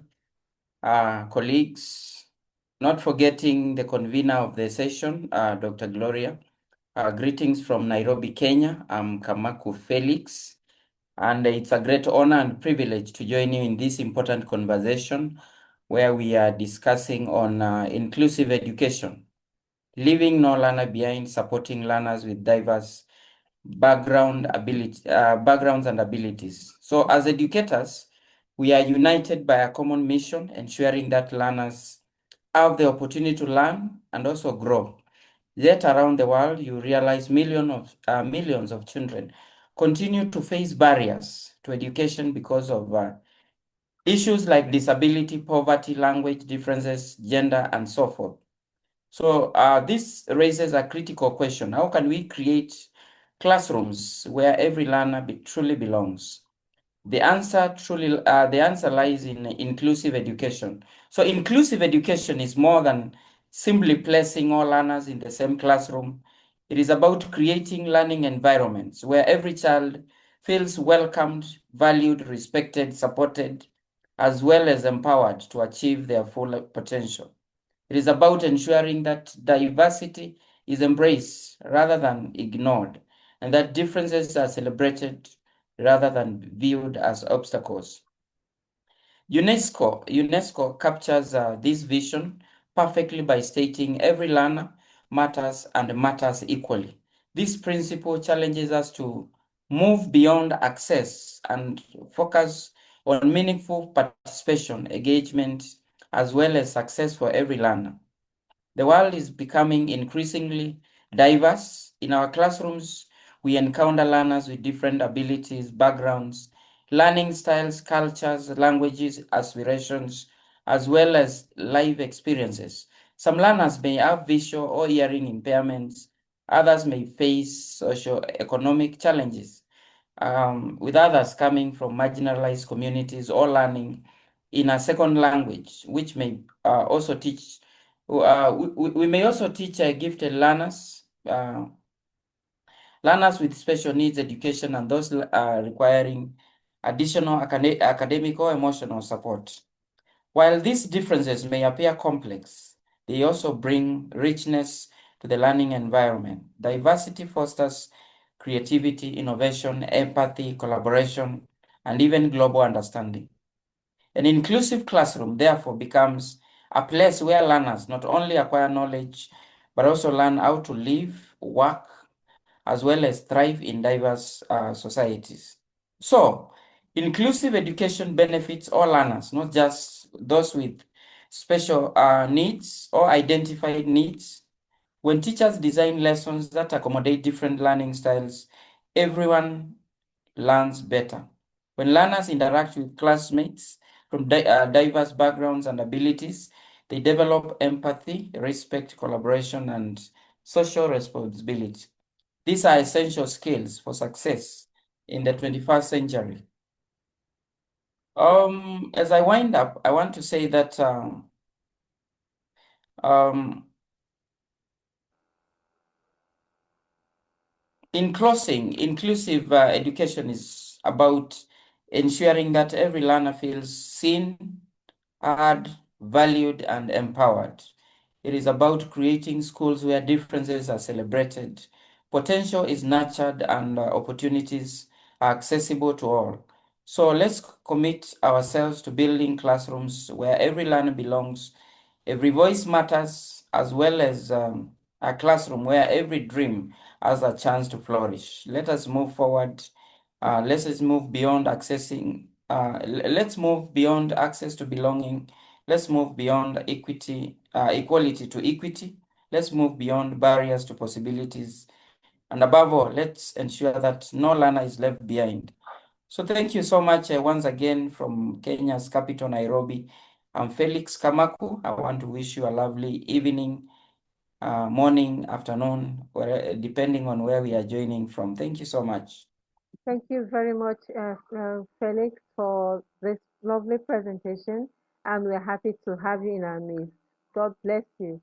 colleagues, not forgetting the convener of the session, Dr. Gloria. Greetings from Nairobi, Kenya. I'm Kamaku Felix, and it's a great honor and privilege to join you in this important conversation where we are discussing on inclusive education, leaving no learner behind, supporting learners with diverse backgrounds and abilities. So as educators, we are united by a common mission, ensuring that learners have the opportunity to learn and also grow. Yet around the world, you realize millions of children continue to face barriers to education because of issues like disability, poverty, language differences, gender, and so forth. So this raises a critical question. How can we create classrooms where every learner truly belongs? The answer lies in inclusive education. So inclusive education is more than simply placing all learners in the same classroom. It is about creating learning environments where every child feels welcomed, valued, respected, supported, as well as empowered to achieve their full potential. It is about ensuring that diversity is embraced rather than ignored, and that differences are celebrated rather than viewed as obstacles. UNESCO captures this vision perfectly by stating every learner matters and matters equally. This principle challenges us to move beyond access and focus on meaningful participation, engagement, as well as success for every learner. The world is becoming increasingly diverse. In our classrooms, we encounter learners with different abilities, backgrounds, learning styles, cultures, languages, aspirations, as well as life experiences. Some learners may have visual or hearing impairments. Others may face socio-economic challenges, with others coming from marginalized communities or learning in a second language, which may also teach. We may also teach gifted learners, learners with special needs education, and those requiring additional academic or emotional support. While these differences may appear complex, they also bring richness to the learning environment. Diversity fosters creativity, innovation, empathy, collaboration, and even global understanding. An inclusive classroom, therefore, becomes a place where learners not only acquire knowledge, but also learn how to live, work, as well as thrive in diverse societies. So, inclusive education benefits all learners, not just those with special needs or identified needs. When teachers design lessons that accommodate different learning styles, everyone learns better. When learners interact with classmates from diverse backgrounds and abilities, they develop empathy, respect, collaboration, and social responsibility. These are essential skills for success in the 21st century. As I wind up, I want to say that in closing, inclusive education is about ensuring that every learner feels seen, heard, valued, and empowered. It is about creating schools where differences are celebrated, potential is nurtured, and opportunities are accessible to all. So let's commit ourselves to building classrooms where every learner belongs, every voice matters, as well as a classroom where every dream has a chance to flourish. Let us move forward. Let's move beyond accessing. Let's move beyond access to belonging. Let's move beyond equality to equity. Let's move beyond barriers to possibilities. And above all, let's ensure that no learner is left behind. So thank you so much once again from Kenya's capital, Nairobi. I'm Felix Kamaku. I want to wish you a lovely evening morning, afternoon, depending on where we are joining from. Thank you so much.
Thank you very much, Felix, for this lovely presentation, and we're happy to have you in our midst. God bless you.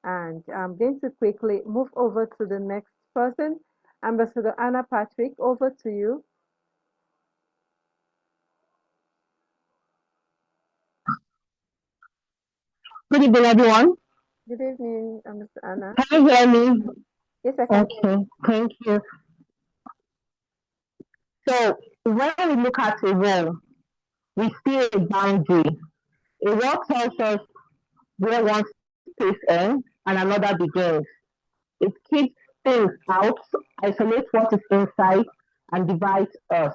And I'm going to quickly move over to the next person. Ambassador Anna Patrick, over to you.
Good evening, everyone.
Good evening, Ambassador Anna.
Can you hear me?
Yes, I can.
Okay, thank you. So when we look at a wall, we see a boundary. A wall tells us where one space ends and another begins. It keeps things out, isolates what is inside, and divides us.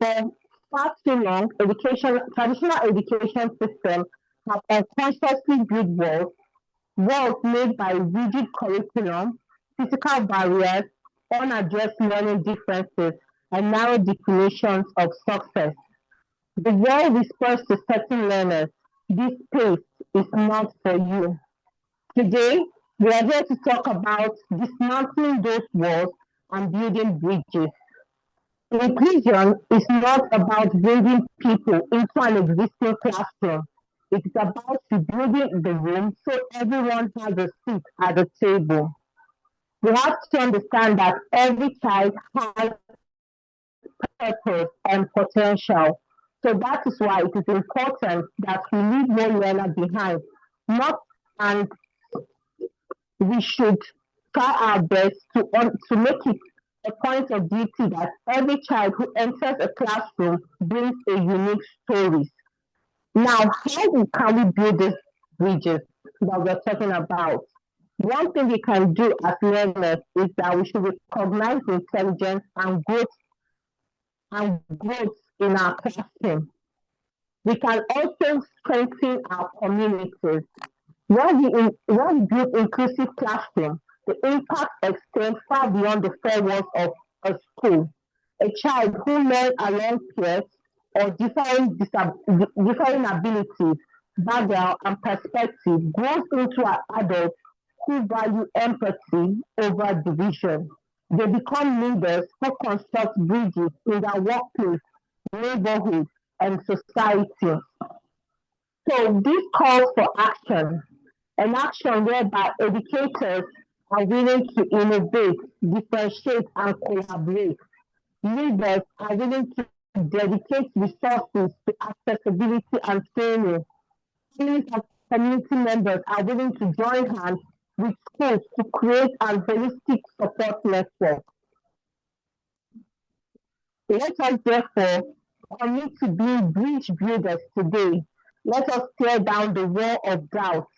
For far too long, traditional education systems have unconsciously built walls made by rigid curriculum, physical barriers, unaddressed learning differences, and narrow definitions of success. The wall whispers to certain learners, this space is not for you. Today, we are here to talk about dismantling those walls and building bridges. Inclusion is not about bringing people into an existing classroom. It is about rebuilding the room so everyone has a seat at the table. We have to understand that every child has purpose and potential. So that is why it is important that we leave no learner behind. Not and we should try our best to make it a point of duty that every child who enters a classroom brings a unique story. Now, how can we build these bridges that we're talking about? One thing we can do as learners is that we should recognize intelligence and growth in our classroom. We can also strengthen our communities. When we build inclusive classroom, the impact extends far beyond the four walls of a school. A child who learns along peers or differing abilities, background, and perspective grows into an adult who value empathy over division. They become leaders who construct bridges in their workplace, neighborhood, and society. So this calls for action, an action whereby educators are willing to innovate, differentiate, and collaborate. Leaders are willing to dedicate resources to accessibility and training. Families and community members are willing to join hands with schools to create a holistic support network. Let us therefore commit to being bridge builders today. Let us tear down the wall of doubt,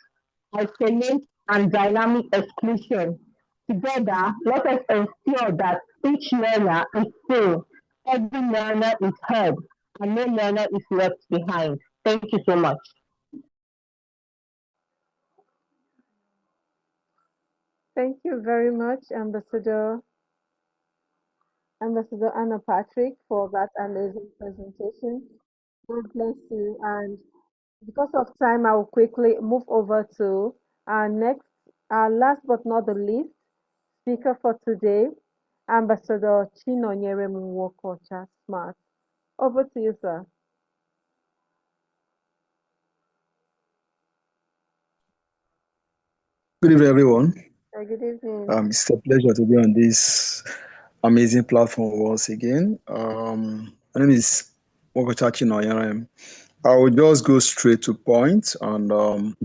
isolation, and dynamic exclusion. Together, let us ensure that each learner is seen, every learner is heard, and no learner is left behind. Thank you so much.
Thank you very much, Ambassador Anna Patrick, for that amazing presentation. God bless you. And because of time, I will quickly move over to our next, our last but not the least speaker for today, Ambassador Chinonyere Mwokocha Smart. Over to you, sir.
Good evening, everyone.
Good evening.
It's a pleasure to be on this amazing platform once again. My name is Mokochachi Noyarem. I will just go straight to point, and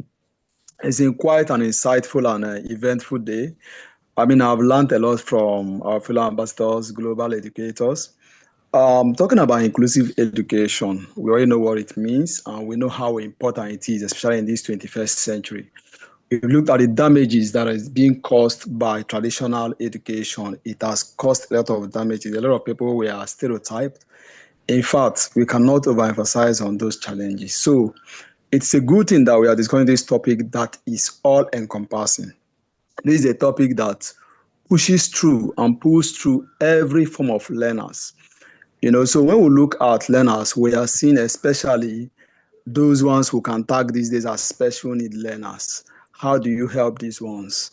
it's been quite an insightful and eventful day. I mean, I've learned a lot from our fellow ambassadors, global educators. Talking about inclusive education, we already know what it means, and we know how important it is, especially in this 21st century. If you look at the damages that is being caused by traditional education, it has caused a lot of damages. A lot of people were stereotyped. In fact, we cannot overemphasize on those challenges. So it's a good thing that we are discussing this topic that is all encompassing. This is a topic that pushes through and pulls through every form of learners. So when we look at learners, we are seeing especially those ones who can tag these days as special need learners. How do you help these ones?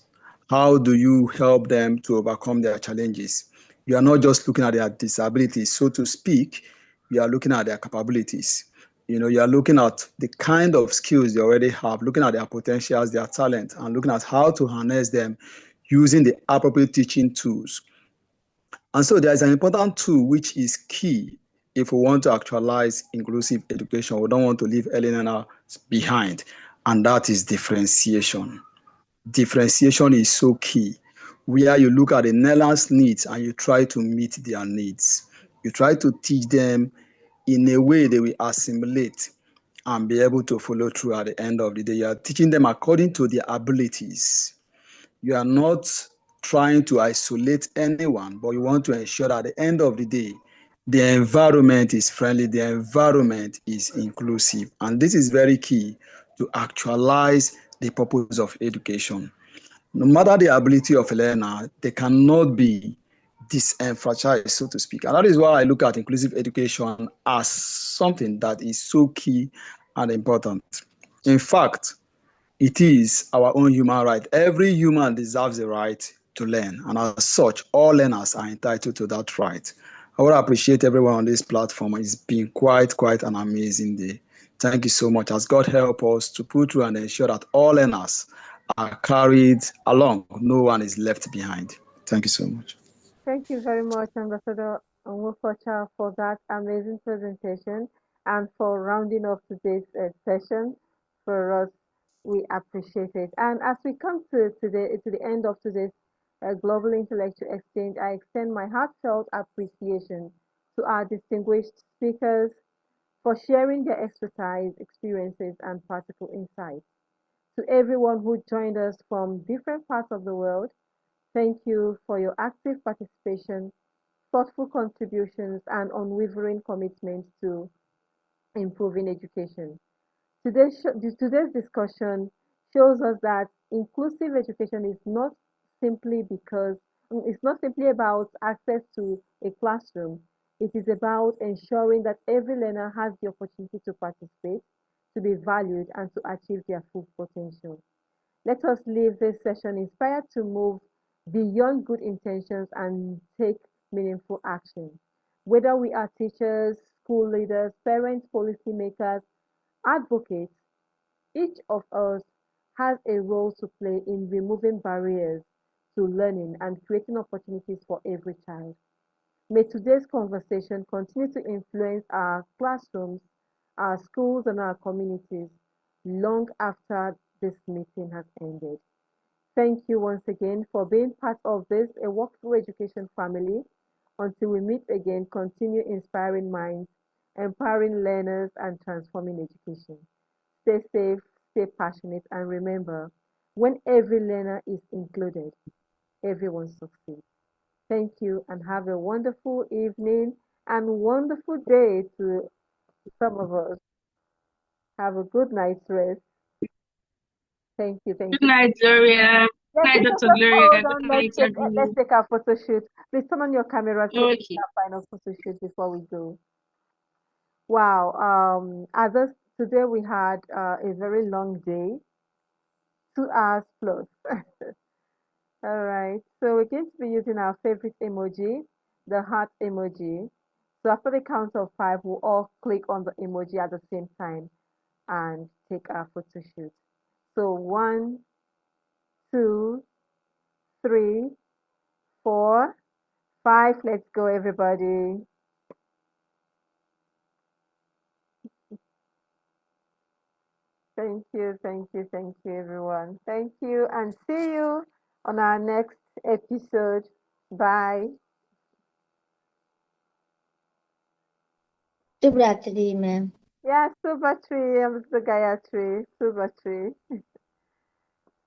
How do you help them to overcome their challenges? You are not just looking at their disabilities, so to speak, you are looking at their capabilities. You are looking at the kind of skills they already have, looking at their potentials, their talent, and looking at how to harness them using the appropriate teaching tools. And so there is an important tool which is key if we want to actualize inclusive education. We don't want to leave early learners behind, and that is differentiation. Differentiation is so key, where you look at the learner's needs and you try to meet their needs. You try to teach them in a way they will assimilate and be able to follow through at the end of the day. You are teaching them according to their abilities. You are not trying to isolate anyone, but you want to ensure that at the end of the day, the environment is friendly, the environment is inclusive. And this is very key to actualize the purpose of education. No matter the ability of a learner, they cannot be disenfranchised, so to speak. And that is why I look at inclusive education as something that is so key and important. In fact, it is our own human right. Every human deserves the right to learn, and as such, all learners are entitled to that right. I would appreciate everyone on this platform. It's been quite an amazing day. Thank you so much. As God help us to put through and ensure that all learners are carried along. No one is left behind. Thank you so much.
Thank you very much, Ambassador Onwokocha, for that amazing presentation and for rounding off today's session for us. We appreciate it. And as we come to the end of today's Global Intellectual Exchange, I extend my heartfelt appreciation to our distinguished speakers for sharing their expertise, experiences, and practical insights. To everyone who joined us from different parts of the world, thank you for your active participation, thoughtful contributions, and unwavering commitment to improving education. Today's discussion shows us that inclusive education is not it's not simply about access to a classroom. It is about ensuring that every learner has the opportunity to participate, to be valued, and to achieve their full potential. Let us leave this session inspired to move beyond good intentions and take meaningful action. Whether we are teachers, school leaders, parents, policymakers, advocates, each of us has a role to play in removing barriers to learning and creating opportunities for every child. May today's conversation continue to influence our classrooms, our schools, and our communities long after this meeting has ended. Thank you once again for being part of this A Walk Through Education family. Until we meet again, continue inspiring minds, empowering learners, and transforming education. Stay safe, stay passionate, and remember, when every learner is included, everyone succeeds. Thank you and have a wonderful evening and wonderful day to some of us. Have a good night's rest. Thank you. Thank
Good
you.
night, Gloria. Good
Yes,
night,
just
Dr. Gloria.
hold
Good
on.
night,
Let's take our photo shoot. Please turn on your camera so we can
Okay.
take our final photo shoot before we go. Wow. Today we had a very long day, 2 hours plus. All right. So we're going to be using our favorite emoji, the heart emoji. So after the count of 5, we'll all click on the emoji at the same time and take our photo shoot. So 1, 2, 3, 4, 5. Let's go, everybody. Thank you, everyone. Thank you, and see you on our next episode. Bye.
Shubhratri, ma'am.
Yeah, Subhatri, I'm the Gayatri. Subhatri.